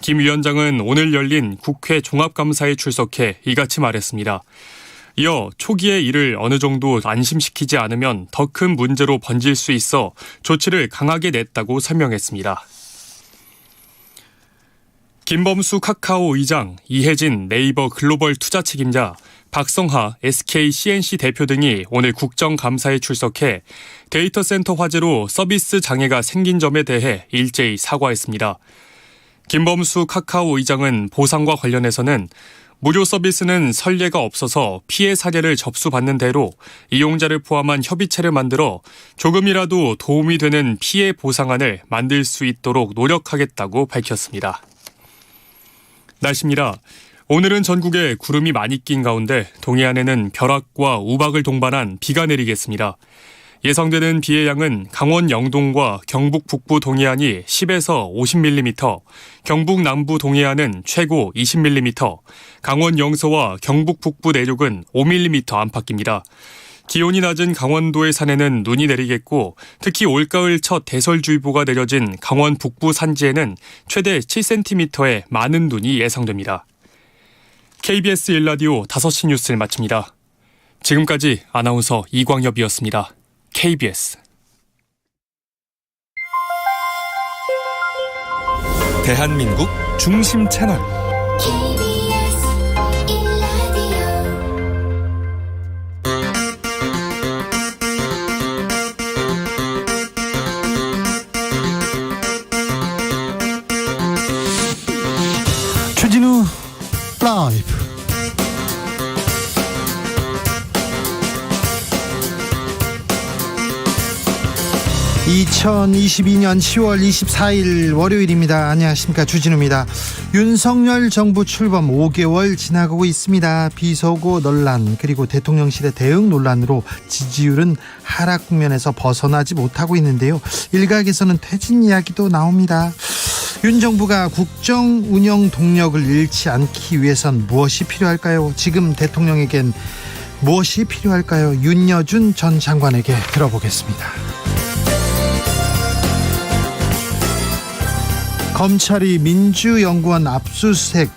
김 위원장은 오늘 열린 국회 종합감사에 출석해 이같이 말했습니다. 이어 초기에 이를 어느 정도 안심시키지 않으면 더 큰 문제로 번질 수 있어 조치를 강하게 냈다고 설명했습니다. 김범수 카카오 의장, 이혜진 네이버 글로벌 투자 책임자, 박성하 SK CNC 대표 등이 오늘 국정감사에 출석해 데이터 센터 화재로 서비스 장애가 생긴 점에 대해 일제히 사과했습니다. 김범수 카카오 의장은 보상과 관련해서는 무료 서비스는 선례가 없어서 피해 사례를 접수받는 대로 이용자를 포함한 협의체를 만들어 조금이라도 도움이 되는 피해 보상안을 만들 수 있도록 노력하겠다고 밝혔습니다. 날씨입니다. 오늘은 전국에 구름이 많이 낀 가운데 동해안에는 벼락과 우박을 동반한 비가 내리겠습니다. 예상되는 비의 양은 강원 영동과 경북 북부 동해안이 10에서 50mm, 경북 남부 동해안은 최고 20mm, 강원 영서와 경북 북부 내륙은 5mm 안팎입니다. 기온이 낮은 강원도의 산에는 눈이 내리겠고 특히 올가을 첫 대설주의보가 내려진 강원 북부 산지에는 최대 7cm의 많은 눈이 예상됩니다. KBS 1라디오 5시 뉴스를 마칩니다. 지금까지 아나운서 이광엽이었습니다. KBS 대한민국 중심 채널 KBS 1라디오 주진우 라이브 2022년 10월 24일 월요일입니다. 안녕하십니까, 주진우입니다. 윤석열 정부 출범 5개월 지나가고 있습니다. 비속어 논란 그리고 대통령실의 대응 논란으로 지지율은 하락 국면에서 벗어나지 못하고 있는데요. 일각에서는 퇴진 이야기도 나옵니다. 윤 정부가 국정 운영 동력을 잃지 않기 위해선 무엇이 필요할까요? 지금 대통령에겐 무엇이 필요할까요? 윤여준 전 장관에게 들어보겠습니다. 검찰이 민주연구원 압수수색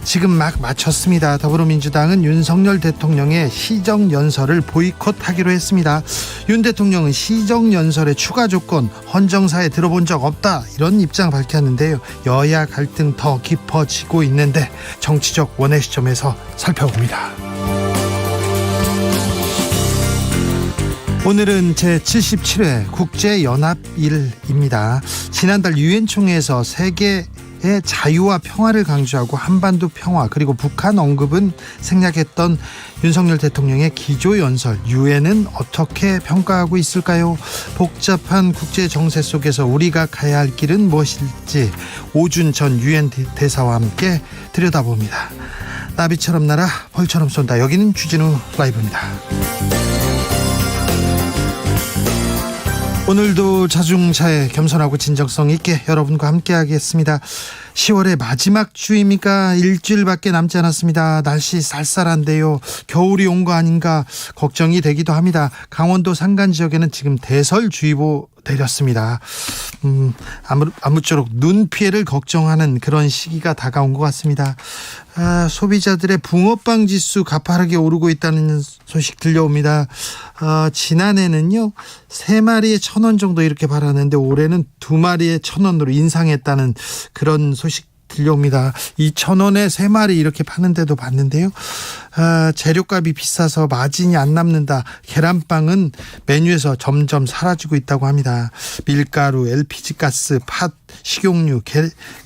지금 막 마쳤습니다. 더불어민주당은 윤석열 대통령의 시정연설을 보이콧하기로 했습니다. 윤 대통령은 시정연설의 추가 조건 헌정사에 들어본 적 없다, 이런 입장 밝혔는데요. 여야 갈등 더 깊어지고 있는데 정치적 원의 시점에서 살펴봅니다. 오늘은 제77회 국제연합일입니다. 지난달 유엔 총회에서 세계의 자유와 평화를 강조하고 한반도 평화 그리고 북한 언급은 생략했던 윤석열 대통령의 기조연설, 유엔은 어떻게 평가하고 있을까요? 복잡한 국제 정세 속에서 우리가 가야 할 길은 무엇일지 오준 전 유엔 대사와 함께 들여다봅니다. 나비처럼 날아 벌처럼 쏜다. 여기는 주진우 라이브입니다. 오늘도 자중차에 겸손하고 진정성 있게 여러분과 함께 하겠습니다. 10월의 마지막 주입니까? 일주일밖에 남지 않았습니다. 날씨 쌀쌀한데요. 겨울이 온 거 아닌가 걱정이 되기도 합니다. 강원도 산간 지역에는 지금 대설주의보 내렸습니다. 아무쪼록 눈 피해를 걱정하는 그런 시기가 다가온 것 같습니다. 소비자들의 붕어빵 지수 가파르게 오르고 있다는 소식 들려옵니다. 지난해는요 3마리에 1,000원 정도 이렇게 팔았는데 올해는 2마리에 1,000원으로 인상했다는 그런 소식 들려옵니다. 2,000원에 3마리 이렇게 파는데도 봤는데요. 재료값이 비싸서 마진이 안 남는다. 계란빵은 메뉴에서 점점 사라지고 있다고 합니다. 밀가루, LPG 가스, 팥, 식용유,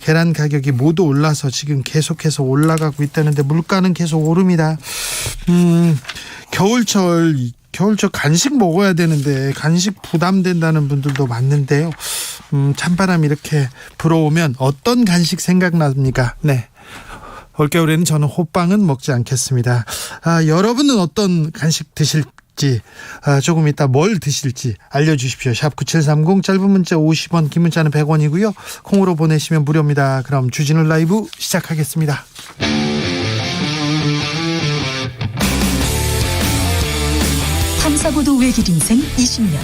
계란 가격이 모두 올라서 지금 계속해서 올라가고 있다는데 물가는 계속 오릅니다. 겨울철 간식 먹어야 되는데 간식 부담된다는 분들도 많는데요. 찬바람이 이렇게 불어오면 어떤 간식 생각납니까? 네. 올겨울에는 저는 호빵은 먹지 않겠습니다. 여러분은 어떤 간식 드실지, 조금 이따 뭘 드실지 알려주십시오. 샵 9730, 짧은 문자 50원, 긴 문자는 100원이고요. 콩으로 보내시면 무료입니다. 그럼 주진우 라이브 시작하겠습니다. 탐사보도 외길 인생 20년.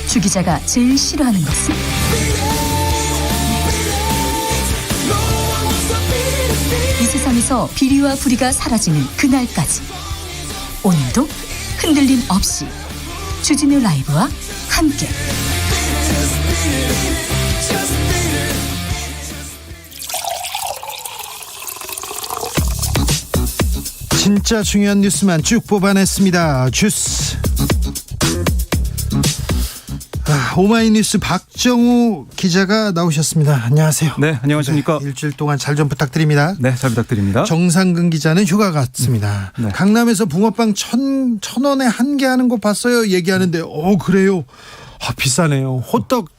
주 기자가 제일 싫어하는 것은? 국정에서 비리와 부리가 사라지는 그날까지 오늘도 흔들림 없이 주진우 라이브와 함께 진짜 중요한 뉴스만 쭉 뽑아냈습니다. 주스. 오마이뉴스 박정우 기자가 나오셨습니다. 안녕하세요. 네, 안녕하십니까. 네, 일주일 동안 잘 좀 부탁드립니다. 네, 잘 부탁드립니다. 정상근 기자는 휴가 갔습니다. 네. 강남에서 붕어빵 1,000원에 한 개 하는 거 봤어요. 얘기하는데 그래요. 비싸네요. 호떡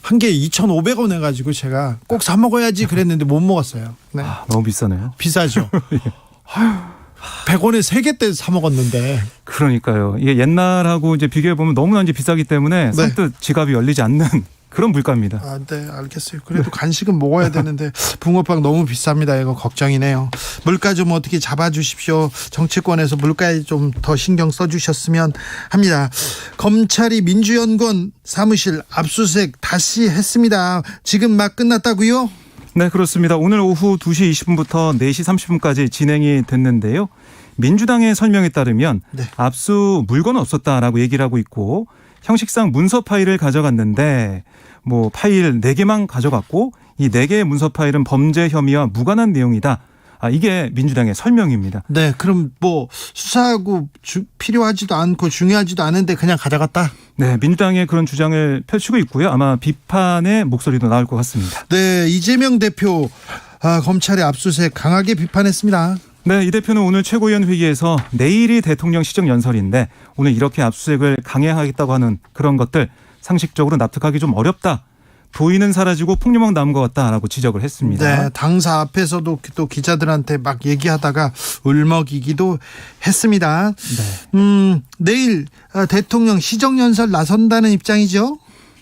한 개에 2,500원 해가지고 제가 꼭 사 먹어야지 그랬는데 못 먹었어요. 네. 너무 비싸네요. 비싸죠. 100원에 3개 때 사 먹었는데. 그러니까요. 이게 옛날하고 이제 비교해 보면 너무나 이제 비싸기 때문에 네. 선뜻 지갑이 열리지 않는 그런 물가입니다. 네, 알겠어요. 그래도 간식은 먹어야 되는데 붕어빵 너무 비쌉니다. 이거 걱정이네요. 물가 좀 어떻게 잡아주십시오. 정치권에서 물가에 좀 더 신경 써주셨으면 합니다. 검찰이 민주연구원 사무실 압수수색 다시 했습니다. 지금 막 끝났다고요? 네, 그렇습니다. 오늘 오후 2시 20분부터 4시 30분까지 진행이 됐는데요. 민주당의 설명에 따르면 네. 압수 물건은 없었다라고 얘기를 하고 있고 형식상 문서 파일을 가져갔는데 파일 4개만 가져갔고 이 4개의 문서 파일은 범죄 혐의와 무관한 내용이다. 이게 민주당의 설명입니다. 네, 그럼 수사하고 필요하지도 않고 중요하지도 않은데 그냥 가져갔다? 네, 민주당의 그런 주장을 펼치고 있고요. 아마 비판의 목소리도 나올 것 같습니다. 네, 이재명 대표 검찰의 압수수색 강하게 비판했습니다. 네, 이 대표는 오늘 최고위원 회의에서 내일이 대통령 시정연설인데 오늘 이렇게 압수수색을 강행하겠다고 하는 그런 것들 상식적으로 납득하기 좀 어렵다. 도의는 사라지고 풍류만 남은 것 같다라고 지적을 했습니다. 네, 당사 앞에서도 또 기자들한테 막 얘기하다가 울먹이기도 했습니다. 네. 내일 대통령 시정연설 나선다는 입장이죠?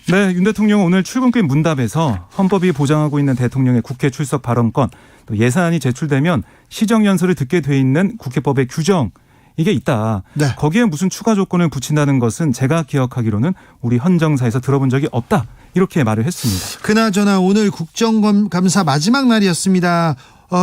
네, 윤 대통령은 오늘 출근길 문답에서 헌법이 보장하고 있는 대통령의 국회 출석 발언권, 또 예산안이 제출되면 시정연설을 듣게 돼 있는 국회법의 규정, 이게 있다. 네. 거기에 무슨 추가 조건을 붙인다는 것은 제가 기억하기로는 우리 헌정사에서 들어본 적이 없다. 이렇게 말을 했습니다. 그나저나 오늘 국정감사 마지막 날이었습니다.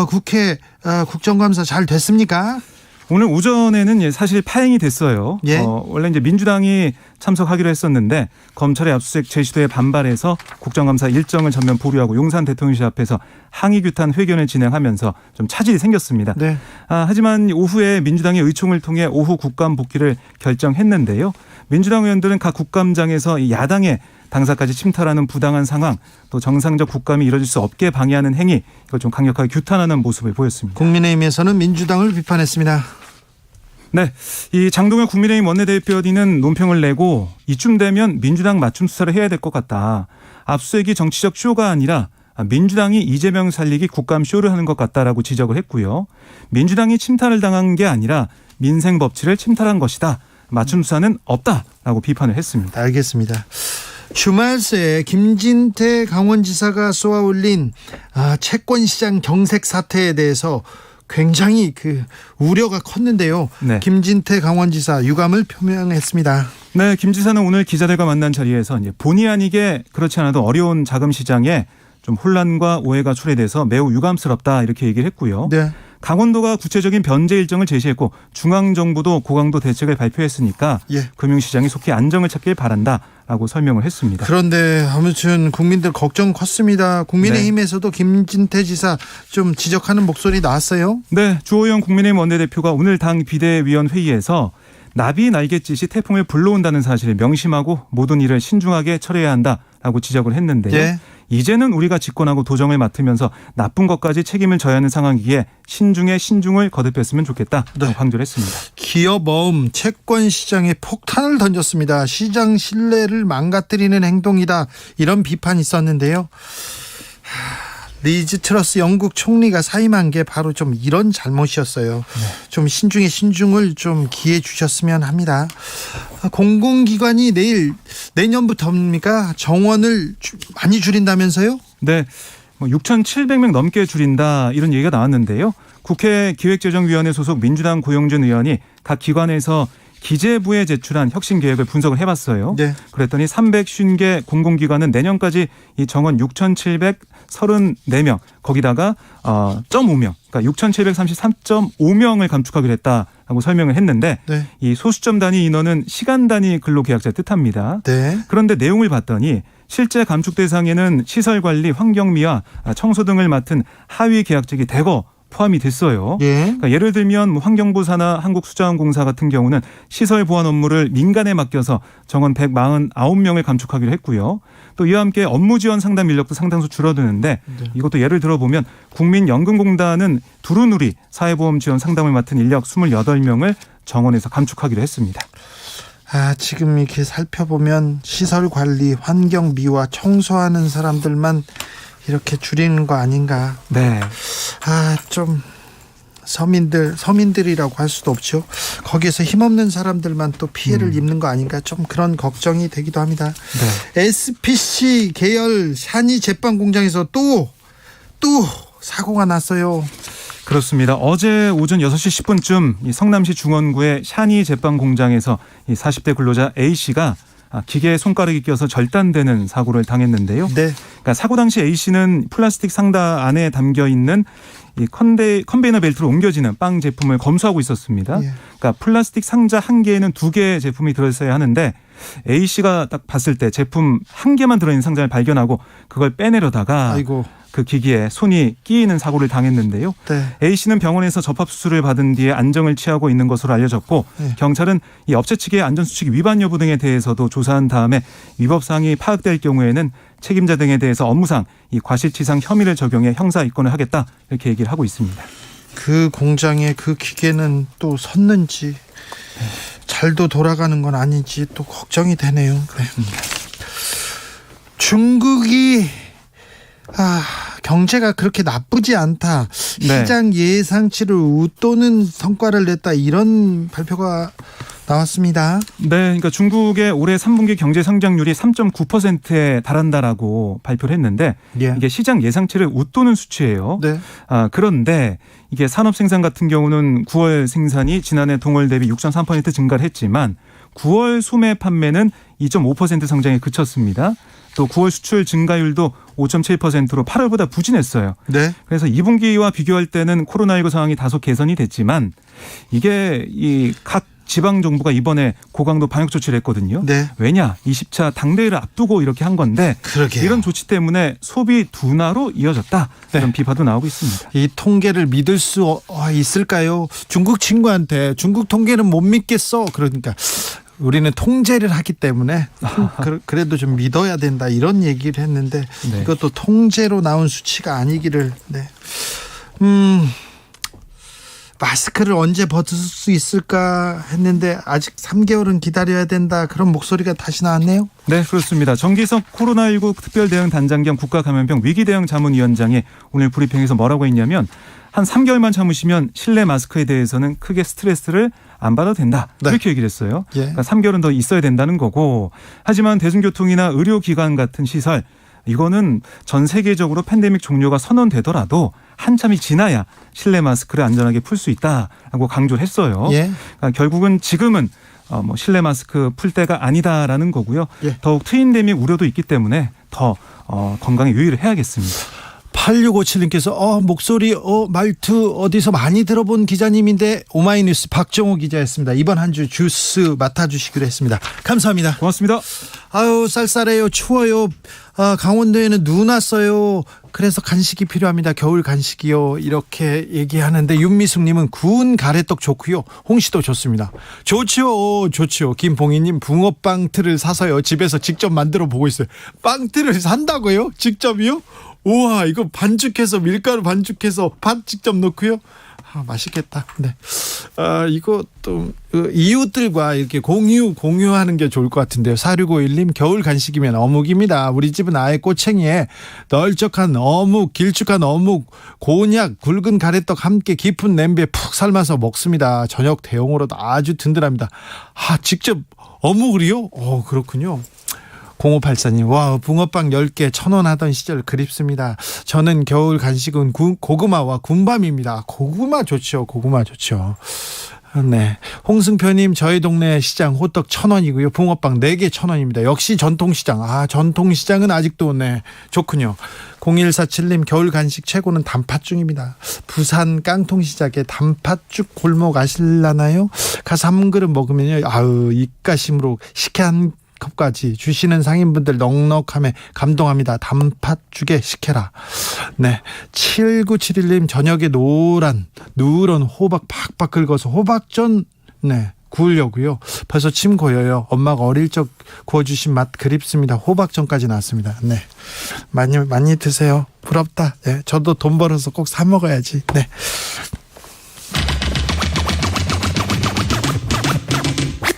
국회 국정감사 잘 됐습니까? 오늘 오전에는 사실 파행이 됐어요. 예. 원래 이제 민주당이 참석하기로 했었는데 검찰의 압수수색 제시도에 반발해서 국정감사 일정을 전면 보류하고 용산 대통령실 앞에서 항의 규탄 회견을 진행하면서 좀 차질이 생겼습니다. 네. 하지만 오후에 민주당의 의총을 통해 오후 국감 복귀를 결정했는데요. 민주당 의원들은 각 국감장에서 이 야당의 당사까지 침탈하는 부당한 상황, 또 정상적 국감이 이뤄질 수 없게 방해하는 행위, 이걸 좀 강력하게 규탄하는 모습을 보였습니다. 국민의힘에서는 민주당을 비판했습니다. 네, 이 장동현 국민의힘 원내대표는 논평을 내고 이쯤 되면 민주당 맞춤 수사를 해야 될 것 같다. 압수수색이 정치적 쇼가 아니라 민주당이 이재명 살리기 국감 쇼를 하는 것 같다라고 지적을 했고요. 민주당이 침탈을 당한 게 아니라 민생 법치를 침탈한 것이다. 맞춤 수사는 없다라고 비판을 했습니다. 알겠습니다. 주말 새 김진태 강원지사가 쏘아올린 채권시장 경색 사태에 대해서 굉장히 우려가 컸는데요. 네. 김진태 강원지사 유감을 표명했습니다. 네, 김 지사는 오늘 기자들과 만난 자리에서 이제 본의 아니게 그렇지 않아도 어려운 자금 시장에 좀 혼란과 오해가 초래돼서 매우 유감스럽다 이렇게 얘기를 했고요. 네. 강원도가 구체적인 변제 일정을 제시했고 중앙정부도 고강도 대책을 발표했으니까 예. 금융시장이 속히 안정을 찾길 바란다라고 설명을 했습니다. 그런데 아무튼 국민들 걱정 컸습니다. 국민의힘에서도 김진태 지사 좀 지적하는 목소리 나왔어요. 네, 주호영 국민의힘 원내대표가 오늘 당 비대위원 회의에서 나비 날갯짓이 태풍을 불러온다는 사실을 명심하고 모든 일을 신중하게 처리해야 한다라고 지적을 했는데요. 예. 이제는 우리가 집권하고 도정을 맡으면서 나쁜 것까지 책임을 져야 하는 상황이기에 신중에 신중을 거듭했으면 좋겠다라고 네. 강조를 했습니다. 기업 어음 채권 시장에 폭탄을 던졌습니다. 시장 신뢰를 망가뜨리는 행동이다. 이런 비판이 있었는데요. 리즈 트러스 영국 총리가 사임한 게 바로 좀 이런 잘못이었어요. 네. 좀 신중에 신중을 좀 기해 주셨으면 합니다. 공공기관이 내년부터입니까? 정원을 많이 줄인다면서요? 네, 6,700명 넘게 줄인다 이런 얘기가 나왔는데요. 국회 기획재정위원회 소속 민주당 고용준 의원이 각 기관에서 기재부에 제출한 혁신 계획을 분석을 해봤어요. 네. 그랬더니 350개 공공기관은 내년까지 이 정원 6,734명 거기다가 0.5명 그러니까 6,733.5명을 감축하기로 했다라고 설명을 했는데 네. 이 소수점 단위 인원은 시간 단위 근로계약자를 뜻합니다. 네. 그런데 내용을 봤더니 실제 감축 대상에는 시설관리, 환경미화, 청소 등을 맡은 하위 계약직이 대거 포함이 됐어요. 예. 그러니까 예를 들면 환경부 산하 한국수자원공사 같은 경우는 시설 보안 업무를 민간에 맡겨서 정원 149명을 감축하기로 했고요. 또 이와 함께 업무 지원 상담 인력도 상당수 줄어드는데 이것도 예를 들어보면 국민연금공단은 두루누리 사회보험 지원 상담을 맡은 인력 28명을 정원에서 감축하기로 했습니다. 지금 이렇게 살펴보면 시설 관리, 환경 미화, 청소하는 사람들만 이렇게 줄이는 거 아닌가. 네. 좀 서민들이라고 할 수도 없죠. 거기에서 힘없는 사람들만 또 피해를 입는 거 아닌가. 좀 그런 걱정이 되기도 합니다. 네. SPC 계열 샤니 제빵 공장에서 또 사고가 났어요. 그렇습니다. 어제 오전 6시 10분쯤 이 성남시 중원구의 샤니 제빵 공장에서 이 40대 근로자 A씨가 기계에 손가락이 껴서 절단되는 사고를 당했는데요. 네. 그러니까 사고 당시 A씨는 플라스틱 상자 안에 담겨 있는 이 컨베이너 벨트로 옮겨지는 빵 제품을 검수하고 있었습니다. 예. 그러니까 플라스틱 상자 한 개에는 2개의 제품이 들어있어야 하는데 A씨가 딱 봤을 때 제품 한 개만 들어있는 상자를 발견하고 그걸 빼내려다가 아이고. 그 기기에 손이 끼이는 사고를 당했는데요. 네. A씨는 병원에서 접합수술을 받은 뒤에 안정을 취하고 있는 것으로 알려졌고 네. 경찰은 이 업체 측의 안전수칙 위반 여부 등에 대해서도 조사한 다음에 위법사항이 파악될 경우에는 책임자 등에 대해서 업무상 이 과실치상 혐의를 적용해 형사 입건을 하겠다 이렇게 얘기를 하고 있습니다. 그 공장에 그 기계는 또 섰는지 잘도 돌아가는 건 아닌지 또 걱정이 되네요. 네. 중국이 경제가 그렇게 나쁘지 않다. 네. 시장 예상치를 웃도는 성과를 냈다. 이런 발표가 나왔습니다. 네, 그러니까 중국의 올해 3분기 경제 성장률이 3.9%에 달한다라고 발표를 했는데 예. 이게 시장 예상치를 웃도는 수치예요. 네. 그런데 이게 산업 생산 같은 경우는 9월 생산이 지난해 동월 대비 6.3% 증가를 했지만 9월 소매 판매는 2.5% 성장에 그쳤습니다. 또 9월 수출 증가율도 5.7%로 8월보다 부진했어요. 네. 그래서 2분기와 비교할 때는 코로나19 상황이 다소 개선이 됐지만 이게 이 각 지방 정부가 이번에 고강도 방역 조치를 했거든요. 네. 왜냐? 20차 당대회를 앞두고 이렇게 한 건데 그러게요. 이런 조치 때문에 소비 둔화로 이어졌다. 이런 비판도 나오고 있습니다. 이 통계를 믿을 수 있을까요? 중국 친구한테 중국 통계는 못 믿겠어. 그러니까 우리는 통제를 하기 때문에 그래도 좀 믿어야 된다. 이런 얘기를 했는데 네. 이것도 통제로 나온 수치가 아니기를. 네. 마스크를 언제 벗을 수 있을까 했는데 아직 3개월은 기다려야 된다. 그런 목소리가 다시 나왔네요. 네, 그렇습니다. 정기석 코로나19 특별대응 단장 겸 국가감염병 위기대응 자문위원장이 오늘 브리핑에서 뭐라고 했냐면 한 3개월만 참으시면 실내 마스크에 대해서는 크게 스트레스를 안 받아도 된다. 네. 이렇게 얘기를 했어요. 예. 그러니까 3개월은 더 있어야 된다는 거고 하지만 대중교통이나 의료기관 같은 시설 이거는 전 세계적으로 팬데믹 종료가 선언되더라도 한참이 지나야 실내 마스크를 안전하게 풀 수 있다라고 강조를 했어요. 예. 그러니까 결국은 지금은 실내 마스크 풀 때가 아니다라는 거고요. 예. 더욱 트윈데믹 우려도 있기 때문에 더 건강에 유의를 해야겠습니다. 8657님께서 목소리 말투 어디서 많이 들어본 기자님인데 오마이뉴스 박정호 기자였습니다. 이번 한 주 주스 맡아주시기로 했습니다. 감사합니다. 고맙습니다. 아유 쌀쌀해요. 추워요. 강원도에는 눈 왔어요. 그래서 간식이 필요합니다. 겨울 간식이요. 이렇게 얘기하는데 윤미숙님은 구운 가래떡 좋고요. 홍시도 좋습니다. 좋지요. 좋지요. 김봉희님 붕어빵 틀을 사서요. 집에서 직접 만들어 보고 있어요. 빵 틀을 산다고요? 직접이요? 우와 이거 반죽해서 밀가루 반죽해서 팥 직접 넣고요. 맛있겠다. 네. 이거 또 이웃들과 이렇게 공유하는 게 좋을 것 같은데요. 4651님 겨울 간식이면 어묵입니다. 우리 집은 아예 꼬챙이에 널쩍한 어묵, 길쭉한 어묵, 곤약, 굵은 가래떡 함께 깊은 냄비에 푹 삶아서 먹습니다. 저녁 대용으로도 아주 든든합니다. 직접 어묵을요? 그렇군요. 0584님 와 붕어빵 10개 1,000원 하던 시절 그립습니다. 저는 겨울 간식은 고구마와 군밤입니다. 고구마 좋죠. 고구마 좋죠. 네. 홍승표님, 저희 동네 시장 호떡 1,000원이고요. 붕어빵 4개 1,000원입니다. 역시 전통시장. 전통시장은 아직도 네, 좋군요. 0147님, 겨울 간식 최고는 단팥죽입니다. 부산 깡통시장에 단팥죽 골목 아실라나요? 가서 한 그릇 먹으면요, 입가심으로 식혜 한 컵까지 주시는 상인분들 넉넉함에 감동합니다. 단팥죽에 식혜라. 네. 7971님, 저녁에 누런 호박 팍팍 긁어서 호박전 네 구우려고요. 벌써 침 고여요. 엄마가 어릴 적 구워주신 맛 그립습니다. 호박전까지 나왔습니다. 네. 많이 드세요. 부럽다. 네. 저도 돈 벌어서 꼭 사 먹어야지. 네.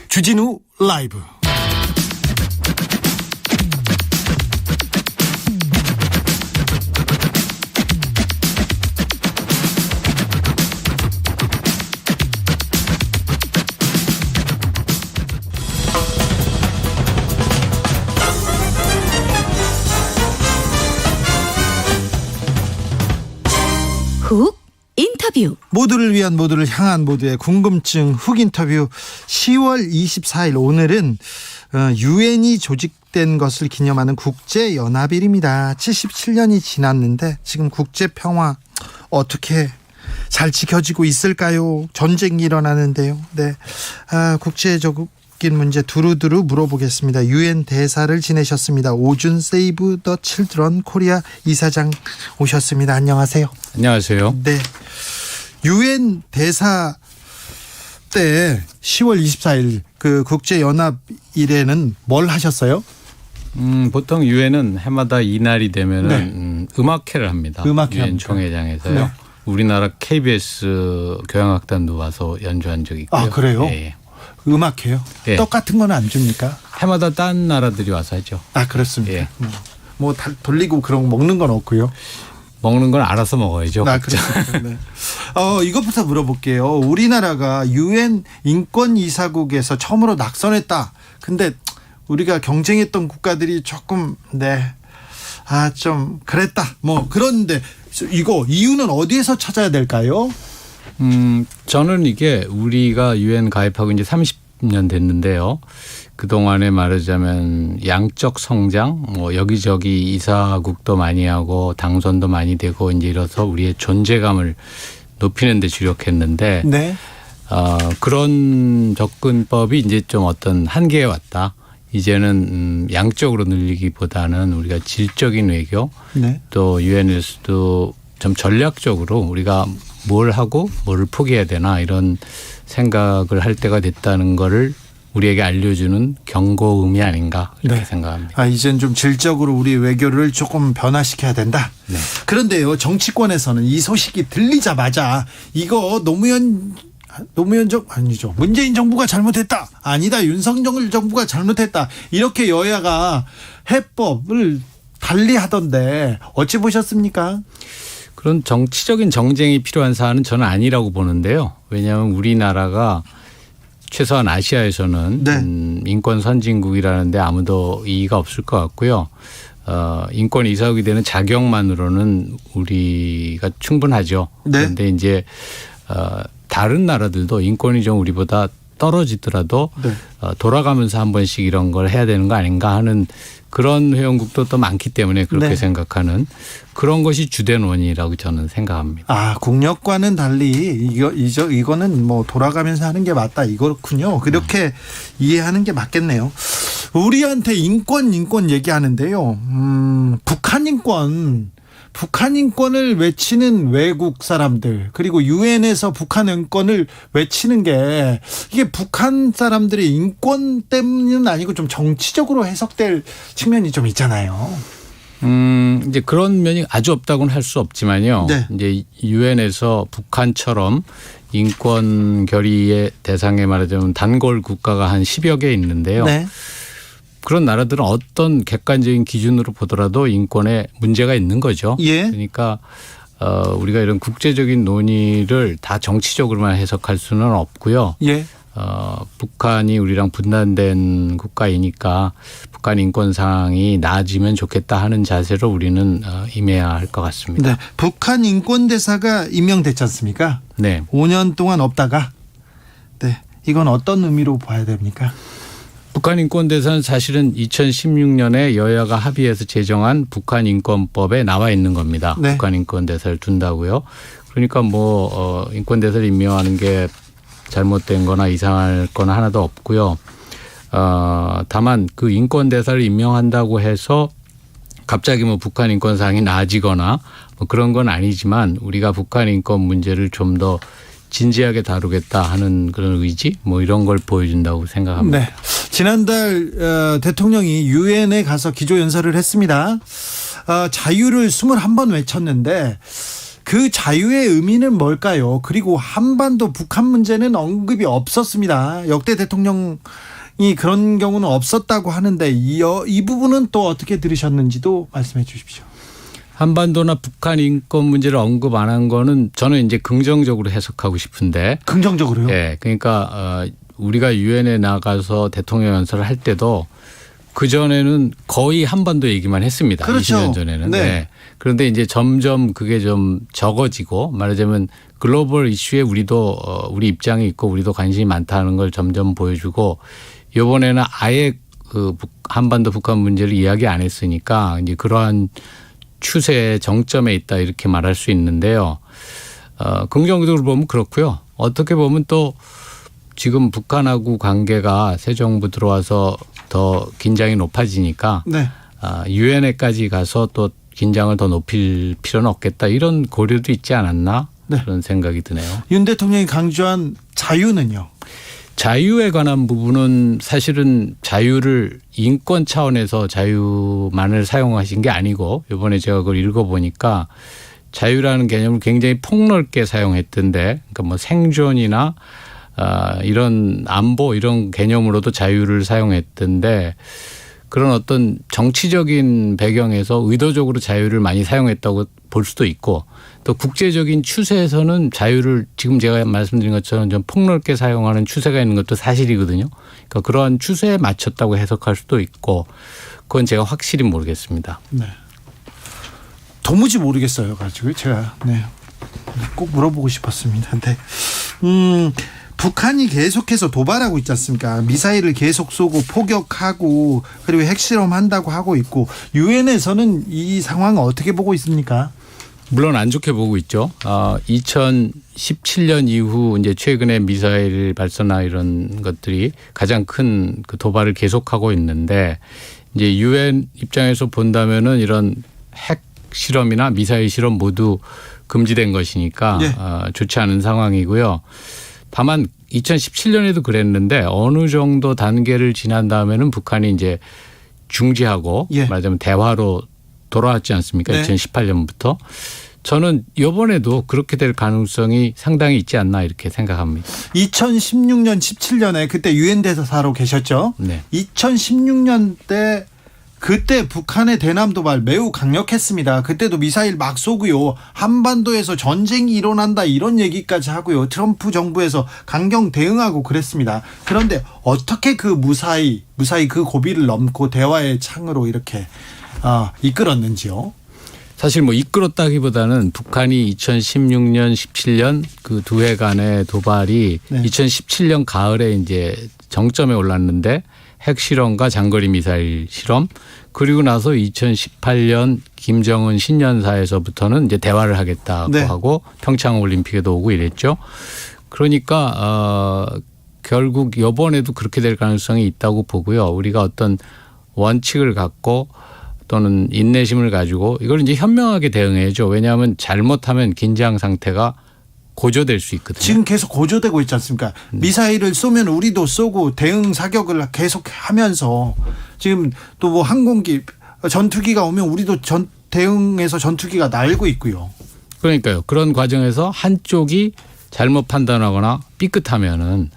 주진우 라이브. 훅 인터뷰. 모두를 위한, 모두를 향한, 모두의 궁금증 훅 인터뷰. 10월 24일 오늘은 유엔이 조직된 것을 기념하는 국제연합일입니다. 77년이 지났는데 지금 국제평화 어떻게 잘 지켜지고 있을까요? 전쟁이 일어나는데요. 네, 국제적인 문제 두루두루 물어보겠습니다. 유엔 대사를 지내셨습니다. 오준 세이브 더 칠드런 코리아 이사장 오셨습니다. 안녕하세요. 안녕하세요. 네, 유엔 대사 때 10월 24일 그 국제연합일에는 뭘 하셨어요? 보통 유엔은 해마다 이날이 되면은 음악회를 합니다. 음악회 유엔 합니까? 총회장에서요. 네. 우리나라 KBS 교향악단도 와서 연주한 적이 있고요. 그래요? 예. 음악회요? 예. 떡 같은 거는 안 줍니까? 해마다 딴 나라들이 와서 하죠. 그렇습니다. 예. 뭐 돌리고 그런 거 먹는 건 없고요. 먹는 건 알아서 먹어야죠. 그렇습니다. 네. 이것부터 물어볼게요. 우리나라가 유엔 인권이사국에서 처음으로 낙선했다. 근데 우리가 경쟁했던 국가들이 조금 좀 그랬다. 뭐 그런데 이거 이유는 어디에서 찾아야 될까요? 저는 이게 우리가 유엔 가입하고 이제 30년 됐는데요. 그동안에 말하자면 양적 성장, 뭐 여기저기 이사국도 많이 하고 당선도 많이 되고 이제 이래서 우리의 존재감을 높이는 데 주력했는데 네. 그런 접근법이 이제 좀 어떤 한계에 왔다. 이제는 양적으로 늘리기보다는 우리가 질적인 외교 네. 또 유엔에서도 좀 전략적으로 우리가 뭘 하고 뭘 포기해야 되나 이런 생각을 할 때가 됐다는 거를 우리에게 알려주는 경고음이 아닌가 이렇게 생각합니다. 이젠 좀 질적으로 우리 외교를 조금 변화시켜야 된다. 네. 그런데요, 정치권에서는 이 소식이 들리자마자 이거 문재인 정부가 잘못했다. 아니다, 윤석열 정부가 잘못했다. 이렇게 여야가 해법을 달리하던데 어찌 보셨습니까? 그런 정치적인 정쟁이 필요한 사안은 저는 아니라고 보는데요. 왜냐하면 우리나라가 최소한 아시아에서는 인권 선진국이라는데 아무도 이의가 없을 것 같고요. 인권 이사국이 되는 자격만으로는 우리가 충분하죠. 네. 그런데 이제 다른 나라들도 인권이 좀 우리보다 떨어지더라도 돌아가면서 한 번씩 이런 걸 해야 되는 거 아닌가 하는 그런 회원국도 또 많기 때문에 그렇게 생각하는 그런 것이 주된 원인이라고 저는 생각합니다. 국력과는 달리 이거는 뭐 돌아가면서 하는 게 맞다 이거군요. 그렇게 이해하는 게 맞겠네요. 우리한테 인권 얘기하는데요. 북한 인권을 외치는 외국 사람들 그리고 유엔에서 북한 인권을 외치는 게 이게 북한 사람들의 인권 때문은 아니고 좀 정치적으로 해석될 측면이 좀 있잖아요. 이제 그런 면이 아주 없다고는 할 수 없지만요. 이제 유엔에서 북한처럼 인권 결의의 대상에 말하자면 단골 국가가 한 10여 개 있는데요. 그런 나라들은 어떤 객관적인 기준으로 보더라도 인권에 문제가 있는 거죠. 그러니까 우리가 이런 국제적인 논의를 다 정치적으로만 해석할 수는 없고요. 북한이 우리랑 분단된 국가이니까 북한 인권 상황이 나아지면 좋겠다 하는 자세로 우리는 임해야 할 것 같습니다. 북한 인권 대사가 임명됐지 않습니까? 5년 동안 없다가 이건 어떤 의미로 봐야 됩니까? 북한인권대사는 사실은 2016년에 여야가 합의해서 제정한 북한인권법에 나와 있는 겁니다. 네. 북한인권대사를 둔다고요. 그러니까 인권대사를 임명하는 게 잘못된 거나 이상할 거나 하나도 없고요. 다만 그 인권대사를 임명한다고 해서 갑자기 북한 인권상이 나아지거나 그런 건 아니지만 우리가 북한 인권 문제를 좀 더 진지하게 다루겠다 하는 그런 의지 이런 걸 보여준다고 생각합니다. 네. 지난달 대통령이 유엔에 가서 기조연설을 했습니다. 자유를 21번 외쳤는데 그 자유의 의미는 뭘까요? 그리고 한반도 북한 문제는 언급이 없었습니다. 역대 대통령이 그런 경우는 없었다고 하는데 이 부분은 또 어떻게 들으셨는지도 말씀해 주십시오. 한반도나 북한 인권 문제를 언급 안 한 거는 저는 이제 긍정적으로 해석하고 싶은데. 긍정적으로요? 네. 그러니까 우리가 유엔에 나가서 대통령 연설을 할 때도 그전에는 거의 한반도 얘기만 했습니다. 그렇죠. 20년 전에는. 네. 네. 그런데 이제 점점 그게 좀 적어지고 말하자면 글로벌 이슈에 우리도 우리 입장이 있고 우리도 관심이 많다는 걸 점점 보여주고 이번에는 아예 그 한반도 북한 문제를 이야기 안 했으니까 이제 그러한 추세의 정점에 있다 이렇게 말할 수 있는데요. 긍정적으로 보면 그렇고요. 어떻게 보면 또 지금 북한하고 관계가 새 정부 들어와서 더 긴장이 높아지니까 네. 유엔에까지 가서 또 긴장을 더 높일 필요는 없겠다 이런 고려도 있지 않았나 네. 그런 생각이 드네요. 윤 대통령이 강조한 자유는요? 자유에 관한 부분은 사실은 자유를 인권 차원에서 자유만을 사용하신 게 아니고 이번에 제가 그걸 읽어보니까 자유라는 개념을 굉장히 폭넓게 사용했던데 그러니까 생존이나 이런 안보 이런 개념으로도 자유를 사용했던데 그런 어떤 정치적인 배경에서 의도적으로 자유를 많이 사용했다고 볼 수도 있고 또 국제적인 추세에서는 자유를 지금 제가 말씀드린 것처럼 좀 폭넓게 사용하는 추세가 있는 것도 사실이거든요. 그러니까 그러한 추세에 맞췄다고 해석할 수도 있고 그건 제가 확실히 모르겠습니다. 네. 도무지 모르겠어요. 가지고 제가 꼭 물어보고 싶었습니다. 네. 북한이 계속해서 도발하고 있지 않습니까? 미사일을 계속 쏘고 포격하고 그리고 핵실험한다고 하고 있고 유엔에서는 이 상황을 어떻게 보고 있습니까? 물론 안 좋게 보고 있죠. 2017년 이후 이제 최근에 미사일 발사나 이런 것들이 가장 큰 그 도발을 계속하고 있는데 이제 유엔 입장에서 본다면은 이런 핵 실험이나 미사일 실험 모두 금지된 것이니까 네. 좋지 않은 상황이고요. 다만 2017년에도 그랬는데 어느 정도 단계를 지난 다음에는 북한이 이제 중지하고 예. 말하자면 대화로 돌아왔지 않습니까? 네. 2018년부터. 저는 이번에도 그렇게 될 가능성이 상당히 있지 않나 이렇게 생각합니다. 2016년 17년에 그때 유엔 대사로 계셨죠? 네. 2016년 때 그때 북한의 대남 도발 매우 강력했습니다. 그때도 미사일 막 쏘고요. 한반도에서 전쟁이 일어난다 이런 얘기까지 하고요. 트럼프 정부에서 강경 대응하고 그랬습니다. 그런데 어떻게 그 무사히 그 고비를 넘고 대화의 창으로 이렇게 이끌었는지요? 사실 이끌었다기보다는 북한이 2016년, 17년 그 두 해간의 도발이 네. 2017년 가을에 이제 정점에 올랐는데 핵실험과 장거리 미사일 실험 그리고 나서 2018년 김정은 신년사에서부터는 이제 대화를 하겠다고 네. 하고 평창 올림픽에도 오고 이랬죠. 그러니까 결국 이번에도 그렇게 될 가능성이 있다고 보고요. 우리가 어떤 원칙을 갖고 또는 인내심을 가지고 이걸 이제 현명하게 대응해야죠. 왜냐하면 잘못하면 긴장 상태가 고조될 수 있거든요. 지금 계속 고조되고 있지 않습니까? 미사일을 쏘면 우리도 쏘고 대응 사격을 계속 하면서 지금 또 항공기 전투기가 오면 우리도 대응해서 전투기가 날고 있고요. 그러니까요. 그런 과정에서 한쪽이 잘못 판단하거나 삐끗하면은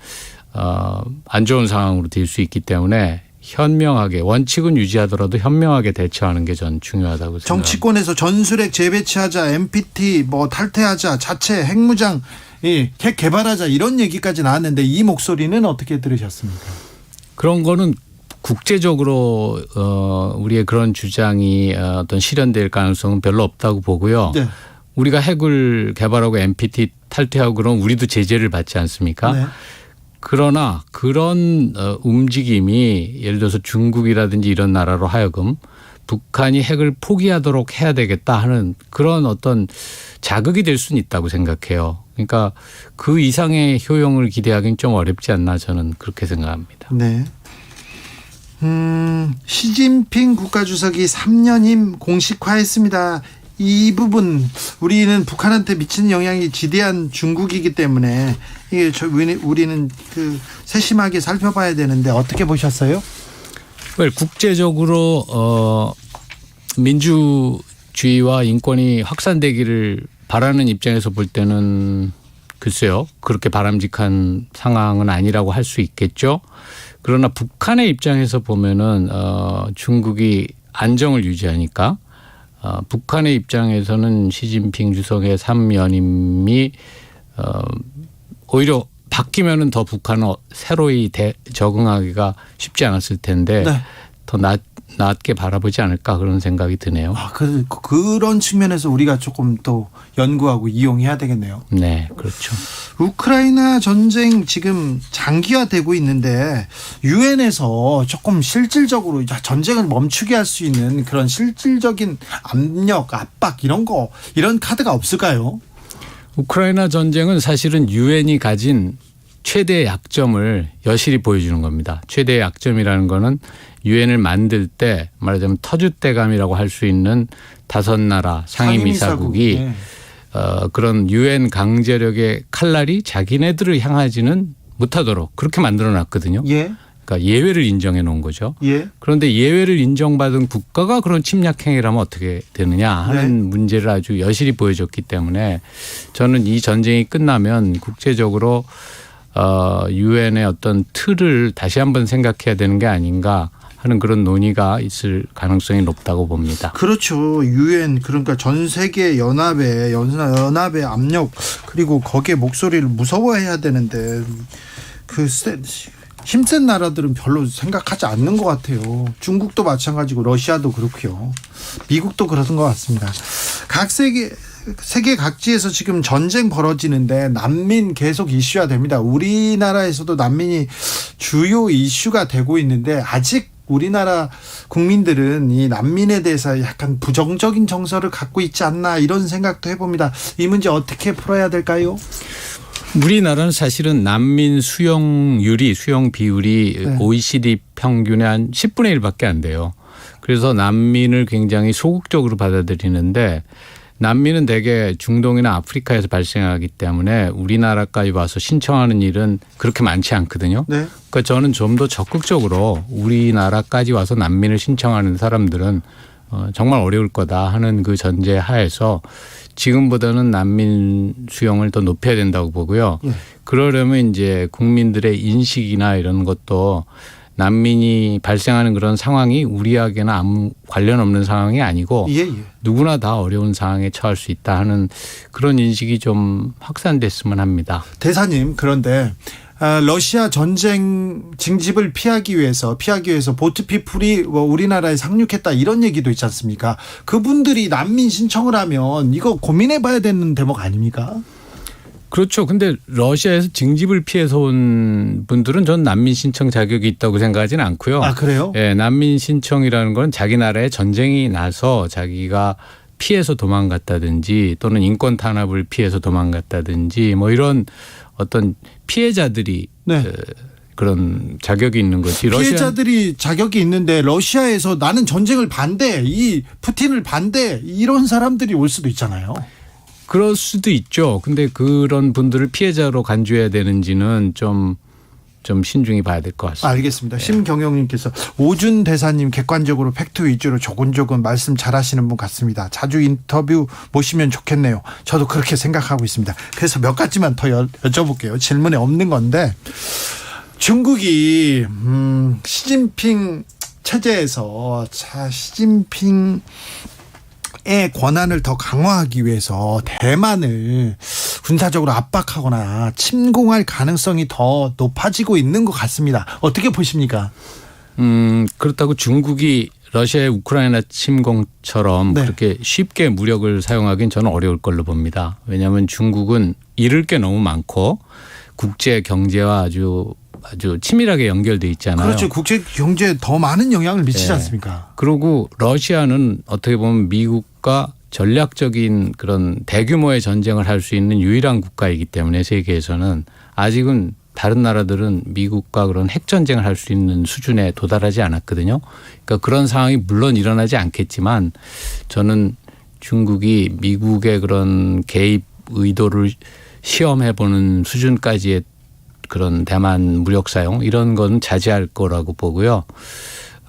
안 좋은 상황으로 될 수 있기 때문에 현명하게 원칙은 유지하더라도 현명하게 대처하는 게 전 중요하다고 생각합니다. 정치권에서 전술핵 재배치하자, NPT 탈퇴하자, 자체 핵무장 핵 개발하자 이런 얘기까지 나왔는데 이 목소리는 어떻게 들으셨습니까? 그런 거는 국제적으로 우리의 그런 주장이 어떤 실현될 가능성은 별로 없다고 보고요. 네. 우리가 핵을 개발하고 NPT 탈퇴하고 그러면 우리도 제재를 받지 않습니까? 네. 그러나 그런 움직임이 예를 들어서 중국이라든지 이런 나라로 하여금 북한이 핵을 포기하도록 해야 되겠다 하는 그런 어떤 자극이 될 수는 있다고 생각해요. 그러니까 그 이상의 효용을 기대하기는 좀 어렵지 않나 저는 그렇게 생각합니다. 네. 시진핑 국가주석이 3년임 공식화했습니다. 이 부분 우리는 북한한테 미치는 영향이 지대한 중국이기 때문에 이게 우리는 그 세심하게 살펴봐야 되는데 어떻게 보셨어요? 국제적으로 민주주의와 인권이 확산되기를 바라는 입장에서 볼 때는 글쎄요. 그렇게 바람직한 상황은 아니라고 할 수 있겠죠. 그러나 북한의 입장에서 보면은 중국이 안정을 유지하니까 북한의 입장에서는 시진핑 주석의 3연임이 오히려 바뀌면은 더 북한은 새로이 적응하기가 쉽지 않았을 텐데 네. 더 낮게 바라보지 않을까 그런 생각이 드네요. 그런 측면에서 우리가 조금 또 연구하고 이용해야 되겠네요. 네, 그렇죠. 우크라이나 전쟁 지금 장기화되고 있는데 유엔에서 조금 실질적으로 전쟁을 멈추게 할 수 있는 그런 실질적인 압력, 압박 이런 카드가 없을까요? 우크라이나 전쟁은 사실은 유엔이 가진 최대의 약점을 여실히 보여주는 겁니다. 최대의 약점이라는 거는 유엔을 만들 때 말하자면 터줏대감이라고 할 수 있는 5나라 상임이사국이 네. 그런 유엔 강제력의 칼날이 자기네들을 향하지는 못하도록 그렇게 만들어놨거든요. 예. 그러니까 예외를 인정해 놓은 거죠. 예. 그런데 예외를 인정받은 국가가 그런 침략 행위를 하면 어떻게 되느냐 하는 문제를 아주 여실히 보여줬기 때문에 저는 이 전쟁이 끝나면 국제적으로 유엔의 어떤 틀을 다시 한번 생각해야 되는 게 아닌가 하는 그런 논의가 있을 가능성이 높다고 봅니다. 그렇죠. 유엔 그러니까 전 세계 연합의 압력 그리고 거기에 목소리를 무서워해야 되는데 힘센 나라들은 별로 생각하지 않는 것 같아요. 중국도 마찬가지고 러시아도 그렇고요. 미국도 그런 것 같습니다. 세계 각지에서 지금 전쟁 벌어지는데 난민 계속 이슈화 됩니다. 우리나라에서도 난민이 주요 이슈가 되고 있는데 아직 우리나라 국민들은 이 난민에 대해서 약간 부정적인 정서를 갖고 있지 않나 이런 생각도 해봅니다. 이 문제 어떻게 풀어야 될까요? 우리나라는 사실은 난민 수용 비율이 네. OECD 평균의 한 10분의 1밖에 안 돼요. 그래서 난민을 굉장히 소극적으로 받아들이는데 난민은 대개 중동이나 아프리카에서 발생하기 때문에 우리나라까지 와서 신청하는 일은 그렇게 많지 않거든요. 네. 그러니까 저는 좀 더 적극적으로 우리나라까지 와서 난민을 신청하는 사람들은 정말 어려울 거다 하는 그 전제 하에서 지금보다는 난민 수용을 더 높여야 된다고 보고요. 예. 그러려면 이제 국민들의 인식이나 이런 것도 난민이 발생하는 그런 상황이 우리에게는 아무 관련 없는 상황이 아니고 누구나 다 어려운 상황에 처할 수 있다 하는 그런 인식이 좀 확산됐으면 합니다. 대사님 그런데 러시아 전쟁 징집을 피하기 위해서 보트피플이 우리나라에 상륙했다 이런 얘기도 있지 않습니까? 그분들이 난민 신청을 하면 이거 고민해봐야 되는 대목 아닙니까? 그렇죠. 근데 러시아에서 징집을 피해서 온 분들은 전 난민 신청 자격이 있다고 생각하지는 않고요. 아, 그래요? 예, 난민 신청이라는 건 자기 나라에 전쟁이 나서 자기가 피해서 도망갔다든지 또는 인권 탄압을 피해서 도망갔다든지 뭐 이런 어떤 피해자들이 그런 자격이 있는 거지. 피해자들이 자격이 있는데 러시아에서 나는 전쟁을 반대, 이 푸틴을 반대 이런 사람들이 올 수도 있잖아요. 그럴 수도 있죠. 근데 그런 분들을 피해자로 간주해야 되는지는 좀 신중히 봐야 될 것 같습니다. 알겠습니다. 심경영님께서 오준 대사님 객관적으로 팩트 위주로 조곤조곤 말씀 잘하시는 분 같습니다. 자주 인터뷰 모시면 좋겠네요. 저도 그렇게 생각하고 있습니다. 그래서 몇 가지만 더 여쭤볼게요. 질문에 없는 건데 중국이 시진핑 체제에서 시진핑 의 권한을 더 강화하기 위해서 대만을 군사적으로 압박하거나 침공할 가능성이 더 높아지고 있는 것 같습니다. 어떻게 보십니까? 그렇다고 중국이 러시아의 우크라이나 침공처럼 그렇게 쉽게 무력을 사용하기는 저는 어려울 걸로 봅니다. 왜냐하면 중국은 잃을 게 너무 많고 국제 경제와 아주 치밀하게 연결돼 있잖아요. 그렇죠. 국제 경제에 더 많은 영향을 미치지 네. 않습니까? 그리고 러시아는 어떻게 보면 미국과 전략적인 그런 대규모의 전쟁을 할 수 있는 유일한 국가이기 때문에 세계에서는 아직은 다른 나라들은 미국과 그런 핵 전쟁을 할 수 있는 수준에 도달하지 않았거든요. 그러니까 그런 상황이 물론 일어나지 않겠지만 저는 중국이 미국의 그런 개입 의도를 시험해 보는 수준까지의 그런 대만 무력 사용 이런 건 자제할 거라고 보고요.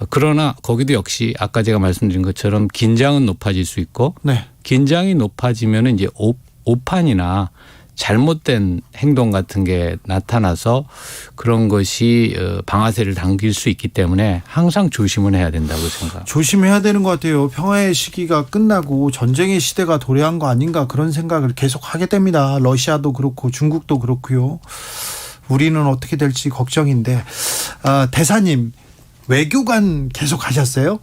그러나 거기도 역시 아까 제가 말씀드린 것처럼 긴장은 높아질 수 있고 네. 긴장이 높아지면 이제 오판이나 잘못된 행동 같은 게 나타나서 그런 것이 방아쇠를 당길 수 있기 때문에 항상 조심을 해야 된다고 생각합니다. 조심해야 되는 것 같아요. 평화의 시기가 끝나고 전쟁의 시대가 도래한 거 아닌가 그런 생각을 계속 하게 됩니다. 러시아도 그렇고 중국도 그렇고요. 우리는 어떻게 될지 걱정인데 대사님 외교관 계속 하셨어요?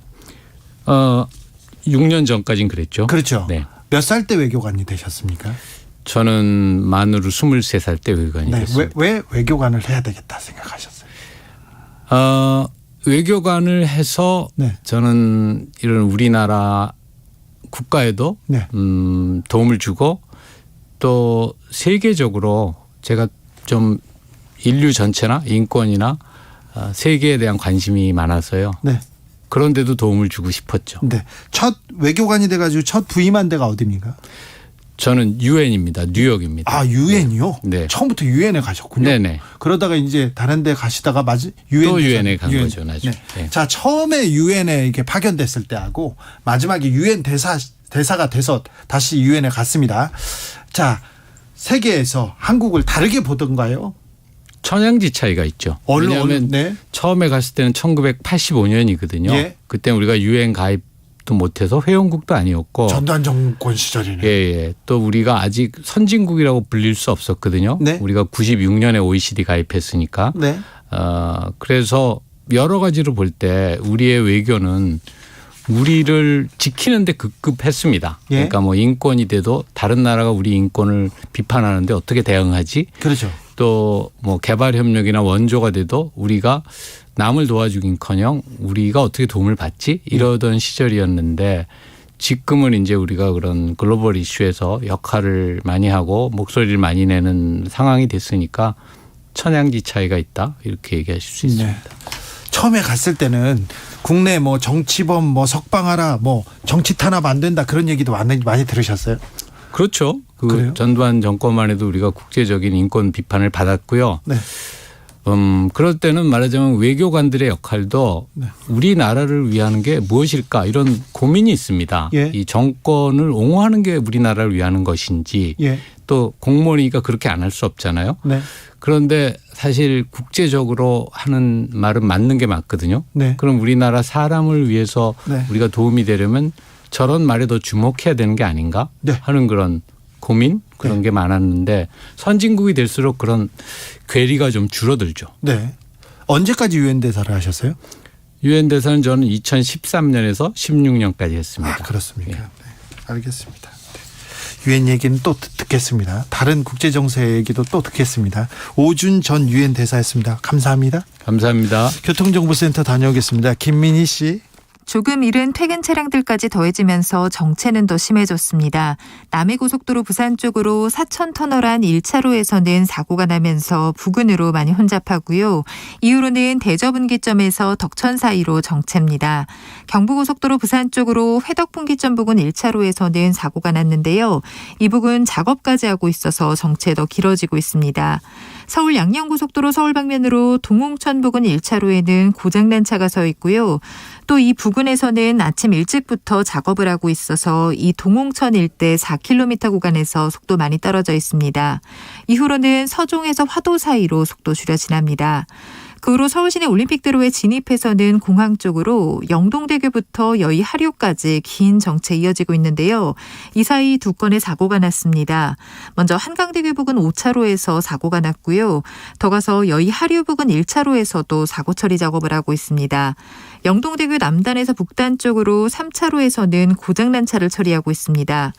6년 전까지는 그랬죠. 그렇죠. 네. 몇 살 때 외교관이 되셨습니까? 저는 만으로 23살 때 외교관이 네. 됐습니다. 왜 외교관을 해야 되겠다 생각하셨어요? 외교관을 해서 네. 저는 이런 우리나라 국가에도 네. 도움을 주고 또 세계적으로 제가 좀 인류 전체나 인권이나 세계에 대한 관심이 많아서요. 네. 그런데도 도움을 주고 싶었죠. 네. 첫 외교관이 돼가지고 첫 부임한 데가 어디입니까? 저는 유엔입니다. 뉴욕입니다. 아 유엔이요? 네. 처음부터 유엔에 가셨군요. 네네. 그러다가 이제 다른 데 가시다가 유엔 또 유엔에 간 UN. 거죠. 나중에. 네. 네. 자 처음에 유엔에 이렇게 파견됐을 때하고 마지막에 유엔 대사가 돼서 다시 유엔에 갔습니다. 자 세계에서 한국을 다르게 보던가요? 천양지 차이가 있죠. 왜냐하면 네. 처음에 갔을 때는 1985년이거든요. 예. 그때 우리가 유엔 가입도 못해서 회원국도 아니었고 전두환 정권 시절이네. 예. 또 우리가 아직 선진국이라고 불릴 수 없었거든요. 네. 우리가 96년에 OECD 가입했으니까. 네. 그래서 여러 가지로 볼 때 우리의 외교는 우리를 지키는데 급급했습니다. 예. 그러니까 뭐 인권이 돼도 다른 나라가 우리 인권을 비판하는데 어떻게 대응하지? 그렇죠. 또 뭐 개발 협력이나 원조가 돼도 우리가 남을 도와주긴커녕 우리가 어떻게 도움을 받지? 이러던 시절이었는데 지금은 이제 우리가 그런 글로벌 이슈에서 역할을 많이 하고 목소리를 많이 내는 상황이 됐으니까 천양지 차이가 있다 이렇게 얘기하실 수 있습니다. 네. 처음에 갔을 때는 국내 뭐 정치범 뭐 석방하라 뭐 정치 탄압 안 된다 그런 얘기도 많이 들으셨어요? 그렇죠. 그래요? 전두환 정권만 해도 우리가 국제적인 인권 비판을 받았고요. 네. 그럴 때는 말하자면 외교관들의 역할도 네. 우리나라를 위하는 게 무엇일까 이런 고민이 있습니다. 예. 이 정권을 옹호하는 게 우리나라를 위하는 것인지 예. 또 공무원이니까 그렇게 안 할 수 없잖아요. 네. 그런데 사실 국제적으로 하는 말은 맞는 게 맞거든요. 네. 그럼 우리나라 사람을 위해서 네. 우리가 도움이 되려면 저런 말에 더 주목해야 되는 게 아닌가 네. 하는 그런 고민 그런 게 많았는데 선진국이 될수록 그런 괴리가 좀 줄어들죠. 네. 언제까지 유엔 대사를 하셨어요? 유엔 대사는 저는 2013년에서 16년까지 했습니다. 아, 그렇습니까? 예. 네. 알겠습니다. 네. 유엔 얘기는 또 듣겠습니다. 다른 국제 정세 얘기도 또 듣겠습니다. 오준 전 유엔 대사였습니다. 감사합니다. 감사합니다. 교통정보센터 다녀오겠습니다. 김민희 씨. 조금 이른 퇴근 차량들까지 더해지면서 정체는 더 심해졌습니다. 남해고속도로 부산 쪽으로 사천터널 안 1차로에서는 사고가 나면서 부근으로 많이 혼잡하고요. 이후로는 대저분기점에서 덕천 사이로 정체입니다. 경부고속도로 부산 쪽으로 회덕분기점 부근 1차로에서는 사고가 났는데요. 이 부근 작업까지 하고 있어서 정체 더 길어지고 있습니다. 서울 양양고속도로 서울 방면으로 동홍천 부근 1차로에는 고장난 차가 서 있고요. 또 이 부근에서는 아침 일찍부터 작업을 하고 있어서 이 동홍천 일대 4km 구간에서 속도 많이 떨어져 있습니다. 이후로는 서종에서 화도 사이로 속도 줄여 지납니다. 그 후로 서울시내 올림픽대로에 진입해서는 공항 쪽으로 영동대교부터 여의 하류까지 긴 정체 이어지고 있는데요. 이 사이 두 건의 사고가 났습니다. 먼저 한강대교 부근 5차로에서 사고가 났고요. 더 가서 여의 하류 부근 1차로에서도 사고 처리 작업을 하고 있습니다. 영동대교 남단에서 북단 쪽으로 3차로에서는 고장난 차를 처리하고 있습니다.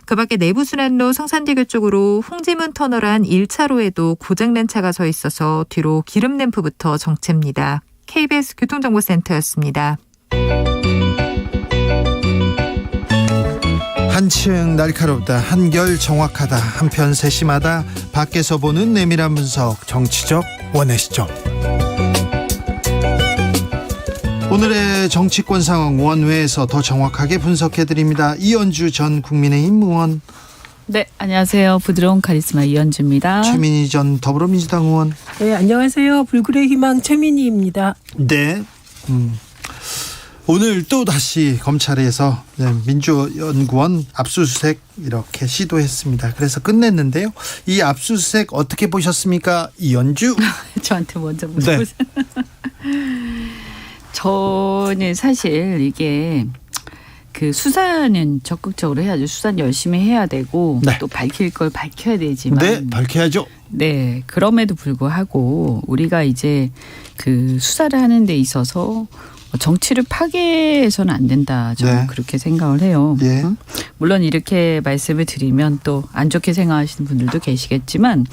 그 밖에 내부순환로 성산대교 쪽으로 홍지문 터널 안 1차로에도 고장난 차가 서 있어서 뒤로 기름 램프부터 정체입니다. KBS 교통정보센터였습니다. 한층 날카롭다, 한결 정확하다, 한편 세심하다. 밖에서 보는 내밀한 분석, 정치적 원의 시점. 오늘의 정치권 상황 원회에서 더 정확하게 분석해드립니다. 이현주 전 국민의힘 의원. 네, 안녕하세요. 부드러운 카리스마 이현주입니다. 최민희 전 더불어민주당 의원. 네, 안녕하세요. 불굴의 희망 최민희입니다. 네. 오늘 또 다시 검찰에서 민주연구원 압수수색 이렇게 시도했습니다. 그래서 끝냈는데요. 이 압수수색 어떻게 보셨습니까? 이현주. 저한테 먼저 물어보세요. 네. 저는 사실 이게 그 수사는 적극적으로 해야죠. 수사는 열심히 해야 되고 네. 또 밝힐 걸 밝혀야 되지만 네, 밝혀야죠. 네, 그럼에도 불구하고 우리가 이제 그 수사를 하는 데 있어서 정치를 파괴해서는 안 된다. 저는 네. 그렇게 생각을 해요. 예. 물론 이렇게 말씀을 드리면 또 안 좋게 생각하시는 분들도 계시겠지만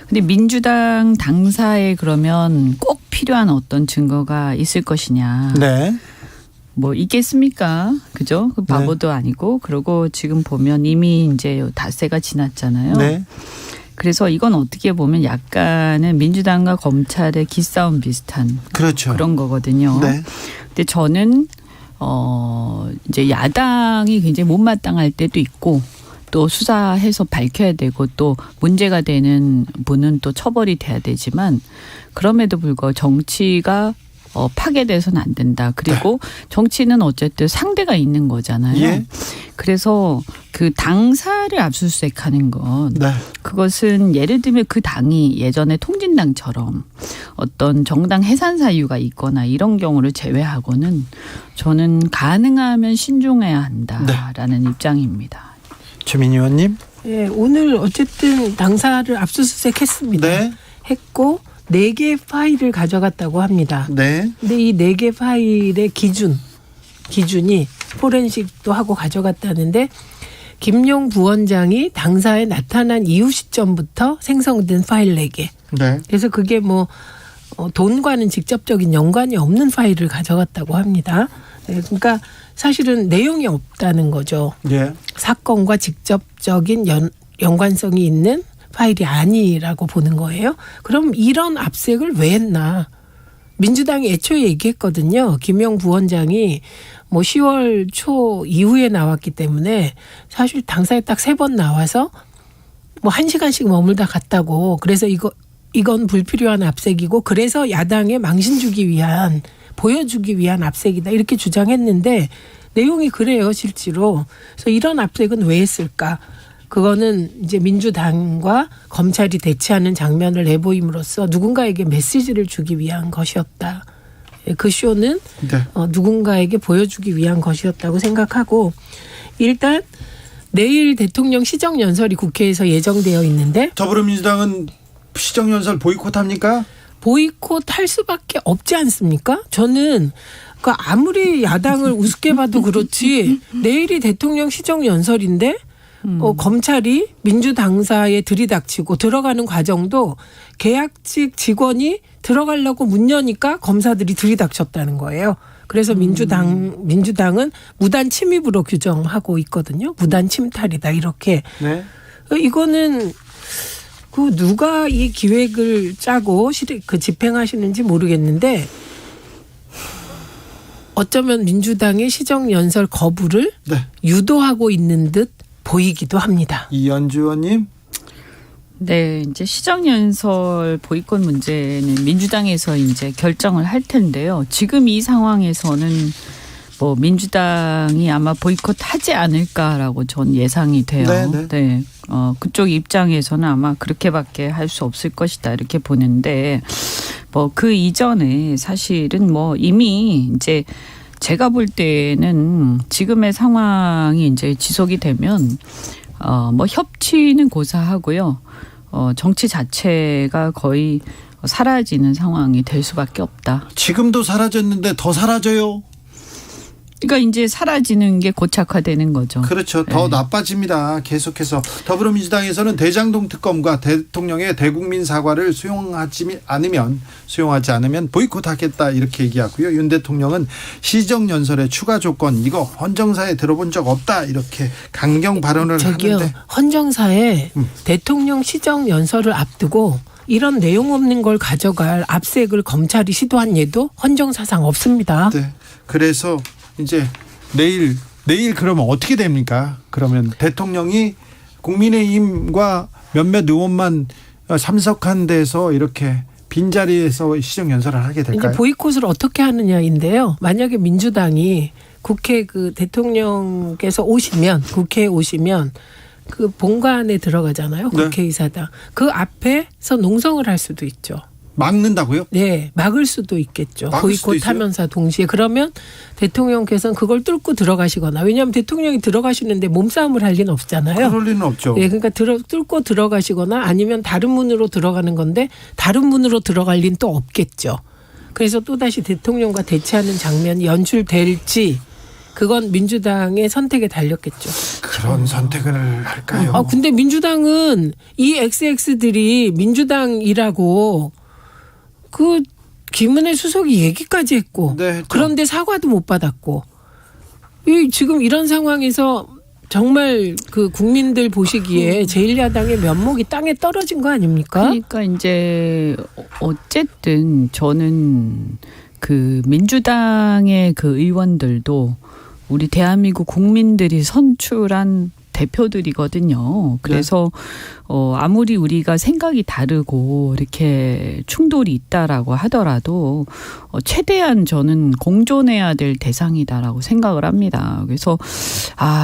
근데 민주당 당사에 그러면 꼭 필요한 어떤 증거가 있을 것이냐. 네. 뭐 있겠습니까? 그죠? 그 바보도 아니고 그리고 지금 보면 이미 이제 닷새가 지났잖아요. 네. 그래서 이건 어떻게 보면 약간은 민주당과 검찰의 기싸움 비슷한 그렇죠. 그런 거거든요. 네. 근데 저는 이제 야당이 굉장히 못마땅할 때도 있고 또 수사해서 밝혀야 되고 또 문제가 되는 분은 또 처벌이 돼야 되지만 그럼에도 불구하고 정치가 파괴돼서는 안 된다. 그리고 정치는 어쨌든 상대가 있는 거잖아요. 예. 그래서 그 당사를 압수수색하는 것 네. 그것은 예를 들면 그 당이 예전에 통진당처럼 어떤 정당 해산 사유가 있거나 이런 경우를 제외하고는 저는 가능하면 신중해야 한다라는 입장입니다. 최민희 의원님. 네, 오늘 어쨌든 당사를 압수수색했습니다. 네. 했고 4개 파일을 가져갔다고 합니다. 네. 근데 이 4개 파일의 기준이 포렌식도 하고 가져갔다는데 김용 부원장이 당사에 나타난 이후 시점부터 생성된 파일 4개. 네. 그래서 그게 뭐 돈과는 직접적인 연관이 없는 파일을 가져갔다고 합니다. 네, 그러니까 사실은 내용이 없다는 거죠. 예. 사건과 직접적인 연관성이 있는 파일이 아니라고 보는 거예요. 그럼 이런 압색을 왜 했나? 민주당이 애초에 얘기했거든요. 김용 부원장이 뭐 10월 초 이후에 나왔기 때문에 사실 당사에 딱 3번 나와서 뭐 1시간씩 머물다 갔다고. 그래서 이건 불필요한 압색이고 그래서 야당에 망신 주기 위한 보여주기 위한 압색이다 이렇게 주장했는데 내용이 그래요 실제로. 그래서 이런 압색은 왜 했을까? 그거는 이제 민주당과 검찰이 대치하는 장면을 내보임으로써 누군가에게 메시지를 주기 위한 것이었다. 그 쇼는 네. 누군가에게 보여주기 위한 것이었다고 생각하고 일단 내일 대통령 시정연설이 국회에서 예정되어 있는데 더불어민주당은 시정연설 보이콧합니까? 보이콧할 수밖에 없지 않습니까? 저는 아무리 야당을 우습게 봐도 그렇지 내일이 대통령 시정연설인데 검찰이 민주당사에 들이닥치고 들어가는 과정도 계약직 직원이 들어가려고 문 여니까 검사들이 들이닥쳤다는 거예요. 그래서 민주당은 무단 침입으로 규정하고 있거든요. 무단 침탈이다 이렇게. 네. 이거는 그 누가 이 기획을 짜고 그 집행하시는지 모르겠는데 어쩌면 민주당의 시정연설 거부를 유도하고 있는 듯 보이기도 합니다. 이현주 의원님. 네, 이제 시정연설 보이콧 문제는 민주당에서 이제 결정을 할 텐데요. 지금 이 상황에서는 뭐 민주당이 아마 보이콧하지 않을까라고 전 예상이 돼요. 네네. 네, 그쪽 입장에서는 아마 그렇게밖에 할 수 없을 것이다 이렇게 보는데 뭐 그 이전에 사실은 뭐 이미 이제 제가 볼 때는 지금의 상황이 이제 지속이 되면 뭐 협치는 고사하고요. 정치 자체가 거의 사라지는 상황이 될 수밖에 없다. 지금도 사라졌는데 더 사라져요. 그러니까 이제 사라지는 게 고착화되는 거죠. 그렇죠. 더 나빠집니다. 계속해서 더불어민주당에서는 대장동 특검과 대통령의 대국민 사과를 수용하지 않으면 보이콧하겠다 이렇게 얘기하고요. 윤 대통령은 시정연설의 추가 조건 이거 헌정사에 들어본 적 없다 이렇게 강경 발언을 하는데 헌정사에 대통령 시정연설을 앞두고 이런 내용 없는 걸 가져갈 압색을 검찰이 시도한 예도 헌정사상 없습니다. 네. 그래서 이제 내일 그러면 어떻게 됩니까? 그러면 대통령이 국민의힘과 몇몇 의원만 참석한 데서 이렇게 빈자리에서 시정연설을 하게 될까요? 이제 보이콧을 어떻게 하느냐인데요. 만약에 민주당이 국회 그 대통령께서 국회에 오시면 그 본관에 들어가잖아요. 국회의사당. 그 앞에서 농성을 할 수도 있죠. 막는다고요? 네, 막을 수도 있겠죠. 보이콧하면서 동시에. 그러면 대통령께서는 그걸 뚫고 들어가시거나, 왜냐하면 대통령이 들어가시는데 몸싸움을 할 리는 없잖아요. 그럴 리는 없죠. 네, 그러니까 뚫고 들어가시거나 아니면 다른 문으로 들어가는 건데 다른 문으로 들어갈 리는 또 없겠죠. 그래서 또다시 대통령과 대치하는 장면이 연출될지 그건 민주당의 선택에 달렸겠죠. 그런 선택을 할까요? 근데 민주당은 이 XX들이 민주당이라고 그 김은혜 수석이 얘기까지 했고 네, 그런데 사과도 못 받았고 지금 이런 상황에서 정말 그 국민들 보시기에 제1야당의 면목이 땅에 떨어진 거 아닙니까? 그러니까 이제 어쨌든 저는 그 민주당의 그 의원들도 우리 대한민국 국민들이 선출한 대표들이거든요. 그래서 아무리 우리가 생각이 다르고 이렇게 충돌이 있다라고 하더라도 최대한 저는 공존해야 될 대상이다라고 생각을 합니다. 그래서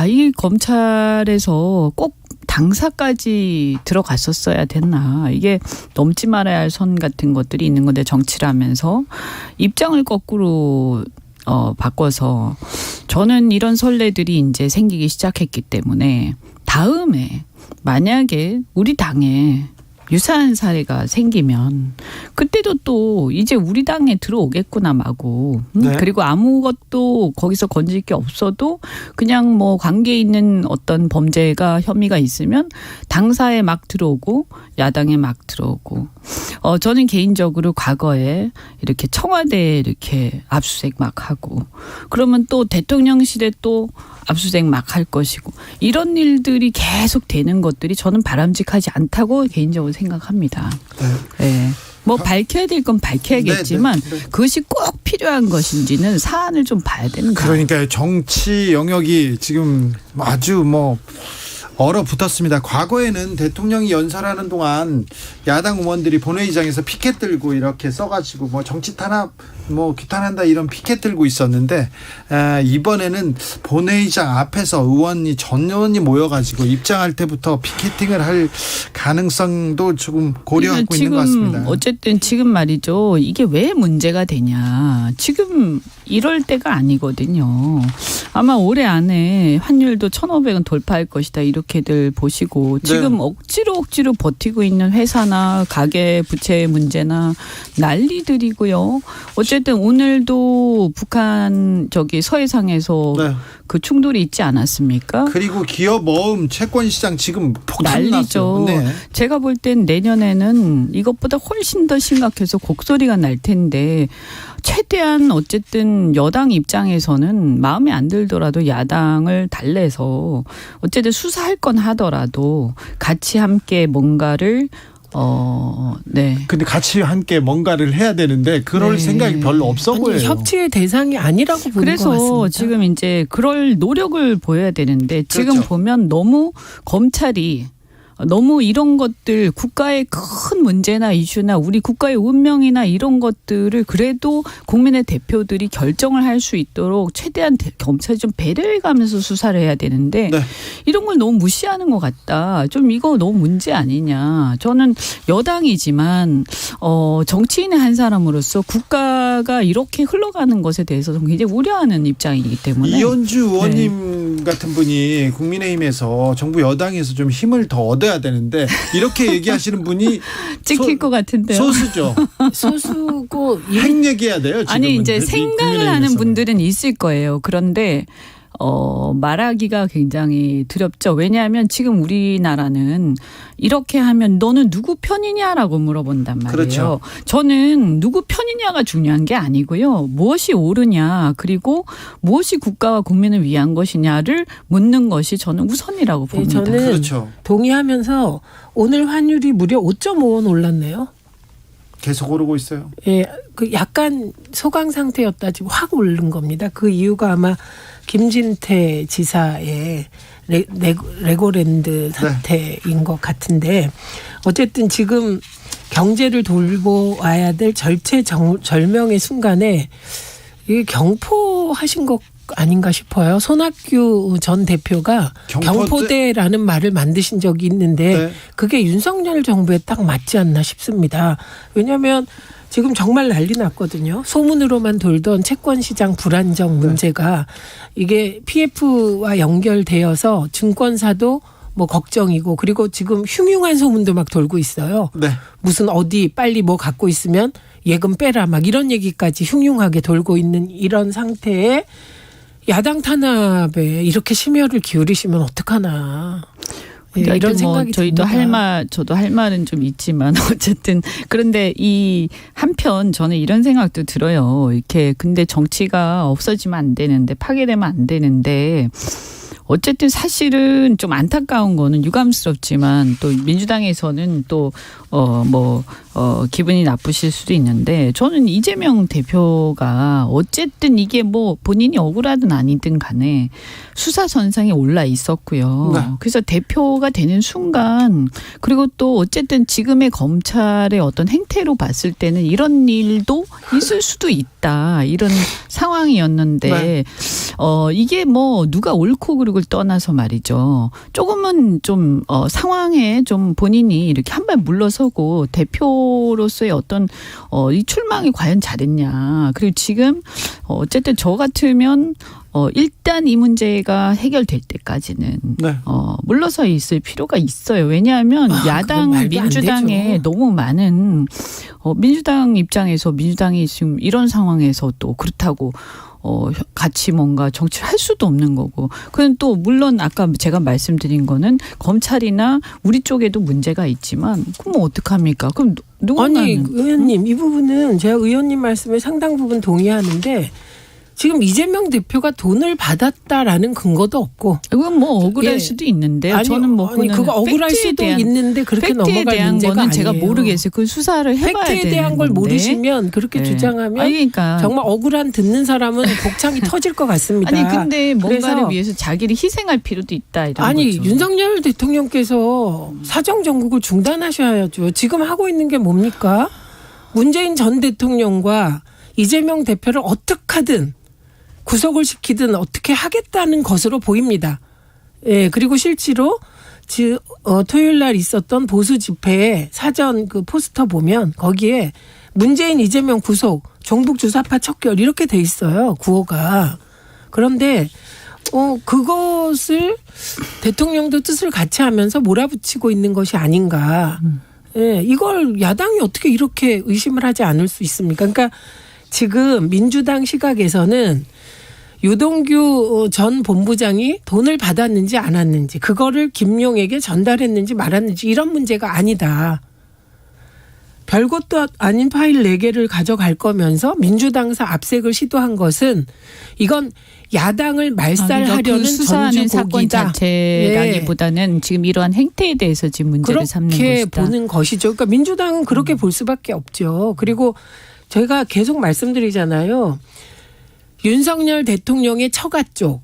이 검찰에서 꼭 당사까지 들어갔었어야 됐나. 이게 넘지 말아야 할 선 같은 것들이 있는 건데 정치라면서 입장을 거꾸로 바꿔서 저는 이런 선례들이 이제 생기기 시작했기 때문에 다음에 만약에 우리 당에 유사한 사례가 생기면 그때도 또 이제 우리 당에 들어오겠구나 마구. 네. 그리고 아무것도 거기서 건질 게 없어도 그냥 뭐 관계 있는 어떤 범죄가 혐의가 있으면 당사에 막 들어오고 야당에 막 들어오고. 저는 개인적으로 과거에 이렇게 청와대에 이렇게 압수수색 막 하고 그러면 또 대통령실에 또 압수수색 막 할 것이고 이런 일들이 계속 되는 것들이 저는 바람직하지 않다고 개인적으로 생각합니다. 네. 뭐 밝혀야 될 건 밝혀야겠지만 그것이 꼭 필요한 것인지는 사안을 좀 봐야 되는 거예요. 그러니까 정치 영역이 지금 아주 얼어붙었습니다. 과거에는 대통령이 연설하는 동안 야당 의원들이 본회의장에서 피켓 들고 이렇게 써가지고 정치 탄압 규탄한다 이런 피켓 들고 있었는데 이번에는 본회의장 앞에서 전 의원이 모여가지고 입장할 때부터 피켓팅을 할 가능성도 조금 고려하고 있는 것 같습니다. 어쨌든 지금 말이죠. 이게 왜 문제가 되냐. 지금 이럴 때가 아니거든요. 아마 올해 안에 환율도 1,500원 돌파할 것이다. 이렇게들 보시고 지금 억지로 버티고 있는 회사나 가계 부채 문제나 난리들이고요. 어쨌든 오늘도 북한 서해상에서 그 충돌이 있지 않았습니까? 그리고 기업 모금 채권 시장 지금 폭탄 난리죠. 났어요. 제가 볼 땐 내년에는 이것보다 훨씬 더 심각해서 곡소리가 날 텐데 최대한 어쨌든 여당 입장에서는 마음에 안 들더라도 야당을 달래서 어쨌든 수사할 건 하더라도 같이 함께 뭔가를 근데 같이 함께 뭔가를 해야 되는데 그럴 생각이 별로 없어 보여요. 협치의 대상이 아니라고 보는 것 같습니다. 그래서 지금 이제 그럴 노력을 보여야 되는데 지금 보면 너무 검찰이 너무 이런 것들 국가의 큰 문제나 이슈나 우리 국가의 운명이나 이런 것들을 그래도 국민의 대표들이 결정을 할 수 있도록 최대한 검찰이 좀 배려해가면서 수사를 해야 되는데 네. 이런 걸 너무 무시하는 것 같다. 좀 이거 너무 문제 아니냐. 저는 여당이지만 정치인의 한 사람으로서 국가가 이렇게 흘러가는 것에 대해서 굉장히 우려하는 입장이기 때문에 이현주 의원님 같은 분이 국민의힘에서 정부 여당에서 좀 힘을 더 얻어야 되는데 이렇게 얘기하시는 분이 찍힐 것 같은데요. 소수죠. 소수고 핵 얘기해야 돼요. 지금은. 아니 이제 생각을 하는 분들은 있을 거예요. 그런데 말하기가 굉장히 두렵죠. 왜냐하면 지금 우리나라는 이렇게 하면 너는 누구 편이냐라고 물어본단 말이에요. 그렇죠. 저는 누구 편이냐가 중요한 게 아니고요. 무엇이 옳으냐 그리고 무엇이 국가와 국민을 위한 것이냐를 묻는 것이 저는 우선이라고 봅니다. 저는 그렇죠. 동의하면서 오늘 환율이 무려 5.5원 올랐네요. 계속 오르고 있어요. 예, 그 약간 소강 상태였다 지금 확 오른 겁니다. 그 이유가 아마 김진태 지사의 레고랜드 사태인 것 같은데 어쨌든 지금 경제를 돌보아야 될 절체절명의 순간에 이게 경포하신 것 아닌가 싶어요. 손학규 전 대표가 경포대라는 말을 만드신 적이 있는데 네. 그게 윤석열 정부에 딱 맞지 않나 싶습니다. 왜냐하면 지금 정말 난리 났거든요. 소문으로만 돌던 채권시장 불안정 문제가 이게 PF와 연결되어서 증권사도 뭐 걱정이고 그리고 지금 흉흉한 소문도 막 돌고 있어요. 네. 무슨 어디 빨리 뭐 갖고 있으면 예금 빼라 막 이런 얘기까지 흉흉하게 돌고 있는 이런 상태에 야당 탄압에 이렇게 심혈을 기울이시면 어떡하나. 그러니까 이런 뭐 생각이 저희도 듭니다. 저도 할 말은 좀 있지만 어쨌든 그런데 이 한편 저는 이런 생각도 들어요. 이렇게 근데 정치가 없어지면 안 되는데 파괴되면 안 되는데 어쨌든 사실은 좀 안타까운 거는 유감스럽지만 또 민주당에서는 또 기분이 나쁘실 수도 있는데 저는 이재명 대표가 어쨌든 이게 뭐 본인이 억울하든 아니든 간에 수사선상에 올라 있었고요. 네. 그래서 대표가 되는 순간 그리고 또 어쨌든 지금의 검찰의 어떤 행태로 봤을 때는 이런 일도 있을 수도 있다. 이런 상황이었는데 네. 이게 뭐 누가 옳고 그르고를 떠나서 말이죠. 조금은 좀 상황에 좀 본인이 이렇게 한 발 물러서고 대표로서의 어떤 이 출마이 과연 잘했냐. 그리고 지금 어쨌든 저 같으면 일단 이 문제가 해결될 때까지는 네. 물러서 있을 필요가 있어요. 왜냐하면 야당 민주당에 너무 많은 민주당 입장에서 민주당이 지금 이런 상황에서 또 그렇다고 같이 뭔가 정치를 할 수도 없는 거고. 그건 또 물론 아까 제가 말씀드린 거는 검찰이나 우리 쪽에도 문제가 있지만 그럼 어떡합니까? 그럼 누군가는. 아니 의원님 이 부분은 제가 의원님 말씀에 상당 부분 동의하는데 지금 이재명 대표가 돈을 받았다라는 근거도 없고. 이건 뭐 억울할 수도 있는데 저는 뭐 아니 그거 억울할 수도 있는데 그렇게 넘어갈 대한 문제가 거는 아니에요. 제가 모르겠어요. 그 수사를 해봐야 되는 팩트에 대한 걸 건데. 모르시면 그렇게 주장하면 그러니까. 정말 억울한 듣는 사람은 복창이 터질 것 같습니다. 아니 근데 뭔가를 그래서 위해서 자기를 희생할 필요도 있다 이런 아니 거죠. 윤석열 대통령께서 사정 정국을 중단하셔야죠. 지금 하고 있는 게 뭡니까? 문재인 전 대통령과 이재명 대표를 어떻게 하든 구속을 시키든 어떻게 하겠다는 것으로 보입니다. 예, 그리고 실제로 토요일 날 있었던 보수 집회에 사전 그 포스터 보면 거기에 문재인 이재명 구속 종북 주사파 척결 이렇게 돼 있어요. 구호가. 그런데 그것을 대통령도 뜻을 같이 하면서 몰아붙이고 있는 것이 아닌가. 예, 이걸 야당이 어떻게 이렇게 의심을 하지 않을 수 있습니까? 그러니까 지금 민주당 시각에서는 유동규 전 본부장이 돈을 받았는지 안 받았는지 그거를 김용에게 전달했는지 말았는지 이런 문제가 아니다. 별것도 아닌 파일 4개를 가져갈 거면서 민주당사 압색을 시도한 것은 이건 야당을 말살하려는 그 수사하는 사건 전주곡이다. 자체라기보다는 지금 이러한 행태에 대해서 지금 문제를 삼는 것이다. 그렇게 보는 것이죠. 그러니까 민주당은 그렇게 볼 수밖에 없죠. 그리고 저희가 계속 말씀드리잖아요. 윤석열 대통령의 처가 쪽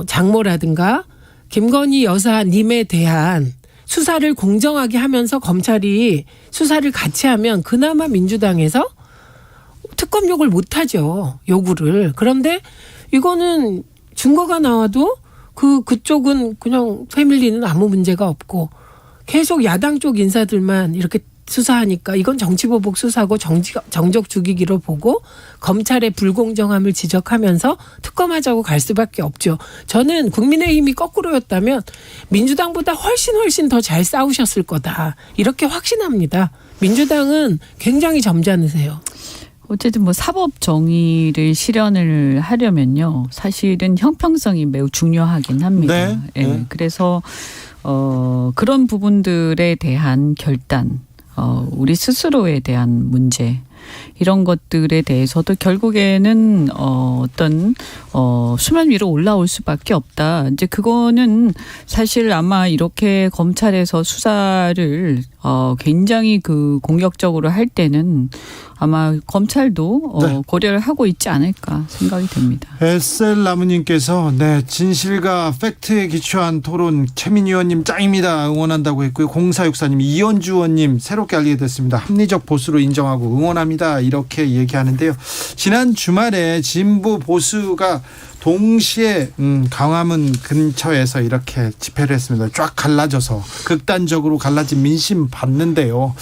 장모라든가 김건희 여사님에 대한 수사를 공정하게 하면서 검찰이 수사를 같이 하면 그나마 민주당에서 특검 욕을 못하죠. 요구를. 그런데 이거는 증거가 나와도 그쪽은 그냥 패밀리는 아무 문제가 없고 계속 야당 쪽 인사들만 이렇게 수사하니까 이건 정치보복 수사고 정적 죽이기로 보고 검찰의 불공정함을 지적하면서 특검하자고 갈 수밖에 없죠. 저는 국민의힘이 거꾸로였다면 민주당보다 훨씬 더 잘 싸우셨을 거다. 이렇게 확신합니다. 민주당은 굉장히 점잖으세요. 어쨌든 뭐 사법 정의를 실현을 하려면요, 사실은 형평성이 매우 중요하긴 합니다. 네. 예, 네. 그래서 그런 부분들에 대한 결단, 우리 스스로에 대한 문제, 이런 것들에 대해서도 결국에는 어떤 수면 위로 올라올 수밖에 없다. 이제 그거는 사실 아마 이렇게 검찰에서 수사를 굉장히 공격적으로 할 때는 아마 검찰도 네. 고려를 하고 있지 않을까 생각이 됩니다. SL 나무님께서 진실과 팩트에 기초한 토론 최민희 의원님 짱입니다. 응원한다고 했고요. 0464님, 이현주 의원님 새롭게 알게 됐습니다. 합리적 보수로 인정하고 응원합니다. 이렇게 얘기하는데요. 지난 주말에 진보 보수가 동시에 광화문 근처에서 이렇게 집회를 했습니다. 쫙 갈라져서 극단적으로 갈라진 민심 봤는데요.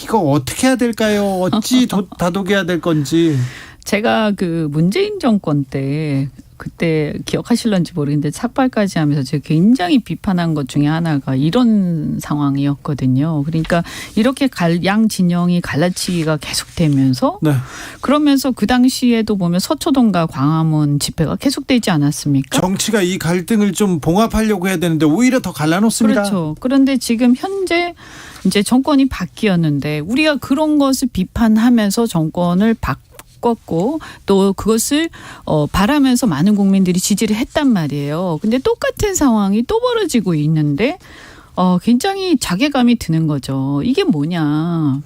이거 어떻게 해야 될까요? 어찌 다독여야 될 건지. 제가 문재인 정권 때 그때 기억하실런지 모르겠는데 삭발까지 하면서 제가 굉장히 비판한 것 중에 하나가 이런 상황이었거든요. 그러니까 이렇게 양 진영이 갈라치기가 계속되면서 네. 그러면서 그 당시에도 보면 서초동과 광화문 집회가 계속되지 않았습니까? 정치가 이 갈등을 좀 봉합하려고 해야 되는데 오히려 더 갈라놓습니다. 그렇죠. 그런데 지금 현재 이제 정권이 바뀌었는데 우리가 그런 것을 비판하면서 정권을 바꿨고 또 그것을 바라면서 많은 국민들이 지지를 했단 말이에요. 근데 똑같은 상황이 또 벌어지고 있는데 굉장히 자괴감이 드는 거죠. 이게 뭐냐.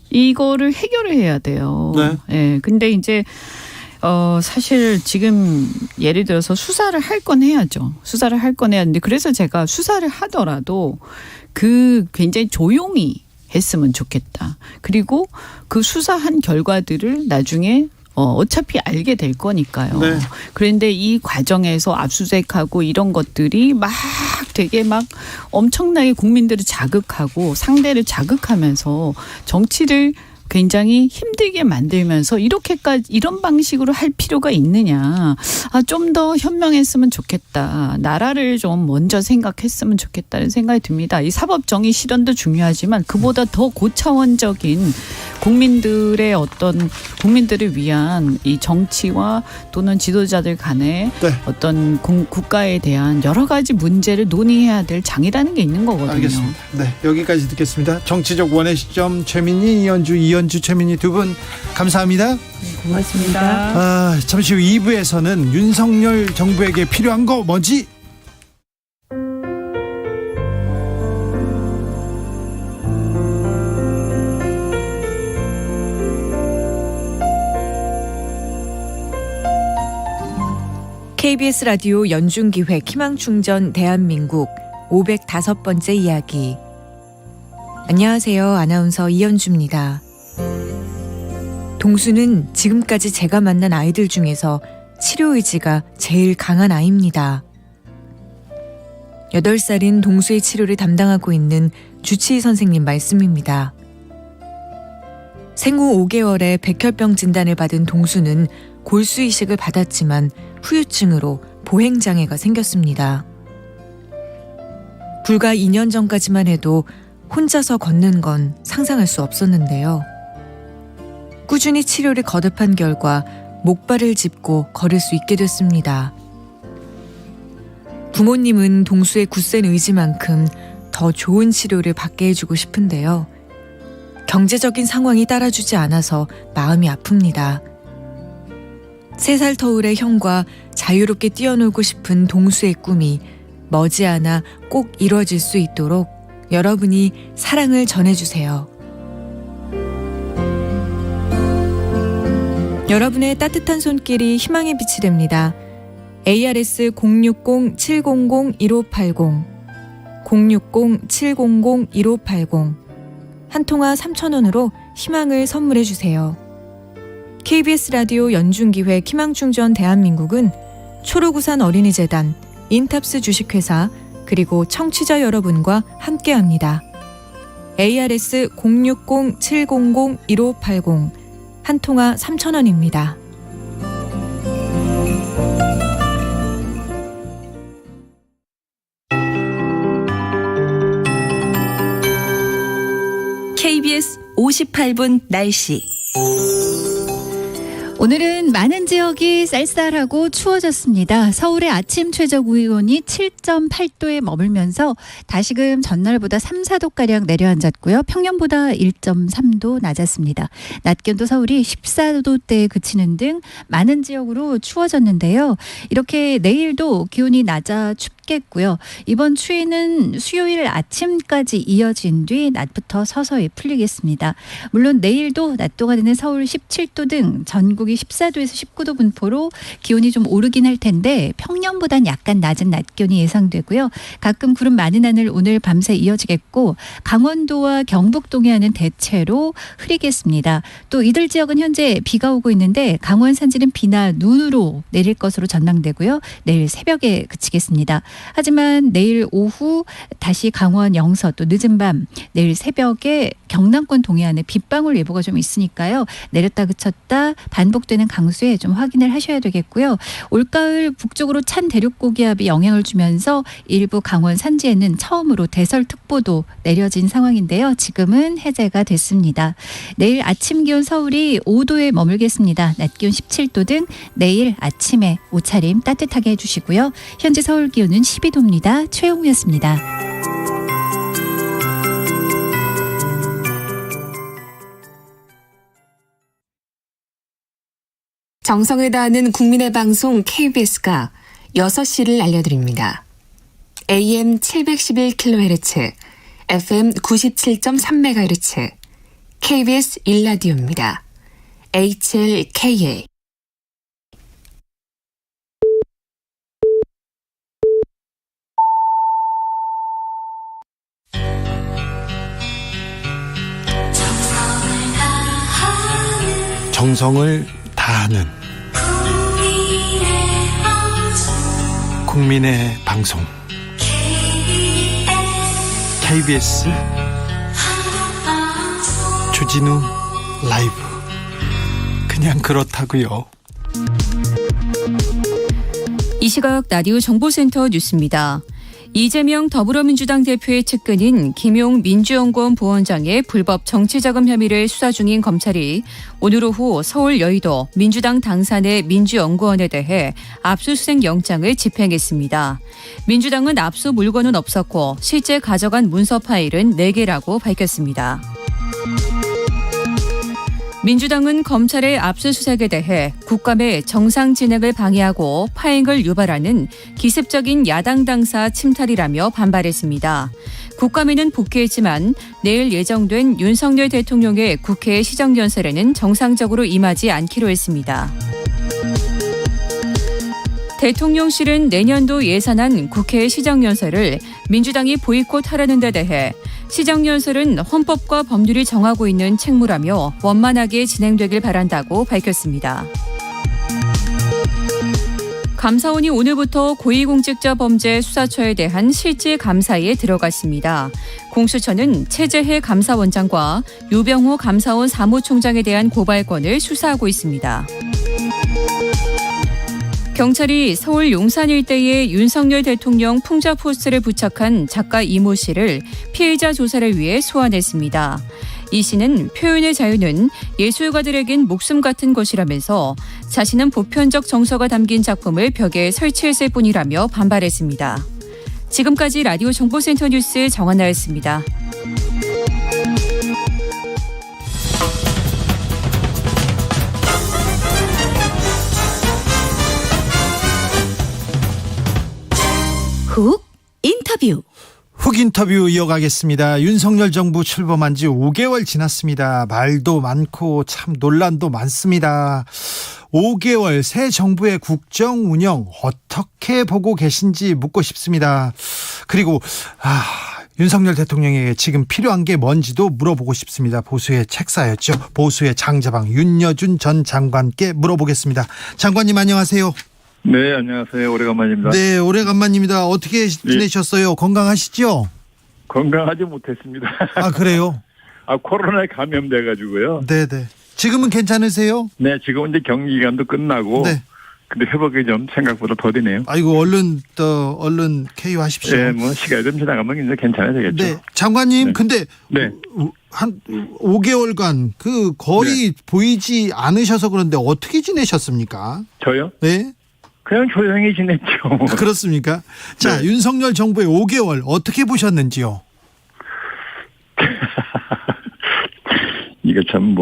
이거를 해결을 해야 돼요. 네. 예. 근데 이제 사실 지금 예를 들어서 수사를 할 건 해야죠. 수사를 할 건 해야 하는데 그래서 제가 수사를 하더라도 굉장히 조용히 했으면 좋겠다. 그리고 그 수사한 결과들을 나중에 어차피 알게 될 거니까요. 네. 그런데 이 과정에서 압수수색하고 이런 것들이 되게 엄청나게 국민들을 자극하고 상대를 자극하면서 정치를 굉장히 힘들게 만들면서 이런 방식으로 할 필요가 있느냐. 좀 더 현명했으면 좋겠다. 나라를 좀 먼저 생각했으면 좋겠다는 생각이 듭니다. 이 사법정의 실현도 중요하지만 그보다 더 고차원적인 국민들을 위한 이 정치와 또는 지도자들 간의 네. 어떤 국가에 대한 여러 가지 문제를 논의해야 될 장이라는 게 있는 거거든요. 알겠습니다. 네, 여기까지 듣겠습니다. 정치적 원의 시점 최민희, 이현주, 최민희 두 분 감사합니다. 고맙습니다. 잠시 후 2부에서는 윤석열 정부에게 필요한 거 뭐지? KBS 라디오 연중기획 희망충전 대한민국 505번째 이야기. 안녕하세요. 아나운서 이현주입니다. 동수는 지금까지 제가 만난 아이들 중에서 치료 의지가 제일 강한 아이입니다. 8살인 동수의 치료를 담당하고 있는 주치의 선생님 말씀입니다. 생후 5개월에 백혈병 진단을 받은 동수는 골수 이식을 받았지만 후유증으로 보행장애가 생겼습니다. 불과 2년 전까지만 해도 혼자서 걷는 건 상상할 수 없었는데요. 꾸준히 치료를 거듭한 결과 목발을 짚고 걸을 수 있게 됐습니다. 부모님은 동수의 굳센 의지만큼 더 좋은 치료를 받게 해주고 싶은데요. 경제적인 상황이 따라주지 않아서 마음이 아픕니다. 3살 터울의 형과 자유롭게 뛰어놀고 싶은 동수의 꿈이 머지않아 꼭 이루어질 수 있도록 여러분이 사랑을 전해주세요. 여러분의 따뜻한 손길이 희망의 빛이 됩니다. ARS 060-700-1580 060-700-1580 한 통화 3,000원으로 희망을 선물해 주세요. KBS 라디오 연중기획 희망충전 대한민국은 초록우산 어린이재단, 인탑스 주식회사 그리고 청취자 여러분과 함께합니다. ARS 060-700-1580 한 통화 3,000원입니다. KBS 58분 날씨. 오늘은 많은 지역이 쌀쌀하고 추워졌습니다. 서울의 아침 최저 기온이 7.8도에 머물면서 다시금 전날보다 3, 4도가량 내려앉았고요. 평년보다 1.3도 낮았습니다. 낮 기온도 서울이 14도대에 그치는 등 많은 지역으로 추워졌는데요. 이렇게 내일도 기온이 낮아 춥겠고요. 이번 추위는 수요일 아침까지 이어진 뒤 낮부터 서서히 풀리겠습니다. 물론 내일도 낮 동안 되는 서울 17도 등 전국이 14도에서 19도 분포로 기온이 좀 오르긴 할 텐데 평년보단 약간 낮은 낮 기온이 예상되고요. 가끔 구름 많은 하늘 오늘 밤새 이어지겠고 강원도와 경북 동해안은 대체로 흐리겠습니다. 또 이들 지역은 현재 비가 오고 있는데 강원 산지는 비나 눈으로 내릴 것으로 전망되고요. 내일 새벽에 그치겠습니다. 하지만 내일 오후 다시 강원 영서 또 늦은 밤 내일 새벽에 경남권 동해안에 빗방울 예보가 좀 있으니까요. 내렸다 그쳤다 반복되는 강수에 좀 확인을 하셔야 되겠고요. 올가을 북쪽으로 찬 대륙고기압이 영향을 주면서 일부 강원 산지에는 처음으로 대설특보도 내려진 상황인데요. 지금은 해제가 됐습니다. 내일 아침 기온 서울이 5도에 머물겠습니다. 낮 기온 17도 등 내일 아침에 옷차림 따뜻하게 해주시고요. 현재 서울 기온은 12도입니다. 최영우였습니다. 정성을 다하는 국민의 방송 KBS가 6시를 알려드립니다. AM 711kHz, FM 97.3MHz, KBS 1라디오입니다. HLKA. 정성을 다하는 국민의 방송 KBS 주진우 라이브. 그냥 그렇다고요. 이 시각 라디오 정보센터 뉴스입니다. 이재명 더불어민주당 대표의 측근인 김용 민주연구원 부원장의 불법 정치자금 혐의를 수사 중인 검찰이 오늘 오후 서울 여의도 민주당 당산의 민주연구원에 대해 압수수색 영장을 집행했습니다. 민주당은 압수 물건은 없었고 실제 가져간 문서 파일은 4개라고 밝혔습니다. 민주당은 검찰의 압수수색에 대해 국감의 정상 진행을 방해하고 파행을 유발하는 기습적인 야당 당사 침탈이라며 반발했습니다. 국감에는 복귀했지만 내일 예정된 윤석열 대통령의 국회 시정연설에는 정상적으로 임하지 않기로 했습니다. 대통령실은 내년도 예산안 국회 시정연설을 민주당이 보이콧하려는 데 대해 시정연설은 헌법과 법률이 정하고 있는 책무라며 원만하게 진행되길 바란다고 밝혔습니다. 감사원이 오늘부터 고위공직자범죄 수사처에 대한 실질 감사에 들어갔습니다. 공수처는 최재해 감사원장과 유병호 감사원 사무총장에 대한 고발건을 수사하고 있습니다. 경찰이 서울 용산 일대에 윤석열 대통령 풍자 포스터를 부착한 작가 이모 씨를 피해자 조사를 위해 소환했습니다. 이 씨는 표현의 자유는 예술가들에겐 목숨 같은 것이라면서 자신은 보편적 정서가 담긴 작품을 벽에 설치했을 뿐이라며 반발했습니다. 지금까지 라디오 정보센터 뉴스 정한나였습니다. 훅 인터뷰. 훅 인터뷰 이어가겠습니다. 윤석열 정부 출범한 지 5개월 지났습니다. 말도 많고 참 논란도 많습니다. 5개월 새 정부의 국정 운영 어떻게 보고 계신지 묻고 싶습니다. 그리고 윤석열 대통령에게 지금 필요한 게 뭔지도 물어보고 싶습니다. 보수의 책사였죠. 보수의 장자방 윤여준 전 장관께 물어보겠습니다. 장관님 안녕하세요. 네, 안녕하세요. 오래간만입니다. 네, 오래간만입니다. 어떻게 지내셨어요? 건강하시죠? 건강하지 못했습니다. 아, 그래요? 코로나에 감염돼가지고요. 네네. 지금은 괜찮으세요? 네, 지금 이제 격리 기간도 끝나고. 네. 근데 회복이 좀 생각보다 더디네요. 아이고, 얼른 쾌유하십시오. 네, 뭐 시간이 좀 지나가면 이제 괜찮아지겠죠. 네, 장관님, 네. 근데 네. 한 5개월간 거의 보이지 않으셔서 그런데 어떻게 지내셨습니까? 저요? 네. 그냥 조용히 지냈죠. 그렇습니까? 자, 네. 윤석열 정부의 5개월 어떻게 보셨는지요? 이거 참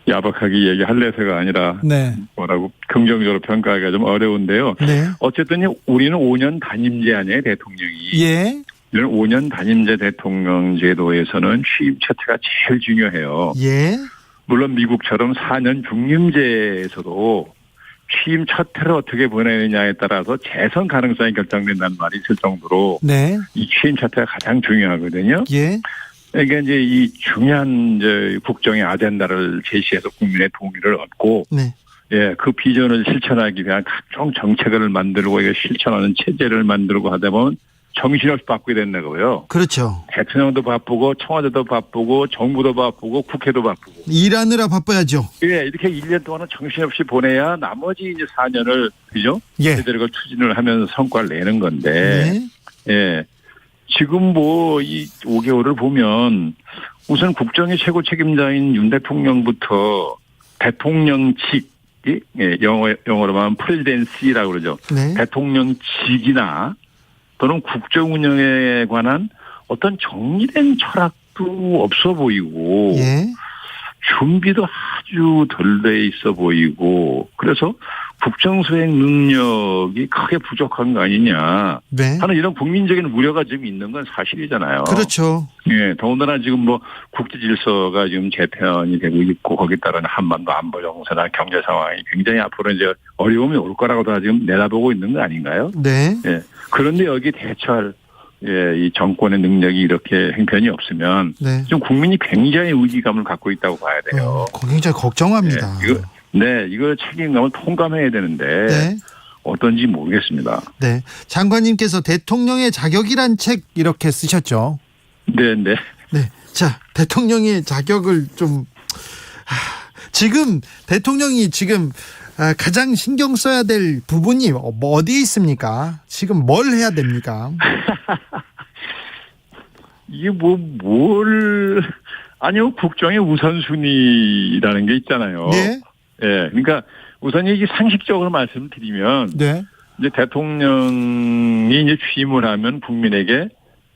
야박하게 얘기할래서가 아니라 네. 뭐라고 긍정적으로 평가하기가 좀 어려운데요. 네. 어쨌든 우리는 5년 단임제 아니에요, 대통령이. 예. 이런 5년 단임제 대통령 제도에서는 취임 첫해가 제일 중요해요. 예. 물론 미국처럼 4년 중임제에서도 취임 첫해를 어떻게 보내느냐에 따라서 재선 가능성이 결정된다는 말이 있을 정도로 네. 이 취임 첫해가 가장 중요하거든요. 예. 그러니까 이제 이 중요한 국정의 아젠다를 제시해서 국민의 동의를 얻고, 네. 예, 그 비전을 실천하기 위한 각종 정책을 만들고 이거 실천하는 체제를 만들고 하다 보면 정신없이 바쁘게 된다고요. 그렇죠. 대통령도 바쁘고 청와대도 바쁘고 정부도 바쁘고 국회도 바쁘고. 일하느라 바빠야죠. 예, 이렇게 1년 동안은 정신없이 보내야 나머지 이제 4년을 그죠? 예. 제대로 추진을 하면서 성과를 내는 건데. 네. 예. 지금 이 5개월을 보면 우선 국정의 최고 책임자인 윤 대통령부터 대통령직, 영어로 말하면 프레지던시라고 그러죠. 네. 대통령직이나 또는 국정 운영에 관한 어떤 정리된 철학도 없어 보이고 예. 준비도 아주 덜 돼 있어 보이고 그래서 국정 수행 능력이 크게 부족한 거 아니냐 네. 하는 이런 국민적인 우려가 지금 있는 건 사실이잖아요. 그렇죠. 예, 더군다나 지금 국제 질서가 지금 재편이 되고 있고 거기에 따른 한반도 안보 정세나 경제 상황이 굉장히 앞으로 이제 어려움이 올 거라고 다 지금 내다보고 있는 거 아닌가요? 네. 예. 그런데 여기 대처할 이 정권의 능력이 이렇게 행편이 없으면 네. 좀 국민이 굉장히 위기감을 갖고 있다고 봐야 돼요. 굉장히 걱정합니다. 이거 책임감을 통감해야 되는데 네. 어떤지 모르겠습니다. 네, 장관님께서 대통령의 자격이란 책 이렇게 쓰셨죠. 네. 자, 대통령의 자격을 좀 지금 대통령이 지금 가장 신경 써야 될 부분이 어디에 있습니까? 지금 뭘 해야 됩니까? 이게 아니요, 국정의 우선순위라는 게 있잖아요. 네. 예, 그러니까 우선 이게 상식적으로 말씀을 드리면, 네. 이제 대통령이 이제 취임을 하면 국민에게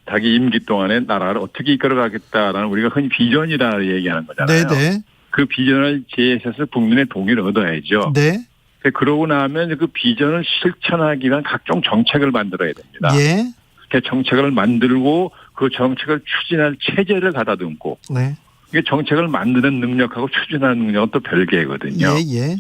자기 임기 동안에 나라를 어떻게 이끌어가겠다라는 우리가 흔히 비전이라 얘기하는 거잖아요. 네. 그 비전을 제시해서 국민의 동의를 얻어야죠. 네. 그러고 나면 그 비전을 실천하기 위한 각종 정책을 만들어야 됩니다. 예. 그 정책을 만들고 그 정책을 추진할 체제를 가다듬고, 네. 이게 정책을 만드는 능력하고 추진하는 능력은 또 별개거든요. 예.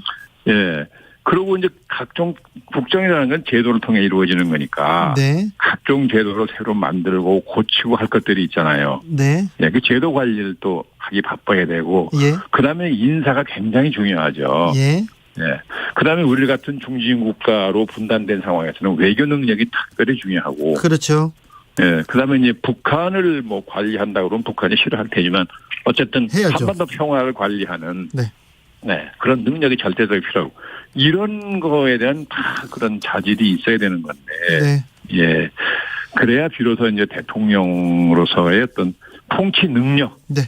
예. 그리고 이제 각종 국정이라는 건 제도를 통해 이루어지는 거니까. 네. 각종 제도를 새로 만들고 고치고 할 것들이 있잖아요. 네. 예, 그 제도 관리를 또 하기 바빠야 되고. 예. 그 다음에 인사가 굉장히 중요하죠. 예. 예. 그 다음에 우리 같은 중진 국가로 분단된 상황에서는 외교 능력이 특별히 중요하고. 그렇죠. 예. 그 다음에 이제 북한을 관리한다고 그러면 북한이 싫어할 테지만 어쨌든 해야죠. 한반도 평화를 관리하는. 네. 네. 그런 능력이 절대적으로 필요하고. 이런 거에 대한 다 그런 자질이 있어야 되는 건데. 네. 예. 그래야 비로소 이제 대통령으로서의 어떤 통치 능력. 네.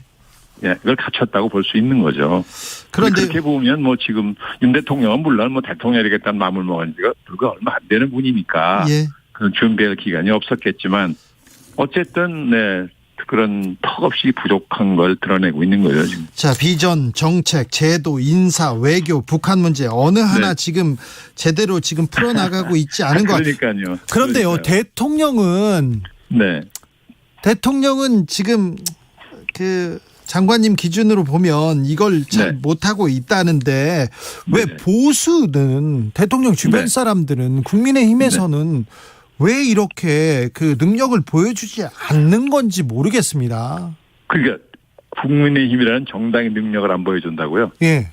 예, 이걸 갖췄다고 볼 수 있는 거죠. 그런데 그렇게 보면 지금 윤 대통령은 물론 대통령이 되겠다는 마음을 먹은 지가 불과 얼마 안 되는 분이니까. 예. 그 준비할 기간이 없었겠지만 어쨌든 네. 그런 턱없이 부족한 걸 드러내고 있는 거예요, 지금. 자, 비전, 정책, 제도, 인사, 외교, 북한 문제 어느 하나 네. 지금 제대로 지금 풀어나가고 있지 않은 것 같아요. 그러니까요. 그런데요, 대통령은 네. 대통령은 지금 장관님 기준으로 보면 이걸 잘 못하고 있다는데 왜 보수는 대통령 주변 사람들은 국민의힘에서는 왜 이렇게 그 능력을 보여주지 않는 건지 모르겠습니다. 그러니까 국민의힘이라는 정당의 능력을 안 보여준다고요? 예.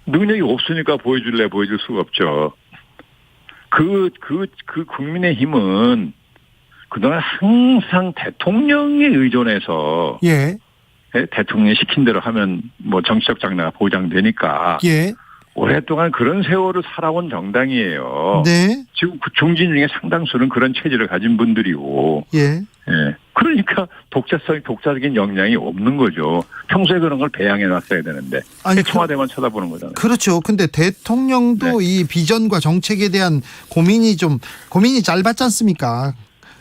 능력이 없으니까 보여줄 수가 없죠. 그 국민의힘은 그동안 항상 대통령에 의존해서 대통령이 시킨 대로 하면 뭐 정치적 장래가 보장되니까 오랫동안 그런 세월을 살아온 정당이에요. 네. 지금 중진 중에 상당수는 그런 체질을 가진 분들이고. 그러니까 독자적인 역량이 없는 거죠. 평소에 그런 걸 배양해 놨어야 되는데. 청와대만 쳐다보는 거잖아요. 그렇죠. 근데 대통령도 이 비전과 정책에 대한 고민이 짧았지 않습니까?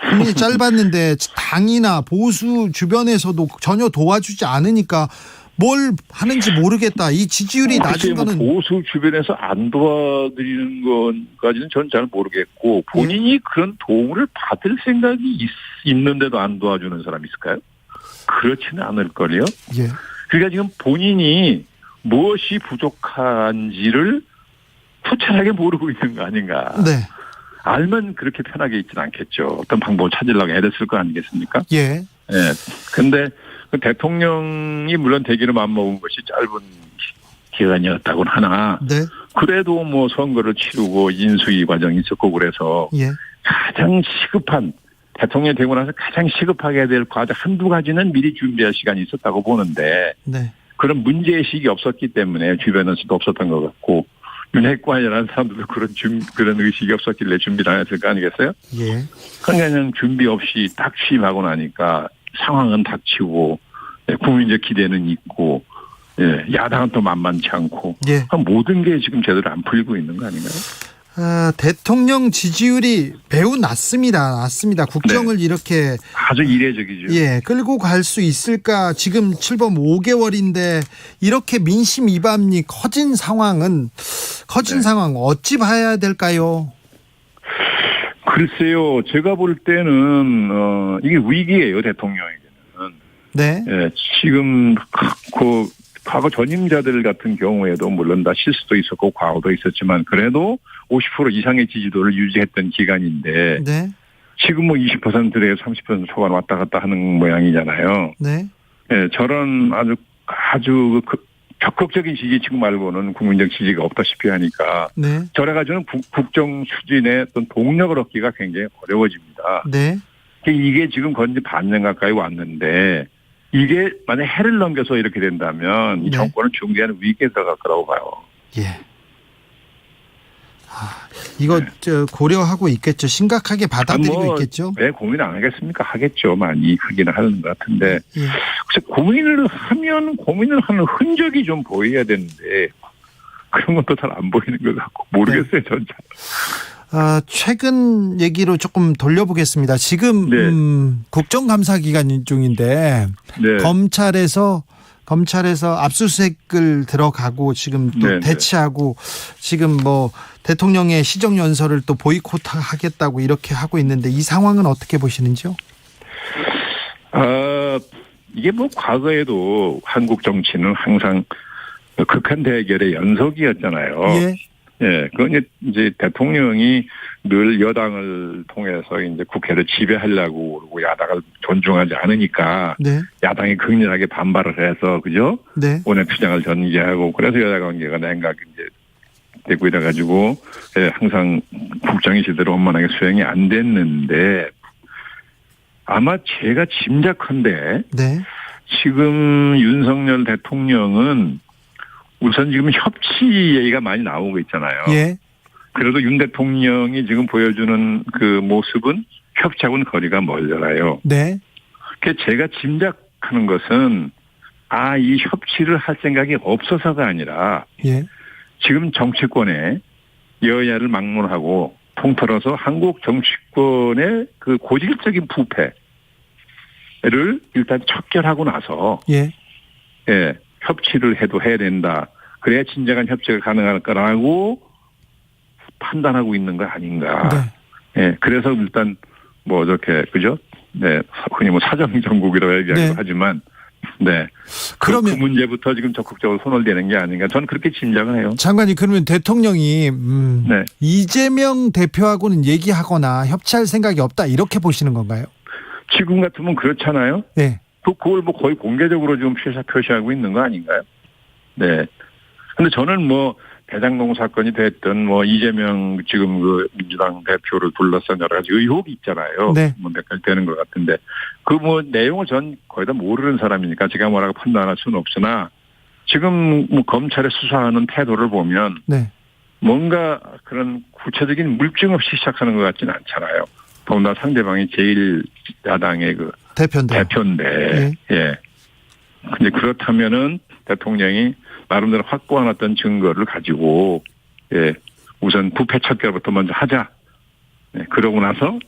고민이 짧았는데 당이나 보수 주변에서도 전혀 도와주지 않으니까 뭘 하는지 모르겠다. 이 지지율이 낮은 거는 보수 주변에서 안 도와드리는 것까지는 저는 잘 모르겠고 본인이 그런 도움을 받을 생각이 있는데도 안 도와주는 사람이 있을까요? 그렇지는 않을걸요. 그러니까 지금 본인이 무엇이 부족한지를 투철하게 모르고 있는 거 아닌가. 알면 그렇게 편하게 있지는 않겠죠. 어떤 방법을 찾으려고 애를 쓸 거 아니겠습니까? 근데 그 대통령이 물론 대기를 맘먹은 것이 짧은 기간이었다고는 하나 그래도 뭐 선거를 치르고 인수위 과정이 있었고 그래서 가장 시급한 대통령이 되고 나서 가장 시급하게 해야 될 과제 한두 가지는 미리 준비할 시간이 있었다고 보는데 그런 문제의식이 없었기 때문에 주변에서도 없었던 것 같고 윤핵관이라는 사람들도 그런 의식이 없었길래 준비를 안 했을 거 아니겠어요? 그냥 준비 없이 딱 취임하고 나니까 상황은 닥치고 국민적 기대는 있고 야당은 또 만만치 않고 모든 게 지금 제대로 안 풀리고 있는 거 아닌가요? 대통령 지지율이 매우 낮습니다. 국정을 이렇게 아주 이례적이죠. 끌고 갈 수 있을까? 지금 출범 5개월인데 이렇게 민심 이반이 커진 상황 어찌 봐야 될까요? 글쎄요, 제가 볼 때는 이게 위기예요, 대통령에게는. 지금 과거 전임자들 같은 경우에도 물론 다 실수도 있었고 과오도 있었지만 그래도 50% 이상의 지지도를 유지했던 기간인데 지금 뭐 20%대에서 30% 초반 왔다 갔다 하는 모양이잖아요. 저런 아주 적극적인 지지층 말고는 국민적 지지가 없다시피 하니까 저래가지고는 국정 추진에 어떤 동력을 얻기가 굉장히 어려워집니다. 이게 지금 거의 반년 가까이 왔는데 이게 만약 해를 넘겨서 이렇게 된다면 이 정권은 중대한 위기에 들어갈 거라고 봐요. 이거 고려하고 있겠죠. 심각하게 받아들이고 있겠죠. 왜 고민 안 하겠습니까? 하겠죠. 많이 하기는 하는 것 같은데 혹시 고민을 하면 고민을 하는 흔적이 좀 보여야 되는데 그런 것도 잘 안 보이는 것 같고 모르겠어요. 전 잘. 최근 얘기로 조금 돌려보겠습니다. 지금 국정감사 기간 중인데 검찰에서 압수수색을 들어가고 지금 또 대치하고 지금 뭐 대통령의 시정연설을 또 보이콧하겠다고 이렇게 하고 있는데 이 상황은 어떻게 보시는지요? 이게 뭐 과거에도 한국 정치는 항상 극한 대결의 연속이었잖아요. 그건 이제 대통령이 늘 여당을 통해서 이제 국회를 지배하려고 그러고 야당을 존중하지 않으니까 야당이 극렬하게 반발을 해서 그죠? 원내 투쟁을 전개하고 그래서 여야 관계가 냉각이 이제 되고 이래가지고 항상 국정이 제대로 원만하게 수행이 안 됐는데 아마 제가 짐작컨대 지금 윤석열 대통령은 우선 지금 협치 얘기가 많이 나오고 있잖아요. 그래도 윤 대통령이 지금 보여주는 그 모습은 협치하고는 거리가 멀잖아요. 제가 짐작하는 것은 이 협치를 할 생각이 없어서가 아니라 지금 정치권에 여야를 막론하고 통틀어서 한국 정치권의 그 고질적인 부패를 일단 척결하고 나서 협치를 해야 된다. 그래야 진정한 협치가 가능할 거라고 판단하고 있는 거 아닌가. 그래서 일단 뭐 저렇게 그죠? 흔히 뭐 사정정국이라고 얘기하기도 하지만 네. 그러면 그 문제부터 지금 적극적으로 손을 대는 게 아닌가. 저는 그렇게 짐작을 해요. 장관님, 그러면 대통령이 네. 이재명 대표하고는 얘기하거나 협치할 생각이 없다 이렇게 보시는 건가요? 지금 같으면 그렇잖아요. 네. 그걸 뭐 거의 공개적으로 좀 표시하고 있는 거 아닌가요? 네. 근데 저는 뭐 대장동 사건이 됐든 뭐 이재명 지금 그 민주당 대표를 둘러싼 여러 가지 의혹이 있잖아요. 네. 뭐 몇 가지 되는 것 같은데 그 뭐 내용을 전 거의 다 모르는 사람이니까 제가 뭐라고 판단할 수는 없으나 지금 뭐 검찰의 수사하는 태도를 보면 네. 뭔가 그런 구체적인 물증 없이 시작하는 것 같지는 않잖아요. 더군다나 상대방이 제일 야당의 그 대표인데. 예. 근데 그렇다면은 대통령이 나름대로 확보한 어떤 증거를 가지고, 예, 우선 부패 척결부터 먼저 하자. 네, 그러고 나서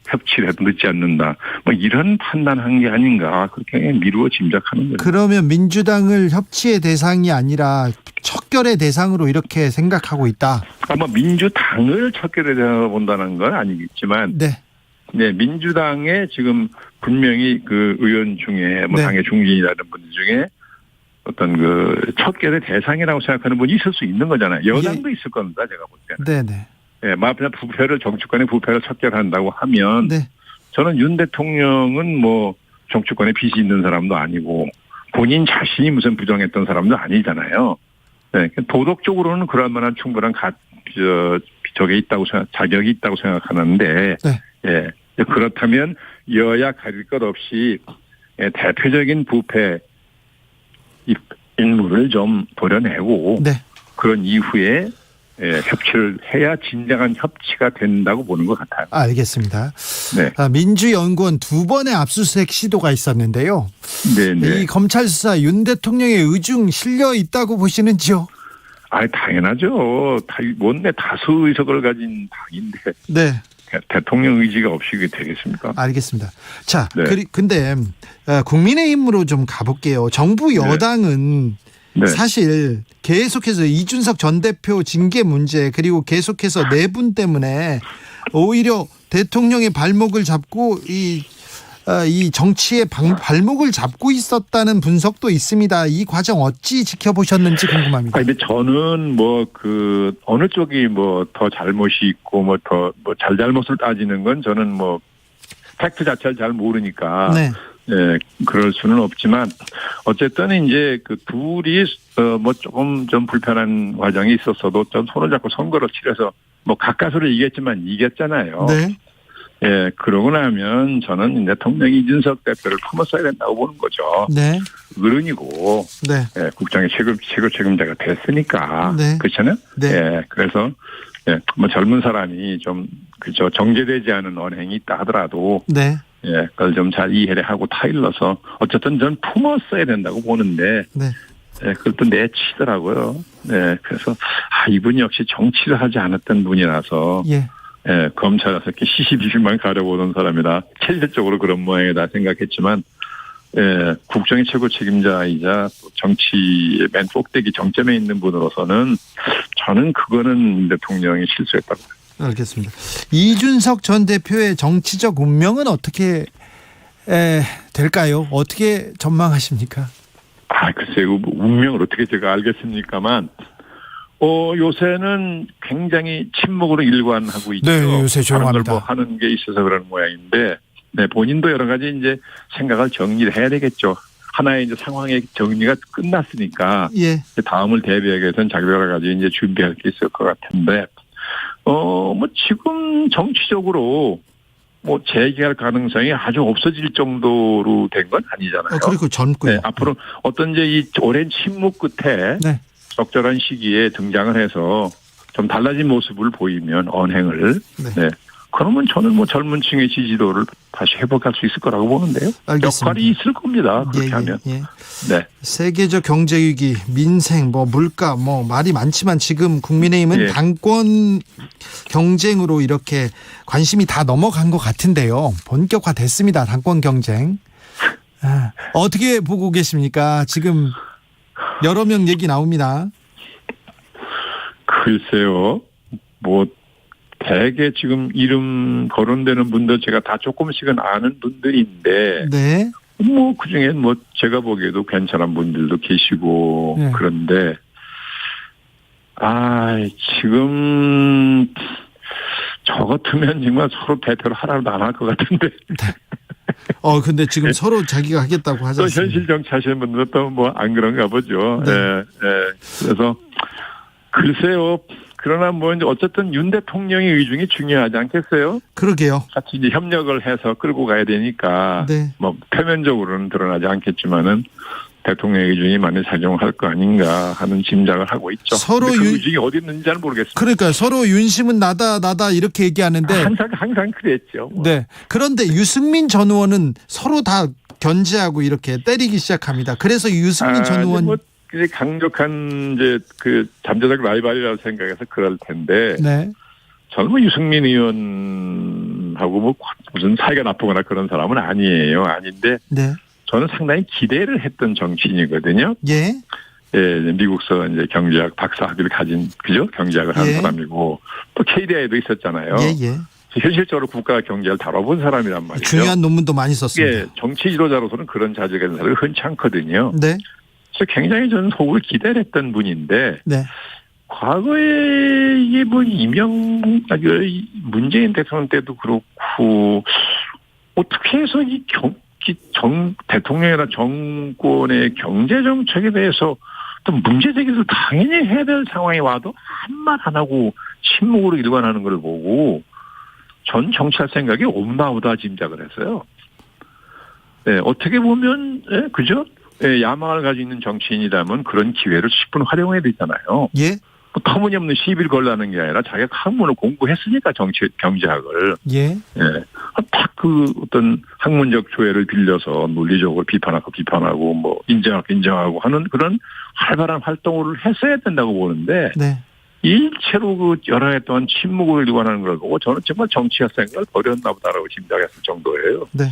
협치를 해도 늦지 않는다. 뭐 이런 판단한 게 아닌가. 그렇게 미루어 짐작하는 거죠. 그러면 민주당을 협치의 대상이 아니라 척결의 대상으로 이렇게 생각하고 있다. 아마 민주당을 척결의 대상으로 본다는 건 아니겠지만. 네. 네, 민주당에 지금 분명히 그 의원 중에 뭐 네. 당의 중진이라는 분들 중에 어떤 그 척결의 대상이라고 생각하는 분이 있을 수 있는 거잖아요. 여당도 있을 겁니다, 제가 볼 때는. 네네. 예, 만약 정치권의 부패를 척결한다고 하면 네. 저는 윤 대통령은 뭐 정치권에 빚이 있는 사람도 아니고 본인 자신이 무슨 부정했던 사람도 아니잖아요. 네, 도덕적으로는 그럴 만한 충분한 저게 있다고 자격이 있다고 생각하는데, 네. 예, 그렇다면 여야 가릴 것 없이 대표적인 부패 인물을 좀 도려내고 네. 그런 이후에 협치를 해야 진정한 협치가 된다고 보는 것 같아요. 알겠습니다. 네. 민주연구원 2번의 압수수색 시도가 있었는데요. 네. 이 검찰 수사 윤 대통령의 의중 실려 있다고 보시는지요? 당연하죠. 원내 다수 의석을 가진 당인데. 네. 대통령 의지가 없이 그게 되겠습니까? 알겠습니다. 자, 네. 근데 국민의힘으로 좀 가볼게요. 정부 여당은 네. 사실 계속해서 이준석 전 대표 징계 문제 그리고 계속해서 내분 때문에 오히려 대통령의 발목을 잡고 이 정치의 발목을 잡고 있었다는 분석도 있습니다. 이 과정 어찌 지켜보셨는지 궁금합니다. 근데 저는 어느 쪽이 더 잘못이 있고 잘잘못을 따지는 건 저는 팩트 자체를 잘 모르니까. 네. 예, 그럴 수는 없지만 어쨌든 이제 그 둘이 조금 좀 불편한 과정이 있었어도 좀 손을 잡고 선거를 치러서 가까스로 이겼지만 이겼잖아요. 네. 예, 그러고 나면 저는 대통령이 이준석 대표를 품었어야 된다고 보는 거죠. 네. 어른이고, 네. 예, 국정의 최고 책임자가 됐으니까. 네. 그렇잖아요? 네. 예, 그래서, 예, 젊은 사람이 좀, 정제되지 않은 언행이 있다 하더라도. 네. 예, 그걸 좀 잘 이해를 하고 타일러서 어쨌든 전 품었어야 된다고 보는데. 네. 예, 그걸 또 내치더라고요. 네, 그래서, 이분이 역시 정치를 하지 않았던 분이라서. 예. 예, 검찰에서 이렇게 시시비비만 가려보던 사람이다. 체질적으로 그런 모양이다 생각했지만, 예, 국정의 최고 책임자이자 정치의 맨 꼭대기 정점에 있는 분으로서는 저는 그거는 대통령이 실수했다고. 알겠습니다. 이준석 전 대표의 정치적 운명은 어떻게 될까요? 어떻게 전망하십니까? 글쎄요, 운명을 어떻게 제가 알겠습니까만, 요새는 굉장히 침묵으로 일관하고 있죠. 네, 요새 조용합니다. 하는 게 있어서 그런 모양인데, 네, 본인도 여러 가지 이제 생각을 정리를 해야 되겠죠. 하나의 이제 상황의 정리가 끝났으니까, 예. 다음을 대비하기 위해서는 자기 여러 가지 이제 준비할 게 있을 것 같은데, 지금 정치적으로 재개할 가능성이 아주 없어질 정도로 된 건 아니잖아요. 그리고 젊고요. 네, 앞으로 어떤 이제 이 오랜 침묵 끝에 네. 적절한 시기에 등장을 해서 좀 달라진 모습을 보이면 언행을 네. 그러면 저는 젊은 층의 지지도를 다시 회복할 수 있을 거라고 보는데요. 알겠습니다. 역할이 있을 겁니다. 그렇게 하면. 예. 네. 세계적 경제 위기, 민생, 물가 말이 많지만 지금 국민의힘은 예. 당권 경쟁으로 이렇게 관심이 다 넘어간 것 같은데요. 본격화됐습니다. 당권 경쟁. 어떻게 보고 계십니까? 지금 여러 명 얘기 나옵니다. 글쎄요. 대개 지금 이름 거론되는 분들 제가 다 조금씩은 아는 분들인데 네. 뭐 그중에 뭐 제가 보기에도 괜찮은 분들도 계시고 네. 그런데 지금 저 같으면 정말 서로 대표를 하라도 안 할 것 같은데. 근데 지금 서로 자기가 하겠다고 하지 또 않습니까? 현실 정치하시는 분들은 또 뭐 안 그런가 보죠. 네. 그래서 글쎄요. 그러나 뭐 이제 어쨌든 윤 대통령의 의중이 중요하지 않겠어요? 그러게요. 같이 이제 협력을 해서 끌고 가야 되니까. 네. 뭐 표면적으로는 드러나지 않겠지만은 대통령의 의중이 많이 작용할 거 아닌가 하는 짐작을 하고 있죠. 서로 그 의중이 어디 있는지 잘 모르겠습니다. 그러니까 서로 윤심은 나다 이렇게 얘기하는데 항상 그랬죠. 뭐. 네. 그런데 유승민 전 의원은 서로 다 견제하고 이렇게 때리기 시작합니다. 그래서 유승민 전 의원 뭐 이제 강력한 이제 그 잠재적 라이벌이라고 생각해서 그럴 텐데. 네. 저는 뭐 유승민 의원하고 뭐 무슨 사이가 나쁘거나 그런 사람은 아니에요. 아닌데. 네. 저는 상당히 기대를 했던 정치인이거든요. 예. 예, 미국서 이제 경제학 박사 학위를 가진 그죠? 경제학을 한 예. 사람이고 또 KDI도 있었잖아요. 예. 현실적으로 국가 경제를 다뤄본 사람이란 말이죠. 중요한 논문도 많이 썼습니다. 예, 정치 지도자로서는 그런 자질이 있는 사람이 흔치 않거든요. 네. 그래서 굉장히 저는 속을 기대를 했던 분인데 네. 과거에 이게 뭐 문재인 대통령 때도 그렇고 어떻게 해서 대통령이나 정권의 경제 정책에 대해서 또 문제 제기를 당연히 해야 될 상황이 와도 한 말 안 하고 침묵으로 일관하는 걸 보고 전 정치할 생각이 없나보다 짐작을 했어요. 네, 어떻게 보면 그죠? 네, 야망을 가지고 있는 정치인이라면 그런 기회를 10분 활용해야 되잖아요. 예. 뭐 터무니없는 시비를 걸라는 게 아니라 자기가 학문을 공부했으니까 경제학을. 예. 딱 그 어떤 학문적 조회를 빌려서 논리적으로 비판하고 뭐 인정하고 하는 그런 활발한 활동을 했어야 된다고 보는데. 네. 일체로 그 여러 해 동안 침묵을 일관하는 걸 보고 저는 정말 정치학 생각을 버렸나 보다라고 짐작했을 정도예요. 네.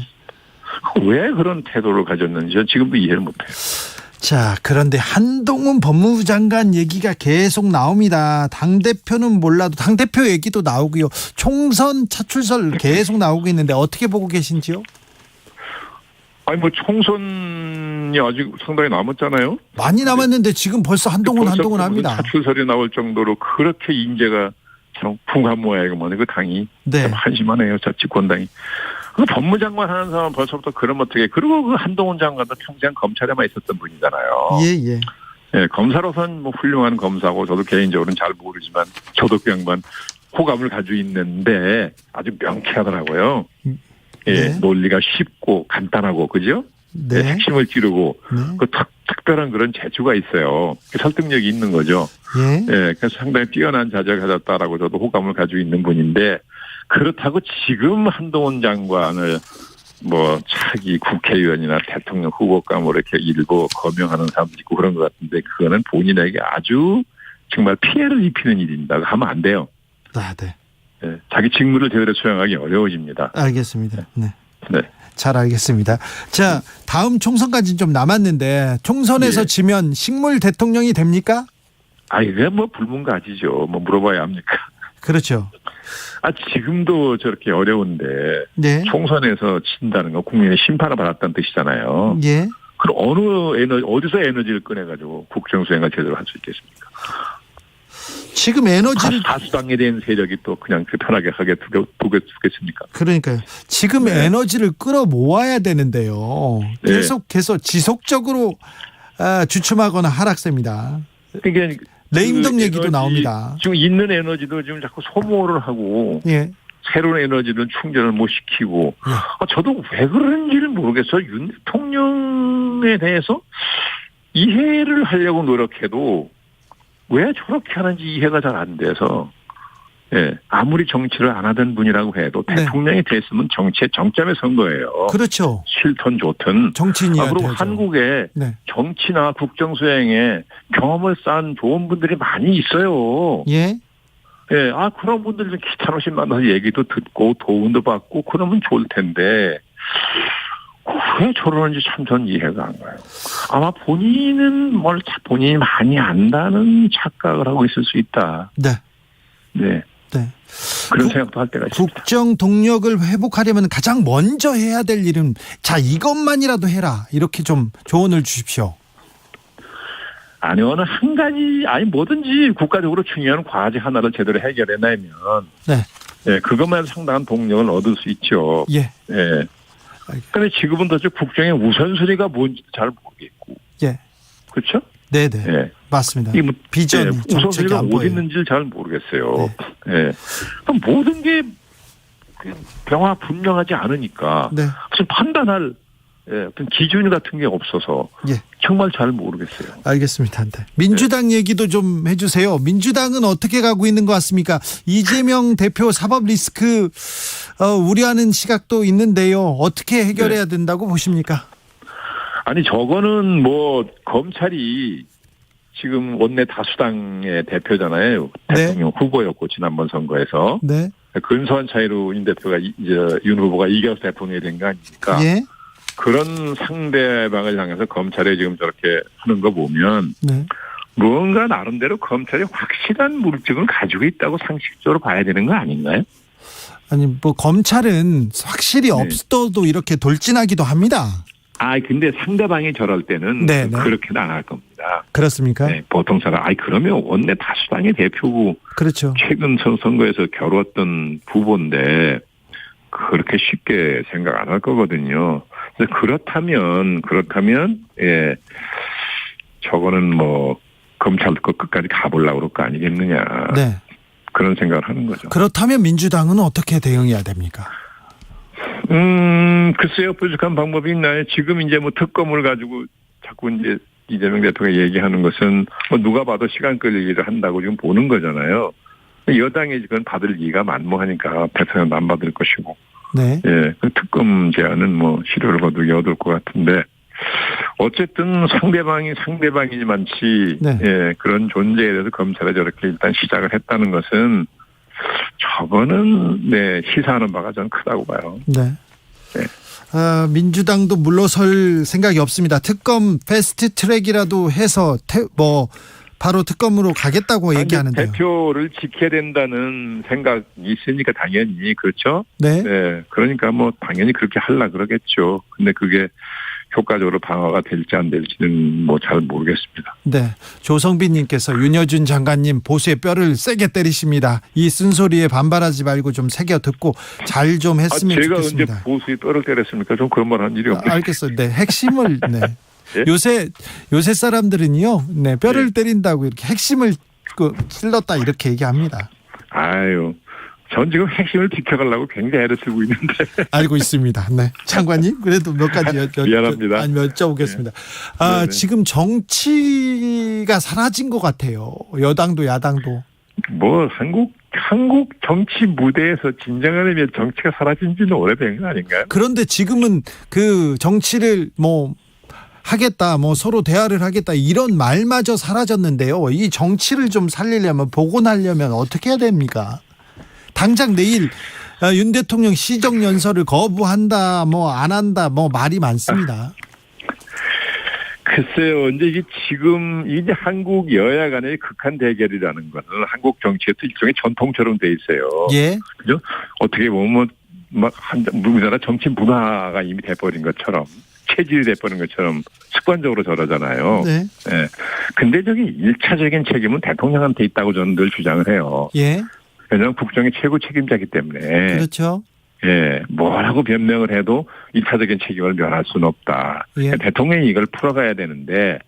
왜 그런 태도를 가졌는지 지금도 이해를 못해요. 자, 그런데 한동훈 법무부 장관 얘기가 계속 나옵니다. 당대표는 몰라도 당대표 얘기도 나오고요. 총선 차출설 계속 나오고 있는데 어떻게 보고 계신지요? 아니 뭐 총선이 아직 상당히 남았잖아요. 많이 남았는데 지금 벌써 한동훈 합니다. 차출설이 나올 정도로 그렇게 인재가 참 풍한 모양이구먼. 그 당이 네. 참 한심하네요. 집권당이. 그 법무장관 하는 사람은 벌써부터 그럼 어떻게. 그리고 그 한동훈 장관도 평생 검찰에만 있었던 분이잖아요. 예. 네, 검사로선 뭐 훌륭한 검사고 저도 개인적으로는 잘 모르지만 저도 그 양반 호감을 가지고 있는데 아주 명쾌하더라고요. 예, 네. 논리가 쉽고 간단하고 그죠? 네. 핵심을 찌르고 네. 그 특별한 그런 재주가 있어요. 설득력이 있는 거죠. 예. 예, 그래서 상당히 뛰어난 자질을 가졌다라고 저도 호감을 가지고 있는 분인데 그렇다고 지금 한동훈 장관을 뭐 차기 국회의원이나 대통령 후보감 뭐 이렇게 일부 거명하는 사람도 있고 그런 것 같은데 그거는 본인에게 아주 정말 피해를 입히는 일입니다. 하면 안 돼요. 네. 예, 자기 직무를 제대로 수행하기 어려워집니다. 알겠습니다. 네. 네. 잘 알겠습니다. 자, 다음 총선까지는 좀 남았는데 총선에서 지면 식물 대통령이 됩니까? 이게 뭐 불문가지죠. 뭐 물어봐야 합니까? 그렇죠. 지금도 저렇게 어려운데 네. 총선에서 친다는 거 국민의 심판을 받았다는 뜻이잖아요. 예. 그럼 어디서 에너지를 꺼내가지고 국정 수행을 제대로 할 수 있겠습니까? 지금 에너지를 다수당에 대한 세력이 또 그냥 편하게 하게 두겠습니까? 그러니까요. 지금 에너지를 끌어 모아야 되는데요. 계속해서 지속적으로 주춤하거나 하락세입니다. 그러니까 레임덕 얘기도 나옵니다. 지금 있는 에너지도 지금 자꾸 소모를 하고 새로운 에너지는 충전을 못 시키고 저도 왜 그런지를 모르겠어요. 윤 대통령에 대해서 이해를 하려고 노력해도 왜 저렇게 하는지 이해가 잘 안 돼서 아무리 정치를 안 하던 분이라고 해도 대통령이 됐으면 정치의 정점에 선 거예요. 그렇죠. 싫든 좋든. 정치인이야. 그리고 한국에 정치나 국정 수행에 경험을 쌓은 좋은 분들이 많이 있어요. 그런 분들 좀 기타노신 만나서 얘기도 듣고 도움도 받고 그러면 좋을 텐데 왜 저러는지 참 전 이해가 안 가요. 아마 본인은 본인이 많이 안다는 착각을 하고 있을 수 있다. 네. 그런 생각도 할 때가 있습니다. 국정 동력을 회복하려면 가장 먼저 해야 될 일은 자 이것만이라도 해라 이렇게 좀 조언을 주십시오. 아니 어느 한 가지 아니 뭐든지 국가적으로 중요한 과제 하나를 제대로 해결해내면 네. 예, 그것만 해도 상당한 동력을 얻을 수 있죠. 예. 예. 그런데 지금은 도대체 국정의 우선순위가 뭔지도 잘 모르겠고. 예. 그렇죠? 네네. 예. 맞습니다. 이 뭐, 비전 예, 정책이 우선순위가 안 어디 보여요. 있는지를 잘 모르겠어요. 네. 예. 그럼 모든 게 병화 분명하지 않으니까 네. 무슨 판단할 어떤 기준 같은 게 없어서 예. 정말 잘 모르겠어요. 알겠습니다. 네. 민주당 얘기도 좀 해주세요. 민주당은 어떻게 가고 있는 것 같습니까? 이재명 대표 사법 리스크 우려하는 시각도 있는데요. 어떻게 해결해야 된다고 보십니까? 아니 저거는 뭐 검찰이 지금 원내 다수당의 대표잖아요. 대통령 후보였고 지난번 선거에서 네. 근소한 차이로 윤 대표가 윤 후보가 이겨서 대통령이 된 거 아닙니까? 예. 그런 상대방을 향해서 검찰이 지금 저렇게 하는 거 보면 네. 무언가 나름대로 검찰이 확실한 물증을 가지고 있다고 상식적으로 봐야 되는 거 아닌가요? 아니 뭐 검찰은 확실히 없어도 이렇게 돌진하기도 합니다. 근데 상대방이 저럴 때는 네, 네. 그렇게는 안 할 겁니다. 그렇습니까? 네, 보통 사람, 그러면 원내 다수당의 대표고, 그렇죠. 최근 선거에서 겨루었던 후보인데, 그렇게 쉽게 생각 안 할 거거든요. 그래서 그렇다면, 예, 저거는 뭐, 검찰 거 끝까지 가보려고 그럴 거 아니겠느냐. 네. 그런 생각을 하는 거죠. 그렇다면 민주당은 어떻게 대응해야 됩니까? 글쎄요, 부족한 방법이 있나요? 지금 이제 뭐 특검을 가지고 자꾸 이제 이재명 대표가 얘기하는 것은 뭐 누가 봐도 시간 끌기를 한다고 지금 보는 거잖아요. 여당이 그건 받을 이의가 만무하니까 100% 안 받을 것이고. 네. 예, 그 특검 제안은 뭐 실효를 거두기 어려울 것 같은데 어쨌든 상대방이지만치 네. 예, 그런 존재에 대해서 검찰에 저렇게 일단 시작을 했다는 것은 저거는 네 시사하는 바가 전 크다고 봐요. 네. 네. 민주당도 물러설 생각이 없습니다. 특검 패스트 트랙이라도 해서 바로 특검으로 가겠다고 얘기하는데요. 대표를 지켜야 된다는 생각이 있으니까 당연히 그렇죠. 네. 네. 그러니까 뭐 당연히 그렇게 하려 그러겠죠. 근데 그게 효과적으로 방어가 될지 안 될지는 뭐 잘 모르겠습니다. 네. 조성빈님께서 윤여준 장관님 보수의 뼈를 세게 때리십니다. 이 쓴소리에 반발하지 말고 좀 새겨 듣고 잘 좀 했으면 좋겠습니다. 제가 언제 보수의 뼈를 때렸습니까? 좀 그런 말 한 일이 없네요. 알겠어요. 네. 핵심을 네. 예? 요새 사람들은요. 네. 뼈를 때린다고 이렇게 핵심을 찔렀다 이렇게 얘기합니다. 전 지금 핵심을 지켜가려고 굉장히 애를 쓰고 있는데. 알고 있습니다. 네. 장관님, 그래도 몇 가지 미안합니다. 여쭤보겠습니다. 네. 지금 정치가 사라진 것 같아요. 여당도 야당도. 뭐, 한국 정치 무대에서 진정한 의미의 정치가 사라진 지는 오래된 거 아닌가요? 그런데 지금은 그 정치를 하겠다, 서로 대화를 하겠다, 이런 말마저 사라졌는데요. 이 정치를 좀 살리려면, 복원하려면 어떻게 해야 됩니까? 당장 내일 윤 대통령 시정연설을 거부한다, 안 한다, 말이 많습니다. 글쎄요, 이제 지금 한국 여야 간의 극한 대결이라는 것은 한국 정치에서 일종의 전통처럼 돼 있어요. 예. 그죠? 어떻게 보면 우리나라 정치 문화가 이미 돼버린 것처럼, 체질이 돼버린 것처럼 습관적으로 저러잖아요. 네. 예. 근데 저기 1차적인 책임은 대통령한테 있다고 저는 늘 주장을 해요. 예. 왜냐하면 국정의 최고 책임자이기 때문에. 그렇죠. 예, 뭐라고 변명을 해도 1차적인 책임을 면할 수는 없다. 예. 대통령이 이걸 풀어가야 되는데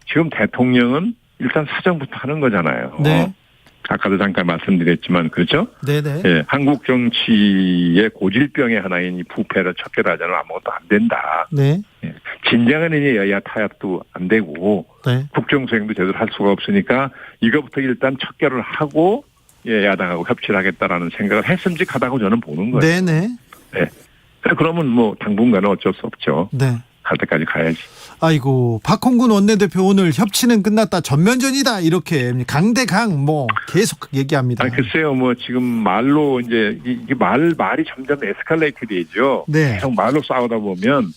지금 대통령은 일단 사정부터 하는 거잖아요. 네. 아까도 잠깐 말씀드렸지만 그렇죠? 네네. 예, 한국 정치의 고질병의 하나인 이 부패를 척결 하자는 아무것도 안 된다. 네. 예, 진정한 의미의 여야 타협도 안 되고 네. 국정 수행도 제대로 할 수가 없으니까 이거부터 일단 척결을 하고 야당하고 협치를 하겠다라는 생각을 했음직하다고 저는 보는 거예요. 네네. 네. 그러면 당분간은 어쩔 수 없죠. 네. 갈 때까지 가야지. 아이고, 박홍근 원내대표 오늘 협치는 끝났다, 전면전이다, 이렇게 강대강 계속 얘기합니다. 글쎄요, 지금 말로 이제 이게 말이 점점 에스컬레이트 되죠. 네. 계속 말로 싸우다 보면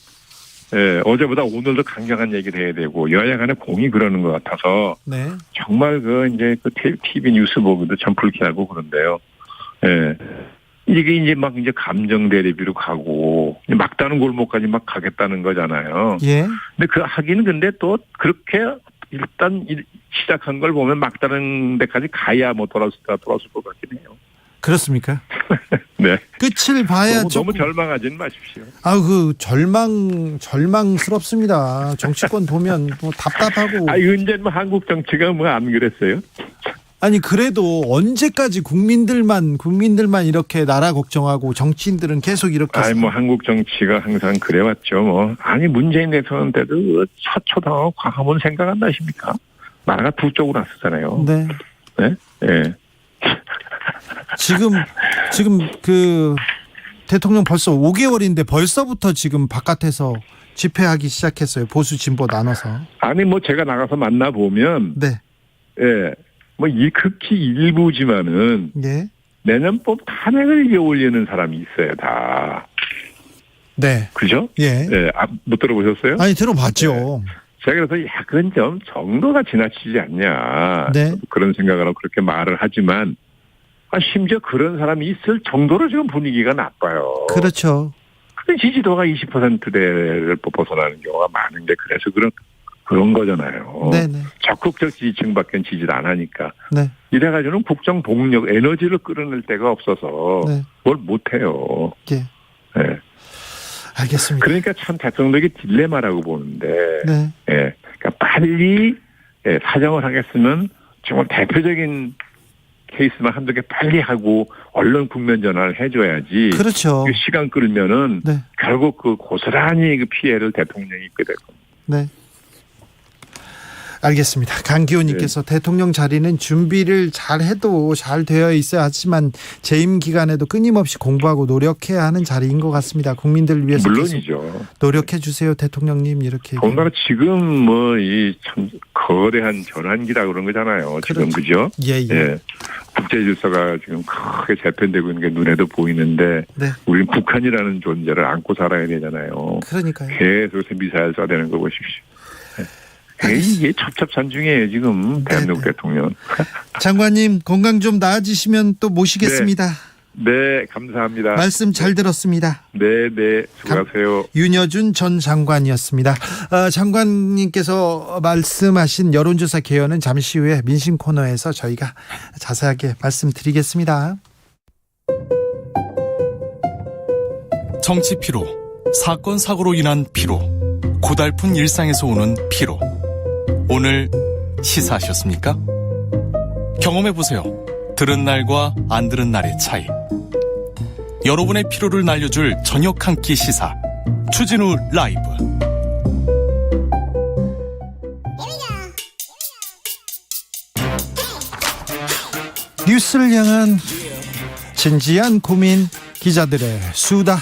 어제보다 오늘도 강경한 얘기를 해야 되고 여야 간의 공이 그러는 것 같아서 네. 정말 TV 뉴스 보기도 참 불쾌하고 그런데요. 예. 이게 이제 막 이제 감정 대립으로 가고 막다른 골목까지 막 가겠다는 거잖아요. 예. 근데 그 하기는 근데 또 그렇게 일단 시작한 걸 보면 막다른 데까지 가야 뭐 돌아올 것 같긴 해요. 그렇습니까? 네. 끝을 봐야 너무 절망하지는 마십시오. 절망스럽습니다. 정치권 보면 뭐 답답하고. 언제 뭐 한국 정치가 뭐 안 그랬어요? 아니 그래도 언제까지 국민들만 이렇게 나라 걱정하고 정치인들은 계속 이렇게. 뭐 한국 정치가 항상 그래왔죠. 뭐 문재인 대통령 때도 사초당하고 광화문 생각 안 나십니까? 나라가 두 쪽으로 났었잖아요. 네. 네. 네. 지금 그 대통령 벌써 5개월인데 벌써부터 지금 바깥에서 집회하기 시작했어요. 보수 진보 나눠서. 뭐 제가 나가서 만나 보면. 네. 예. 이 극히 일부지만은. 네. 내년법 탄핵을 이어올리는 사람이 있어요, 다. 네. 그죠? 예. 예. 못 들어보셨어요? 아니, 들어봤죠. 네. 제가 그래서 그건 좀 정도가 지나치지 않냐. 네. 그런 생각을 하고 그렇게 말을 하지만, 심지어 그런 사람이 있을 정도로 지금 분위기가 나빠요. 그렇죠. 근데 지지도가 20%대를 벗어나는 경우가 많은데, 그래서 그런 거잖아요. 네네. 적극적 지지층밖에 지지를 안 하니까. 네. 이래가지고는 국정 동력, 에너지를 끌어낼 데가 없어서 네. 뭘 못해요. 예. 네. 알겠습니다. 그러니까 참 대통령의 딜레마라고 보는데, 네. 예. 그러니까 빨리 사정을 하겠으면 정말 대표적인 케이스만 한두 개 빨리 하고 언론 국면 전환을 해줘야지. 그렇죠. 시간 끌면은 네. 결국 고스란히 피해를 대통령이 입게 될 겁니다. 네. 알겠습니다. 강기호님께서 대통령 자리는 준비를 잘 해도 잘 되어 있어야 하지만 재임 기간에도 끊임없이 공부하고 노력해야 하는 자리인 것 같습니다. 국민들을 위해서 물론이죠. 노력해 주세요, 대통령님. 이렇게. 더군다나 지금 이 참 거대한 전환기라 그런 거잖아요. 지금 그죠? 예. 국제 질서가 지금 크게 재편되고 있는 게 눈에도 보이는데, 네. 우리는 북한이라는 존재를 안고 살아야 되잖아요. 그러니까요. 계속해서 미사일 쏴대는 거 보십시오. 이게 첩첩산중이에요, 지금 대한민국 대통령. 장관님 건강 좀 나아지시면 또 모시겠습니다. 네, 감사합니다. 말씀 잘 들었습니다. 네, 수고하세요. 윤여준 전 장관이었습니다. 장관님께서 말씀하신 여론조사 개요는 잠시 후에 민심 코너에서 저희가 자세하게 말씀드리겠습니다. 정치 피로, 사건 사고로 인한 피로, 고달픈 일상에서 오는 피로. 오늘 시사하셨습니까? 경험해보세요. 들은 날과 안 들은 날의 차이. 여러분의 피로를 날려줄 저녁 한 끼 시사. 추진우 라이브. 뉴스를 향한 진지한 고민, 기자들의 수다.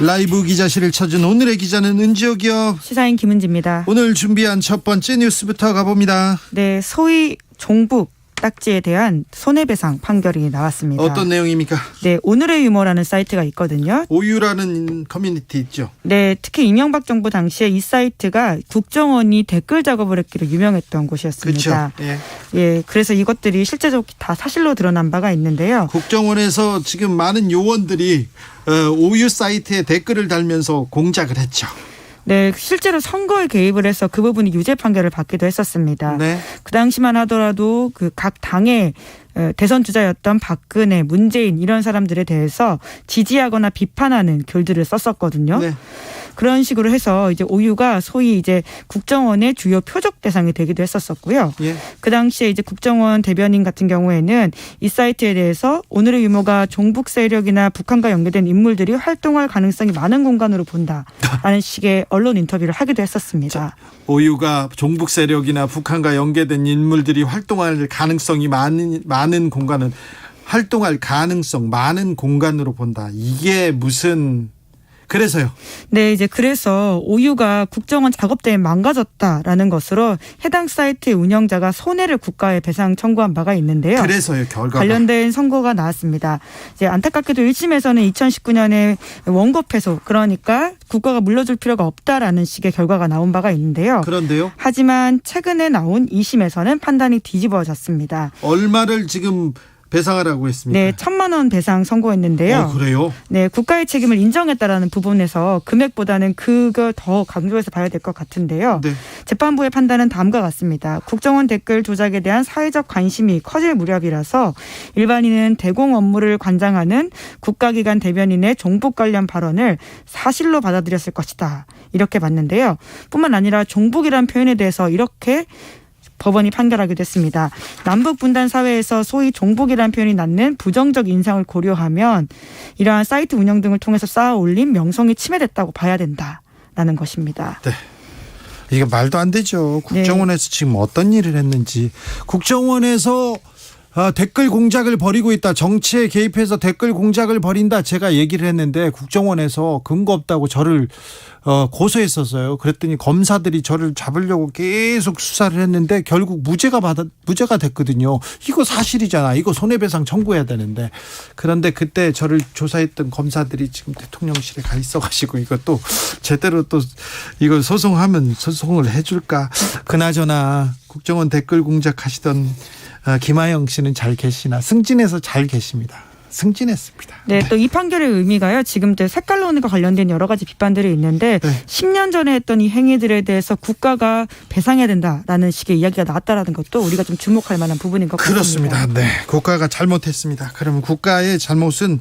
라이브 기자실을 찾은 오늘의 기자는 은지옥이요. 시사인 김은지입니다. 오늘 준비한 첫 번째 뉴스부터 가봅니다. 네, 소위 종북 딱지에 대한 손해배상 판결이 나왔습니다. 어떤 내용입니까? 네, 오늘의 유머라는 사이트가 있거든요. 오유라는 커뮤니티 있죠. 네, 특히 이명박 정부 당시에 이 사이트가 국정원이 댓글 작업을 했기로 유명했던 곳이었습니다. 그렇죠. 예, 그래서 이것들이 실제적으로 다 사실로 드러난 바가 있는데요. 국정원에서 지금 많은 요원들이 오유 사이트에 댓글을 달면서 공작을 했죠. 네, 실제로 선거에 개입을 해서 그 부분이 유죄 판결을 받기도 했었습니다. 네. 그 당시만 하더라도 그 각 당의 대선 주자였던 박근혜, 문재인 이런 사람들에 대해서 지지하거나 비판하는 글들을 썼었거든요. 네. 그런 식으로 해서 이제 오유가 소위 이제 국정원의 주요 표적 대상이 되기도 했었었고요. 예. 그 당시에 이제 국정원 대변인 같은 경우에는 이 사이트에 대해서 오늘의 유머가 종북 세력이나 북한과 연계된 인물들이 활동할 가능성이 많은 공간으로 본다라는 식의 언론 인터뷰를 하기도 했었습니다. 오유가 종북 세력이나 북한과 연계된 인물들이 활동할 가능성이 많은 공간은 활동할 가능성 많은 공간으로 본다. 이게 무슨 그래서요. 네, 이제 그래서 오유가 국정원 작업 때문에 망가졌다라는 것으로 해당 사이트의 운영자가 손해를 국가에 배상 청구한 바가 있는데요. 그래서요, 결과가. 관련된 선고가 나왔습니다. 이제 안타깝게도 1심에서는 2019년에 원고 패소, 그러니까 국가가 물려줄 필요가 없다라는 식의 결과가 나온 바가 있는데요. 그런데요. 하지만 최근에 나온 2심에서는 판단이 뒤집어졌습니다. 얼마를 지금 배상하라고 했습니까? 네, 1,000만 원 배상 선고했는데요. 그래요? 네, 국가의 책임을 인정했다라는 부분에서 금액보다는 그걸 더 강조해서 봐야 될 것 같은데요. 네. 재판부의 판단은 다음과 같습니다. 국정원 댓글 조작에 대한 사회적 관심이 커질 무렵이라서 일반인은 대공 업무를 관장하는 국가기관 대변인의 종북 관련 발언을 사실로 받아들였을 것이다. 이렇게 봤는데요. 뿐만 아니라 종북이라는 표현에 대해서 이렇게 법원이 판결하기도 했습니다. 남북 분단 사회에서 소위 종북이라는 표현이 낳는 부정적 인상을 고려하면 이러한 사이트 운영 등을 통해서 쌓아 올린 명성이 침해됐다고 봐야 된다라는 것입니다. 네. 이게 말도 안 되죠. 국정원에서 지금 어떤 일을 했는지. 국정원에서 댓글 공작을 벌이고 있다. 정치에 개입해서 댓글 공작을 벌인다. 제가 얘기를 했는데 국정원에서 근거 없다고 저를 고소했었어요. 그랬더니 검사들이 저를 잡으려고 계속 수사를 했는데 결국 무죄가 됐거든요. 이거 사실이잖아. 이거 손해배상 청구해야 되는데. 그런데 그때 저를 조사했던 검사들이 지금 대통령실에 가 있어가지고 이것도 제대로 또 이거 소송하면 소송을 해줄까. 그나저나 국정원 댓글 공작하시던 김하영 씨는 잘 계시나? 승진해서 잘 계십니다. 승진했습니다. 네, 또 이 판결의 의미가요. 지금 색깔론과 관련된 여러 가지 비판들이 있는데 10년 전에 했던 이 행위들에 대해서 국가가 배상해야 된다라는 식의 이야기가 나왔다라는 것도 우리가 좀 주목할 만한 부분인 것 같습니다. 그렇습니다. 네, 국가가 잘못했습니다. 그러면 국가의 잘못은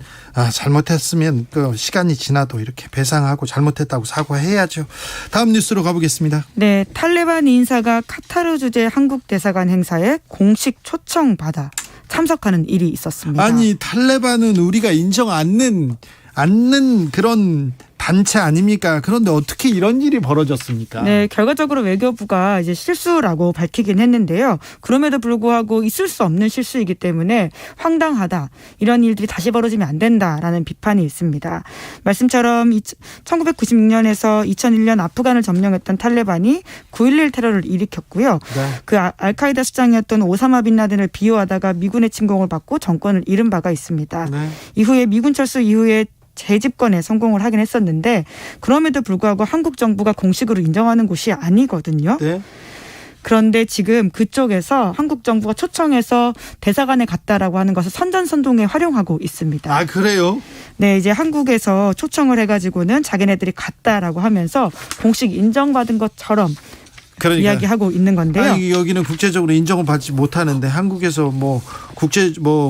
잘못했으면 그 시간이 지나도 이렇게 배상하고 잘못했다고 사과해야죠. 다음 뉴스로 가보겠습니다. 네, 탈레반 인사가 카타르 주재 한국 대사관 행사에 공식 초청받아 참석하는 일이 있었습니다. 아니, 탈레반은 우리가 인정 않는 그런 단체 아닙니까? 그런데 어떻게 이런 일이 벌어졌습니까? 네, 결과적으로 외교부가 이제 실수라고 밝히긴 했는데요. 그럼에도 불구하고 있을 수 없는 실수이기 때문에 황당하다. 이런 일들이 다시 벌어지면 안 된다라는 비판이 있습니다. 말씀처럼 1996년에서 2001년 아프간을 점령했던 탈레반이 9.11 테러를 일으켰고요. 네. 그 알카이다 수장이었던 오사마 빈 라덴을 비호하다가 미군의 침공을 받고 정권을 잃은 바가 있습니다. 네. 이후에 미군 철수 이후에 재집권에 성공을 하긴 했었는데 그럼에도 불구하고 한국 정부가 공식으로 인정하는 곳이 아니거든요. 네. 그런데 지금 그쪽에서 한국 정부가 초청해서 대사관에 갔다라고 하는 것을 선전선동에 활용하고 있습니다. 아, 그래요? 네, 이제 한국에서 초청을 해가지고는 자기네들이 갔다라고 하면서 공식 인정받은 것처럼 이야기하고 있는 건데요. 여기는 국제적으로 인정을 받지 못하는데 한국에서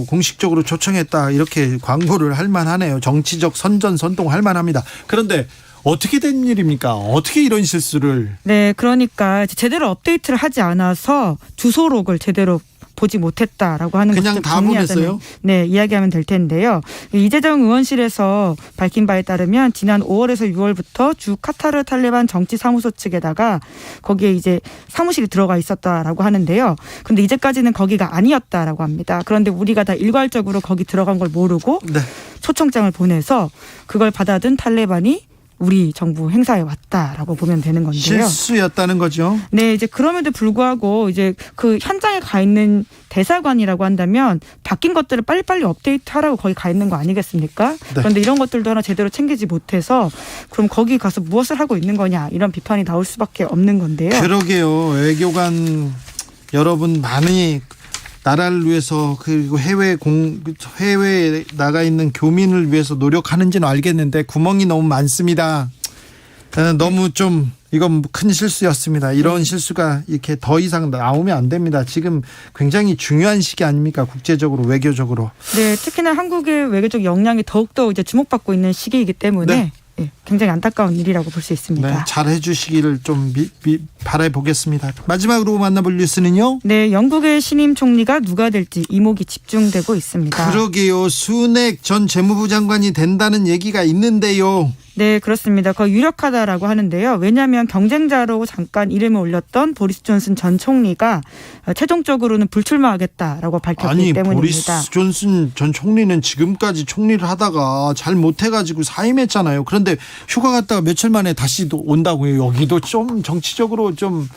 공식적으로 초청했다 이렇게 광고를 할 만하네요. 정치적 선전 선동 할 만합니다. 그런데 어떻게 된 일입니까? 어떻게 이런 실수를? 네, 그러니까 제대로 업데이트를 하지 않아서 주소록을 제대로 보지 못했다라고 하는 그냥 다 보냈어요? 네, 이야기하면 될 텐데요. 이재정 의원실에서 밝힌 바에 따르면 지난 5월에서 6월부터 주 카타르 탈레반 정치사무소 측에다가 거기에 이제 사무실이 들어가 있었다라고 하는데요. 근데 이제까지는 거기가 아니었다라고 합니다. 그런데 우리가 다 일괄적으로 거기 들어간 걸 모르고 초청장을 보내서 그걸 받아든 탈레반이 우리 정부 행사에 왔다라고 보면 되는 건데요. 실수였다는 거죠. 네, 이제 그럼에도 불구하고 이제 그 현장에 가 있는 대사관이라고 한다면 바뀐 것들을 빨리빨리 업데이트하라고 거기 가 있는 거 아니겠습니까? 네. 그런데 이런 것들도 하나 제대로 챙기지 못해서 그럼 거기 가서 무엇을 하고 있는 거냐 이런 비판이 나올 수밖에 없는 건데요. 그러게요. 외교관 여러분 많이 나라를 위해서 그리고 해외에 나가 있는 교민을 위해서 노력하는지는 알겠는데 구멍이 너무 많습니다. 너무 좀 이건 큰 실수였습니다. 이런 실수가 이렇게 더 이상 나오면 안 됩니다. 지금 굉장히 중요한 시기 아닙니까? 국제적으로 외교적으로. 네, 특히나 한국의 외교적 역량이 더욱더 이제 주목받고 있는 시기이기 때문에 굉장히 안타까운 일이라고 볼 수 있습니다. 네, 잘 해주시기를 좀 바라보겠습니다. 마지막으로 만나볼 뉴스는요. 네, 영국의 신임 총리가 누가 될지 이목이 집중되고 있습니다. 그러게요. 수넥 전 재무부 장관이 된다는 얘기가 있는데요. 네, 그렇습니다. 거의 유력하다라고 하는데요. 왜냐하면 경쟁자로 잠깐 이름을 올렸던 보리스 존슨 전 총리가 최종적으로는 불출마하겠다라고 밝혔기 때문입니다. 보리스 존슨 전 총리는 지금까지 총리를 하다가 잘 못해가지고 사임했잖아요. 그런데 휴가 갔다가 며칠 만에 다시 온다고요. 여기도 좀 정치적으로 좀.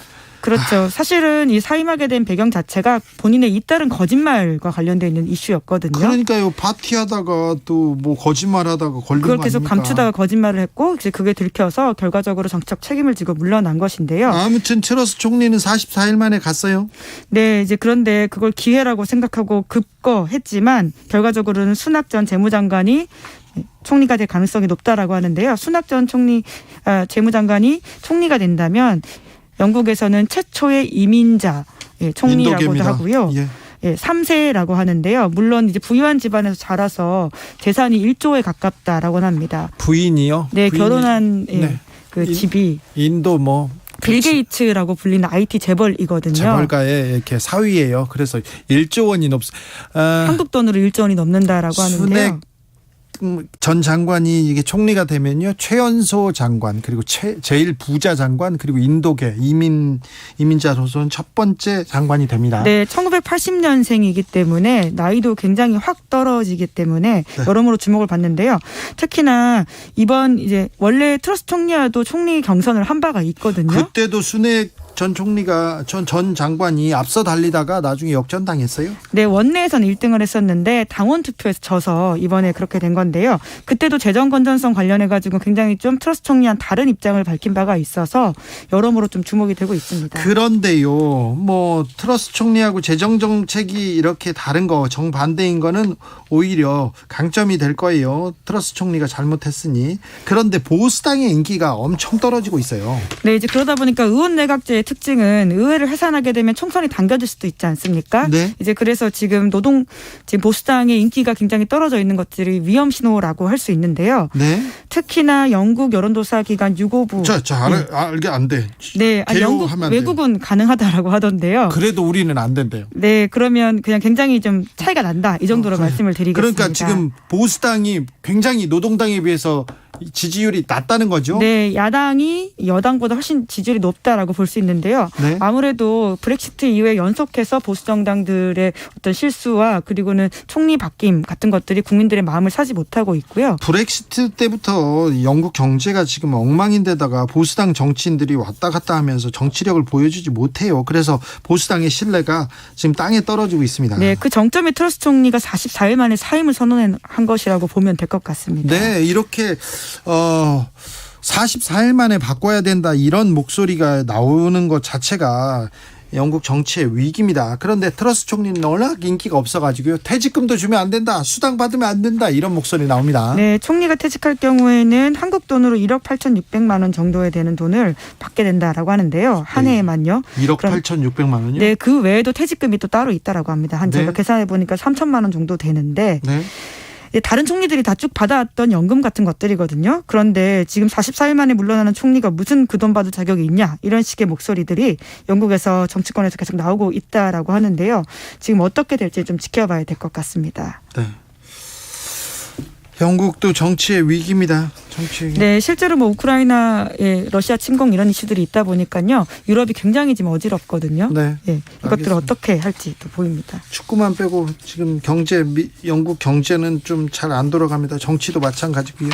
그렇죠. 사실은 이 사임하게 된 배경 자체가 본인의 잇따른 거짓말과 관련되어 있는 이슈였거든요. 그러니까요. 파티하다가 또 뭐 거짓말하다가 걸린 거 아닙니까? 그걸 계속 감추다가 거짓말을 했고 이제 그게 들켜서 결과적으로 정치적 책임을 지고 물러난 것인데요. 아무튼 트러스 총리는 44일 만에 갔어요. 네, 이제 그런데 그걸 기회라고 생각하고 급거했지만 결과적으로는 수낙 전 재무장관이 총리가 될 가능성이 높다라고 하는데요. 수낙 전 재무장관이 총리가 된다면 영국에서는 최초의 이민자 총리라고도 인도계입니다. 하고요. 예. 3세라고 하는데요. 물론 이제 부유한 집안에서 자라서 재산이 1조에 가깝다라고 합니다. 부인이요? 네, 부인이, 결혼한 네. 그 집이 인도 뭐 빌 게이츠라고 불리는 IT 재벌이거든요. 재벌가의 이렇게 사위예요. 그래서 1조 원이 한국 돈으로 1조 원이 넘는다라고 하는데요. 전 장관이 이게 총리가 되면요, 최연소 장관, 그리고 제일 부자 장관, 그리고 인도계 이민자로서는 첫 번째 장관이 됩니다. 네, 1980년생이기 때문에 나이도 굉장히 확 떨어지기 때문에 네. 여러모로 주목을 받는데요. 특히나 이번 이제 원래 트러스 총리와도 총리 경선을 한 바가 있거든요. 그때도 순핵 전 총리가 전 장관이 앞서 달리다가 나중에 역전당했어요. 네, 원내에서는 1등을 했었는데 당원 투표에서 져서 이번에 그렇게 된 건데요. 그때도 재정 건전성 관련해 가지고 굉장히 좀 트러스 총리와는 다른 입장을 밝힌 바가 있어서 여러모로 좀 주목이 되고 있습니다. 그런데요, 뭐 트러스 총리하고 재정 정책이 이렇게 다른 거, 정반대인 거는 오히려 강점이 될 거예요. 트러스 총리가 잘못했으니. 그런데 보수당의 인기가 엄청 떨어지고 있어요. 네, 이제 그러다 보니까 의원 내각제의 특징은 의회를 해산하게 되면 총선이 당겨질 수도 있지 않습니까? 네. 이제 그래서 지금 보수당의 인기가 굉장히 떨어져 있는 것들이 위험 신호라고 할 수 있는데요. 네. 특히나 영국 여론조사 기관 유고부. 알게 안 돼. 네, 영국 외국은 가능하다라고 하던데요. 그래도 우리는 안 된대요. 네, 그러면 그냥 굉장히 좀 차이가 난다 이 정도로 말씀을 드리겠습니다. 그러니까 지금 보수당이 굉장히 노동당에 비해서 지지율이 낮다는 거죠? 네, 야당이 여당보다 훨씬 지지율이 높다라고 볼 수 있는데요. 네. 아무래도 브렉시트 이후에 연속해서 보수 정당들의 어떤 실수와 그리고는 총리 바뀜 같은 것들이 국민들의 마음을 사지 못하고 있고요. 브렉시트 때부터 영국 경제가 지금 엉망인데다가 보수당 정치인들이 왔다 갔다 하면서 정치력을 보여주지 못해요. 그래서 보수당의 신뢰가 지금 땅에 떨어지고 있습니다. 네, 그 정점에 트러스 총리가 44일 만에 사임을 선언한 것이라고 보면 될 것 같습니다. 네, 이렇게 44일 만에 바꿔야 된다 이런 목소리가 나오는 것 자체가 영국 정치의 위기입니다. 그런데 트러스 총리는 워낙 인기가 없어가지고요. 퇴직금도 주면 안 된다. 수당 받으면 안 된다. 이런 목소리 나옵니다. 네, 총리가 퇴직할 경우에는 한국 돈으로 1억 8,600만 원 정도에 되는 돈을 받게 된다라고 하는데요. 한 해에만요. 1억 8,600만 원이요? 네, 그 외에도 퇴직금이 또 따로 있다라고 합니다. 한 제가 네. 계산해 보니까 3천만 원 정도 되는데 네. 다른 총리들이 다 쭉 받아왔던 연금 같은 것들이거든요. 그런데 지금 44일 만에 물러나는 총리가 무슨 그 돈 받을 자격이 있냐 이런 식의 목소리들이 영국에서 정치권에서 계속 나오고 있다라고 하는데요. 지금 어떻게 될지 좀 지켜봐야 될 것 같습니다. 네. 영국도 정치의 위기입니다. 네, 실제로 뭐 우크라이나의 러시아 침공 이런 이슈들이 있다 보니까요. 유럽이 굉장히 지금 어지럽거든요. 네. 네, 이것들을 어떻게 할지 또 보입니다. 축구만 빼고 지금 영국 경제는 좀 잘 안 돌아갑니다. 정치도 마찬가지고요.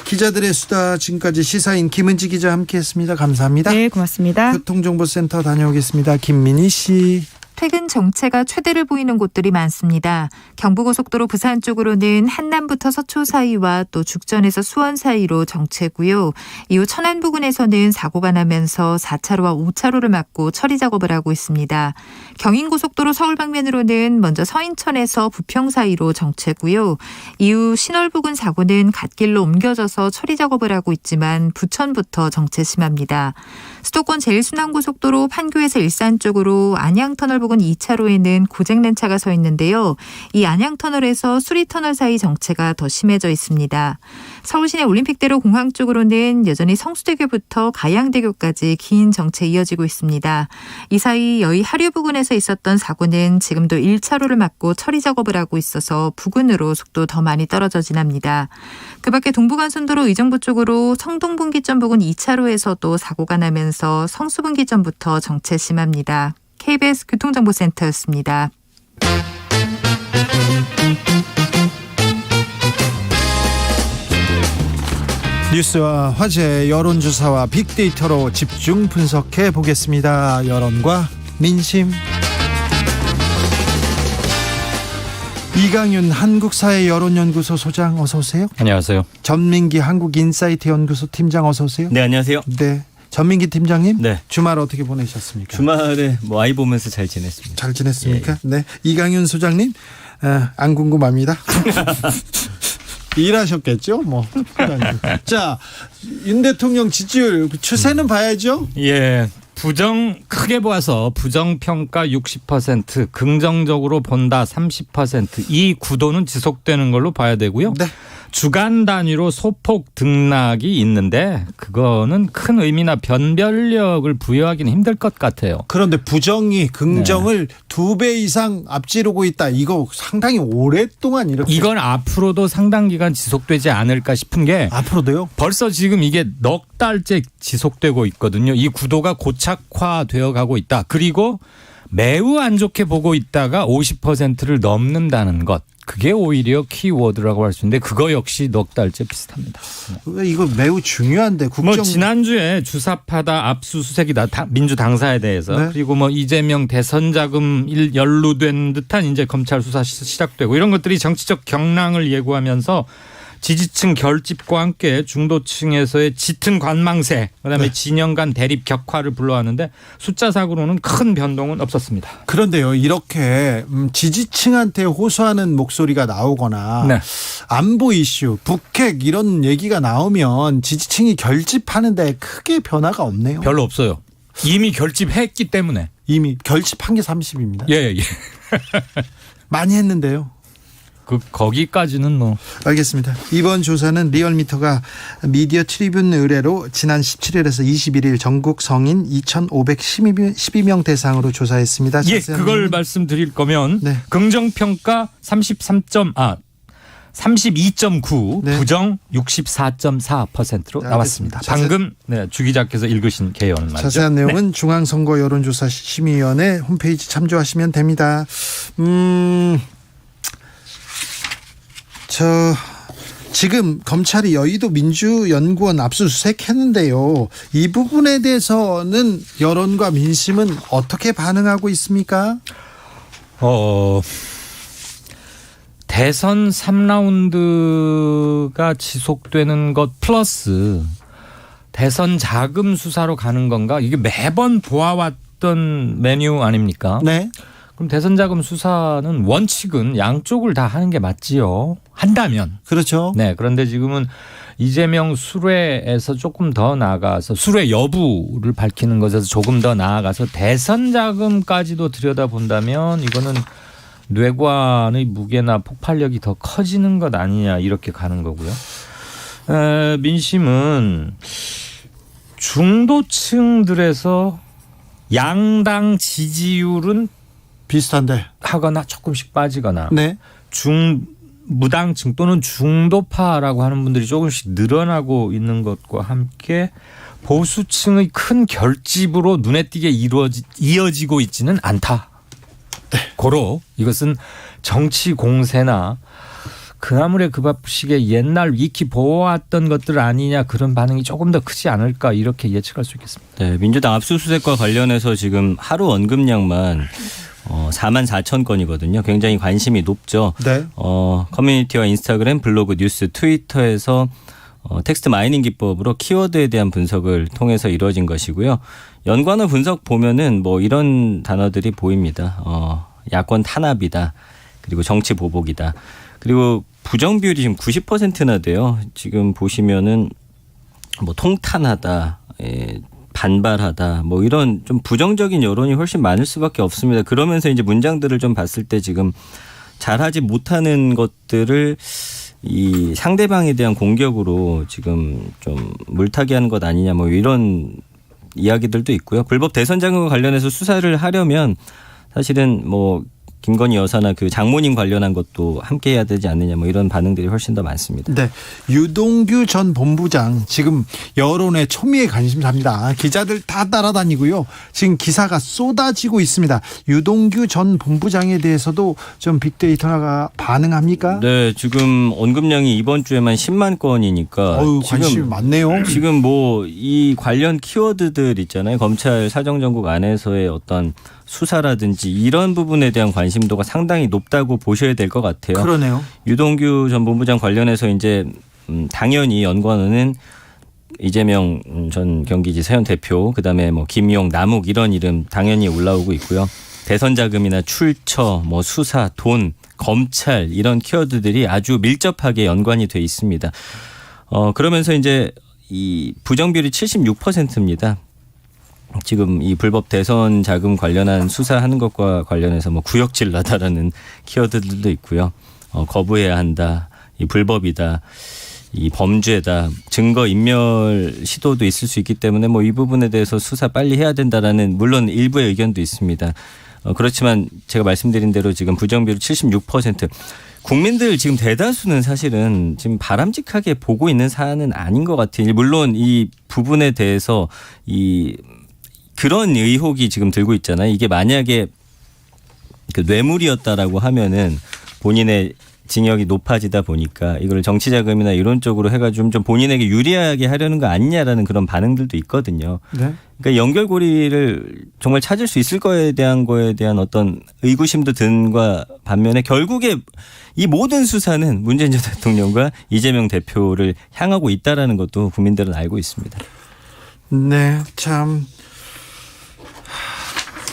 기자들의 수다, 지금까지 시사인 김은지 기자 함께했습니다. 감사합니다. 네, 고맙습니다. 교통정보센터 다녀오겠습니다. 김민희 씨. 퇴근 정체가 최대를 보이는 곳들이 많습니다. 경부고속도로 부산 쪽으로는 한남부터 서초 사이와 또 죽전에서 수원 사이로 정체고요. 이후 천안 부근에서는 사고가 나면서 4차로와 5차로를 막고 처리 작업을 하고 있습니다. 경인고속도로 서울 방면으로는 먼저 서인천에서 부평 사이로 정체고요. 이후 신월 부근 사고는 갓길로 옮겨져서 처리 작업을 하고 있지만 부천부터 정체 심합니다. 수도권 제1순환고속도로 판교에서 일산 쪽으로 안양터널 부근 2차로에는 고장난 차가 서 있는데요. 이 안양터널에서 수리터널 사이 정체가 더 심해져 있습니다. 서울시내 올림픽대로 공항 쪽으로는 여전히 성수대교부터 가양대교까지 긴 정체 이어지고 있습니다. 이 사이 여의 하류 부근에서 있었던 사고는 지금도 1차로를 막고 처리 작업을 하고 있어서 부근으로 속도 더 많이 떨어져 지납니다. 그 밖에 동부간선도로 의정부 쪽으로 성동분기점 부근 2차로에서도 사고가 나면서 성수분기점부터 정체 심합니다. KBS 교통정보센터였습니다. 뉴스와 화제, 여론조사와 빅데이터로 집중 분석해 보겠습니다. 여론과 민심. 이강윤 한국사회여론연구소 소장 어서 오세요. 안녕하세요. 전민기 한국인사이트연구소 팀장 어서 오세요. 네, 안녕하세요. 네, 전민기 팀장님. 네. 주말 어떻게 보내셨습니까? 주말에 뭐 아이 보면서 잘 지냈습니다. 잘 지냈습니까? 예. 네, 이강윤 소장님 안 궁금합니다. 일하셨겠죠, 뭐. 자, 윤 대통령 지지율 추세는 봐야죠. 예. 크게 보아서 부정평가 60%, 긍정적으로 본다 30%, 이 구도는 지속되는 걸로 봐야 되고요. 네. 주간 단위로 소폭 등락이 있는데 그거는 큰 의미나 변별력을 부여하기는 힘들 것 같아요. 그런데 부정이 긍정을 2배 이상 앞지르고 있다. 이거 상당히 오랫동안 이렇게. 이건 앞으로도 상당 기간 지속되지 않을까 싶은 게. 앞으로도요? 벌써 지금 이게 넉 달째 지속되고 있거든요. 이 구도가 고착화되어 가고 있다. 그리고 매우 안 좋게 보고 있다가 50%를 넘는다는 것. 그게 오히려 키워드라고 할 수 있는데 그거 역시 넉 달째 비슷합니다. 이거 매우 중요한데 국정. 지난주에 주사파다 압수수색이다 민주 당사에 대해서. 네. 그리고 이재명 대선 자금 연루된 듯한 이제 검찰 수사 시작되고 이런 것들이 정치적 경랑을 예고하면서 지지층 결집과 함께 중도층에서의 짙은 관망세, 그다음에 진영 간 대립 격화를 불러왔는데 숫자상으로는 큰 변동은 없었습니다. 그런데요, 이렇게 지지층한테 호소하는 목소리가 나오거나 네. 안보 이슈, 북핵 이런 얘기가 나오면 지지층이 결집하는데 크게 변화가 없네요. 별로 없어요. 이미 결집했기 때문에. 이미 결집한 게 30입니다. 예. 많이 했는데요. 거기까지는 뭐. 알겠습니다. 이번 조사는 리얼미터가 미디어 트리뷴 의뢰로 지난 17일에서 21일 전국 성인 2,512명 대상으로 조사했습니다. 예, 그걸 말씀드릴 거면 네. 긍정평가 32.9, 네. 부정 64.4%로 나왔습니다. 방금 주 기자께서 읽으신 개요는 말이죠. 자세한 내용은 중앙선거 여론조사 심의위원회 홈페이지 참조하시면 됩니다. 지금 검찰이 여의도 민주연구원 압수수색했는데요. 이 부분에 대해서는 여론과 민심은 어떻게 반응하고 있습니까? 대선 3라운드가 지속되는 것 플러스 대선 자금 수사로 가는 건가? 이게 매번 보아왔던 메뉴 아닙니까? 네. 그럼 대선 자금 수사는 원칙은 양쪽을 다 하는 게 맞지요. 한다면. 그렇죠. 네. 그런데 지금은 이재명 수뢰에서 조금 더 나아가서 수뢰 여부를 밝히는 것에서 조금 더 나아가서 대선 자금까지도 들여다본다면 이거는 뇌관의 무게나 폭발력이 더 커지는 것 아니냐 이렇게 가는 거고요. 민심은 중도층들에서 양당 지지율은 비슷한데 하거나 조금씩 빠지거나 네. 무당층 또는 중도파라고 하는 분들이 조금씩 늘어나고 있는 것과 함께 보수층의 큰 결집으로 눈에 띄게 이어지고 있지는 않다. 네. 고로 이것은 정치 공세나 그나물의 그 밥식의 옛날 익히 보아왔던 것들 아니냐 그런 반응이 조금 더 크지 않을까 이렇게 예측할 수 있겠습니다. 네, 민주당 압수수색과 관련해서 지금 하루 언급량만 44,000건이거든요. 굉장히 관심이 높죠. 네. 커뮤니티와 인스타그램, 블로그, 뉴스, 트위터에서 텍스트 마이닝 기법으로 키워드에 대한 분석을 통해서 이루어진 것이고요. 연관어 분석 보면은 뭐 이런 단어들이 보입니다. 야권 탄압이다. 그리고 정치 보복이다. 그리고 부정 비율이 지금 90%나 돼요. 지금 보시면은 뭐 통탄하다. 반발하다 뭐 이런 좀 부정적인 여론이 훨씬 많을 수밖에 없습니다. 그러면서 이제 문장들을 좀 봤을 때 지금 잘하지 못하는 것들을 이 상대방에 대한 공격으로 지금 좀 물타기하는 것 아니냐 뭐 이런 이야기들도 있고요. 불법 대선 자금과 관련해서 수사를 하려면 사실은 뭐 김건희 여사나 그 장모님 관련한 것도 함께 해야 되지 않느냐 뭐 이런 반응들이 훨씬 더 많습니다. 네, 유동규 전 본부장 지금 여론의 초미의 관심사입니다. 기자들 다 따라다니고요. 지금 기사가 쏟아지고 있습니다. 유동규 전 본부장에 대해서도 좀 빅데이터가 반응합니까? 네, 지금 언급량이 이번 주에만 10만 건이니까 관심이 많네요. 지금 뭐 이 관련 키워드들 있잖아요. 검찰 사정정국 안에서의 어떤 수사라든지 이런 부분에 대한 관심도가 상당히 높다고 보셔야 될 것 같아요. 그러네요. 유동규 전 본부장 관련해서 이제 당연히 연관어는 이재명 전 경기지사 현 대표, 그다음에 뭐 김용, 남욱 이런 이름 당연히 올라오고 있고요. 대선 자금이나 출처, 뭐 수사, 돈, 검찰 이런 키워드들이 아주 밀접하게 연관이 돼 있습니다. 그러면서 이제 이 부정비율이 76%입니다. 지금 이 불법 대선 자금 관련한 수사하는 것과 관련해서 뭐 구역질 나다라는 키워드들도 있고요. 거부해야 한다. 이 불법이다. 이 범죄다. 증거 인멸 시도도 있을 수 있기 때문에 뭐 이 부분에 대해서 수사 빨리 해야 된다라는 물론 일부의 의견도 있습니다. 그렇지만 제가 말씀드린 대로 지금 부정비율 76%. 국민들 지금 대다수는 사실은 지금 바람직하게 보고 있는 사안은 아닌 것 같아요. 물론 이 부분에 대해서 그런 의혹이 지금 들고 있잖아요. 이게 만약에 그 뇌물이었다라고 하면은 본인의 징역이 높아지다 보니까 이걸 정치자금이나 이런 쪽으로 해가지고 좀 본인에게 유리하게 하려는 거 아니냐라는 그런 반응들도 있거든요. 네. 그러니까 연결고리를 정말 찾을 수 있을 거에 대한 어떤 의구심도 든과 반면에 결국에 이 모든 수사는 문재인 전 대통령과 이재명 대표를 향하고 있다라는 것도 국민들은 알고 있습니다. 네, 참.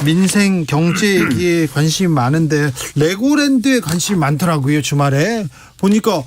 민생 경제 얘기에 관심이 많은데 레고랜드에 관심이 많더라고요. 주말에 보니까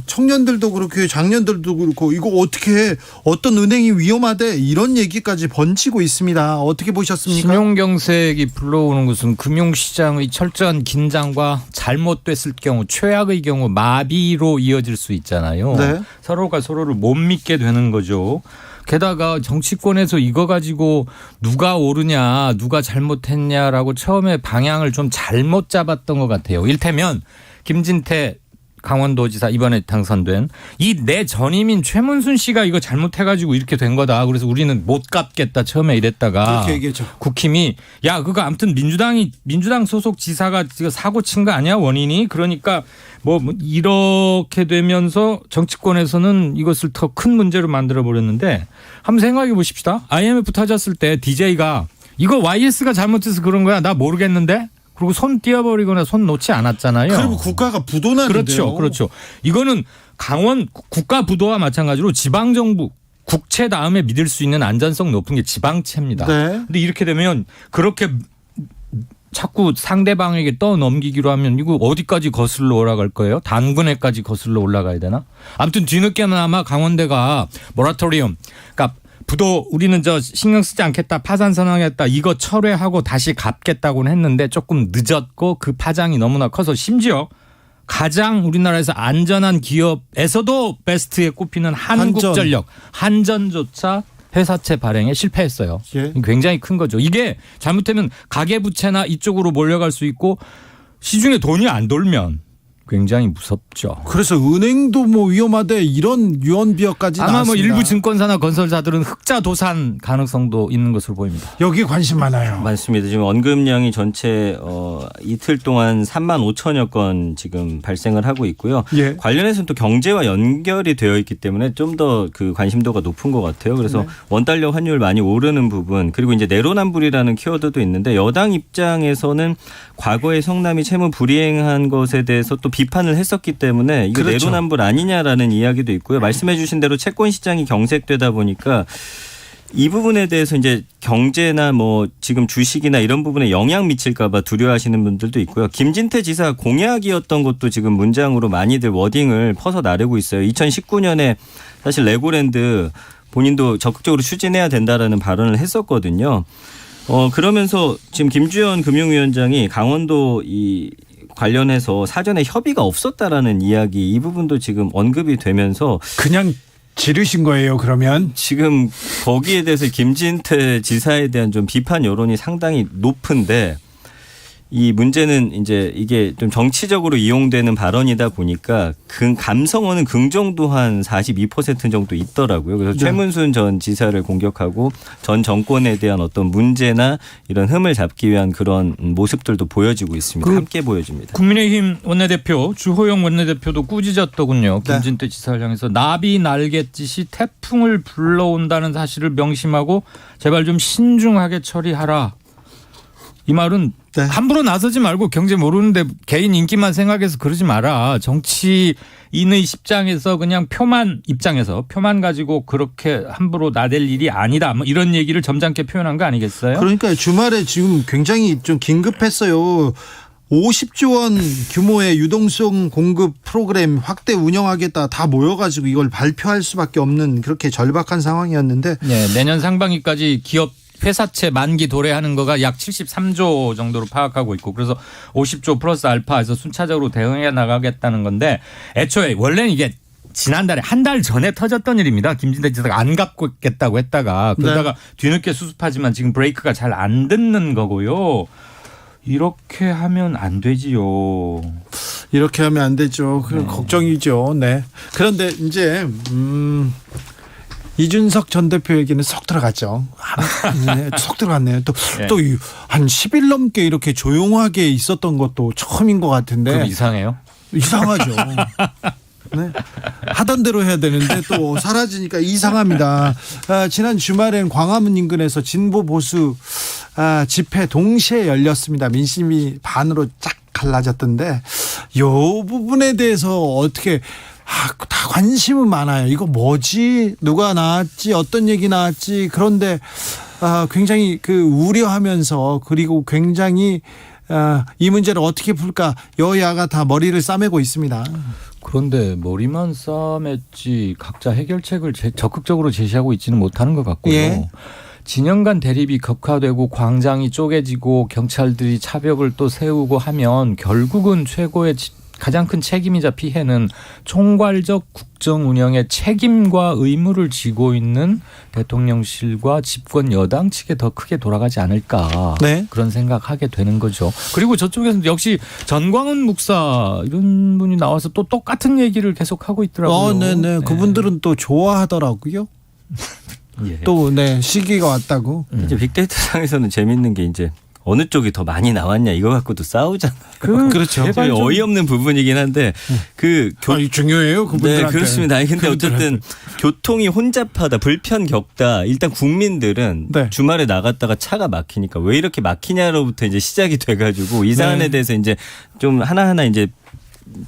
청년들도 그렇고 장년들도 그렇고 이거 어떻게 해? 어떤 은행이 위험하대 이런 얘기까지 번지고 있습니다. 어떻게 보셨습니까? 신용경색이 불러오는 것은 금융시장의 철저한 긴장과 잘못됐을 경우 최악의 경우 마비로 이어질 수 있잖아요. 네. 서로가 서로를 못 믿게 되는 거죠. 게다가 정치권에서 이거 가지고 누가 옳으냐 누가 잘못했냐라고 처음에 방향을 좀 잘못 잡았던 것 같아요. 일테면 김진태 강원도지사 이번에 당선된 이 내 전임인 최문순 씨가 이거 잘못해가지고 이렇게 된 거다. 그래서 우리는 못 갚겠다 처음에 이랬다가 그렇게 얘기했죠. 국힘이 야 그거 아무튼 민주당 소속 지사가 사고 친 거 아니야 원인이. 그러니까 뭐 이렇게 되면서 정치권에서는 이것을 더 큰 문제로 만들어 버렸는데 한번 생각해 보십시다. IMF 터졌을 때 DJ가 이거 YS가 잘못해서 그런 거야 나 모르겠는데. 그리고 손 띄어버리거나 손 놓지 않았잖아요. 그리고 국가가 부도나는데요. 그렇죠. 이거는 강원 국가 부도와 마찬가지로 지방정부 국채 다음에 믿을 수 있는 안전성 높은 게 지방채입니다. 네. 근데 이렇게 되면 그렇게 자꾸 상대방에게 떠넘기기로 하면 이거 어디까지 거슬러 올라갈 거예요? 단군에까지 거슬러 올라가야 되나? 아무튼 뒤늦게나마 강원대가 모라토리엄 그러니까 부도 우리는 신경 쓰지 않겠다 파산 선언했다 이거 철회하고 다시 갚겠다고는 했는데 조금 늦었고 그 파장이 너무나 커서 심지어 가장 우리나라에서 안전한 기업에서도 베스트에 꼽히는 한국전력 한전조차 회사채 발행에 실패했어요. 예. 굉장히 큰 거죠. 이게 잘못하면 가계부채나 이쪽으로 몰려갈 수 있고 시중에 돈이 안 돌면 굉장히 무섭죠. 그래서 은행도 뭐 위험하대 이런 유언비어까지 아마 나왔습니다. 뭐 일부 증권사나 건설사들은 흑자 도산 가능성도 있는 것으로 보입니다. 여기 관심 많아요. 많습니다. 지금 언급량이 전체 이틀 동안 3만 5천여 건 지금 발생을 하고 있고요. 예. 관련해서는 또 경제와 연결이 되어 있기 때문에 좀 더 그 관심도가 높은 것 같아요. 그래서 네. 원달러 환율 많이 오르는 부분 그리고 이제 내로남불이라는 키워드도 있는데 여당 입장에서는 과거에 성남이 채무 불이행한 것에 대해서 또 비판을 했었기 때문에 이거 그렇죠. 내로남불 아니냐라는 이야기도 있고요. 말씀해 주신 대로 채권 시장이 경색되다 보니까 이 부분에 대해서 이제 경제나 뭐 지금 주식이나 이런 부분에 영향 미칠까 봐 두려워하시는 분들도 있고요. 김진태 지사 공약이었던 것도 지금 문장으로 많이들 워딩을 퍼서 나르고 있어요. 2019년에 사실 레고랜드 본인도 적극적으로 추진해야 된다라는 발언을 했었거든요. 그러면서 지금 김주현 금융위원장이 강원도 이 관련해서 사전에 협의가 없었다라는 이야기 이 부분도 지금 언급이 되면서 그냥 지르신 거예요, 그러면? 지금 거기에 대해서 김진태 지사에 대한 좀 비판 여론이 상당히 높은데 이 문제는 이제 이게 좀 정치적으로 이용되는 발언이다 보니까 감성어는 긍정도 한 42% 정도 있더라고요. 그래서 최문순 전 지사를 공격하고 전 정권에 대한 어떤 문제나 이런 흠을 잡기 위한 그런 모습들도 보여지고 있습니다. 함께 보여집니다. 국민의힘 원내대표 주호영 원내대표도 꾸짖었더군요. 김진태 지사를 향해서 나비 날갯짓이 태풍을 불러온다는 사실을 명심하고 제발 좀 신중하게 처리하라. 이 말은 함부로 나서지 말고 경제 모르는데 개인 인기만 생각해서 그러지 마라. 정치인의 입장에서 그냥 표만 가지고 그렇게 함부로 나댈 일이 아니다. 뭐 이런 얘기를 점잖게 표현한 거 아니겠어요? 그러니까 주말에 지금 굉장히 좀 긴급했어요. 50조 원 규모의 유동성 공급 프로그램 확대 운영하겠다 다 모여가지고 이걸 발표할 수밖에 없는 그렇게 절박한 상황이었는데 네, 내년 상반기까지 기업 회사채 만기 도래하는 거가 약 73조 정도로 파악하고 있고 그래서 50조 플러스 알파에서 순차적으로 대응해 나가겠다는 건데 애초에 원래는 이게 지난달에 한 달 전에 터졌던 일입니다. 김진태 지사가 안 갚겠다고 했다가 그러다가 뒤늦게 수습하지만 지금 브레이크가 잘 안 듣는 거고요. 이렇게 하면 안 되지요. 이렇게 하면 안 되죠. 걱정이죠. 네. 그런데 이제 이준석 전 대표 얘기는 쏙 들어갔죠. 쏙 들어갔네요. 또 한 10일 넘게 이렇게 조용하게 있었던 것도 처음인 것 같은데. 그럼 이상해요? 이상하죠. 네. 하던 대로 해야 되는데 또 사라지니까 이상합니다. 지난 주말엔 광화문 인근에서 진보 보수 집회 동시에 열렸습니다. 민심이 반으로 쫙 갈라졌던데 이 부분에 대해서 어떻게 다 관심은 많아요. 이거 뭐지? 누가 나왔지? 어떤 얘기 나왔지? 그런데 굉장히 우려하면서 그리고 굉장히 이 문제를 어떻게 풀까 여야가 다 머리를 싸매고 있습니다. 그런데 머리만 싸맸지 각자 해결책을 적극적으로 제시하고 있지는 못하는 것 같고요. 예. 진영 간 대립이 격화되고 광장이 쪼개지고 경찰들이 차벽을 또 세우고 하면 결국은 최고의 가장 큰 책임이자 피해는 총괄적 국정 운영의 책임과 의무를 지고 있는 대통령실과 집권 여당 측에 더 크게 돌아가지 않을까 그런 생각하게 되는 거죠. 그리고 저쪽에서는 역시 전광훈 목사 이런 분이 나와서 또 똑같은 얘기를 계속하고 있더라고요. 네네. 그분들은 또 좋아하더라고요. 예. 또 시기가 왔다고. 이제 빅데이터상에서는 재밌는 게 이제 어느 쪽이 더 많이 나왔냐 이거 갖고도 싸우잖아요. 그렇죠. 어이없는 부분이긴 한데 중요해요. 그분들한테. 네, 그렇습니다. 근데 어쨌든 교통이 혼잡하다, 불편 겪다. 일단 국민들은 주말에 나갔다가 차가 막히니까 왜 이렇게 막히냐로부터 이제 시작이 돼가지고 이 사안에 대해서 이제 좀 하나하나 이제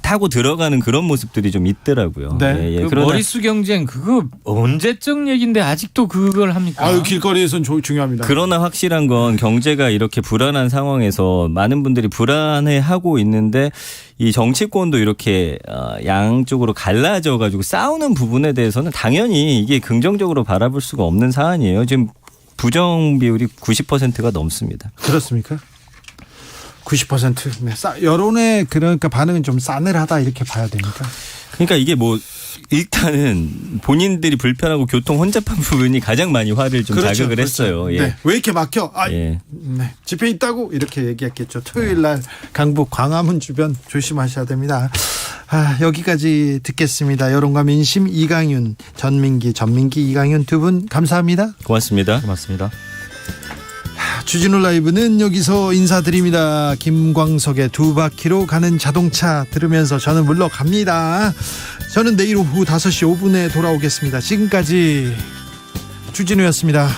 타고 들어가는 그런 모습들이 좀 있더라고요. 네. 그 머릿수 경쟁 그거 언제적 얘기인데 아직도 그걸 합니까? 길거리에선 중요합니다. 그러나 확실한 건 경제가 이렇게 불안한 상황에서 많은 분들이 불안해하고 있는데 이 정치권도 이렇게 양쪽으로 갈라져 가지고 싸우는 부분에 대해서는 당연히 이게 긍정적으로 바라볼 수가 없는 사안이에요. 지금 부정 비율이 90%가 넘습니다. 그렇습니까? 90%. 네. 여론의 그러니까 반응은 좀 싸늘하다 이렇게 봐야 됩니까? 그러니까 이게 일단은 본인들이 불편하고 교통 혼잡한 부분이 가장 많이 화를 좀 자극을 했어요. 예. 네. 왜 이렇게 막혀? 집회 있다고 이렇게 얘기했겠죠. 토요일 날 강북 광화문 주변 조심하셔야 됩니다. 여기까지 듣겠습니다. 여론과 민심 이강윤, 전민기 이강윤 두 분 감사합니다. 고맙습니다. 주진우 라이브는 여기서 인사드립니다. 김광석의 두 바퀴로 가는 자동차 들으면서 저는 물러갑니다. 저는 내일 오후 5시 5분에 돌아오겠습니다. 지금까지 주진우였습니다.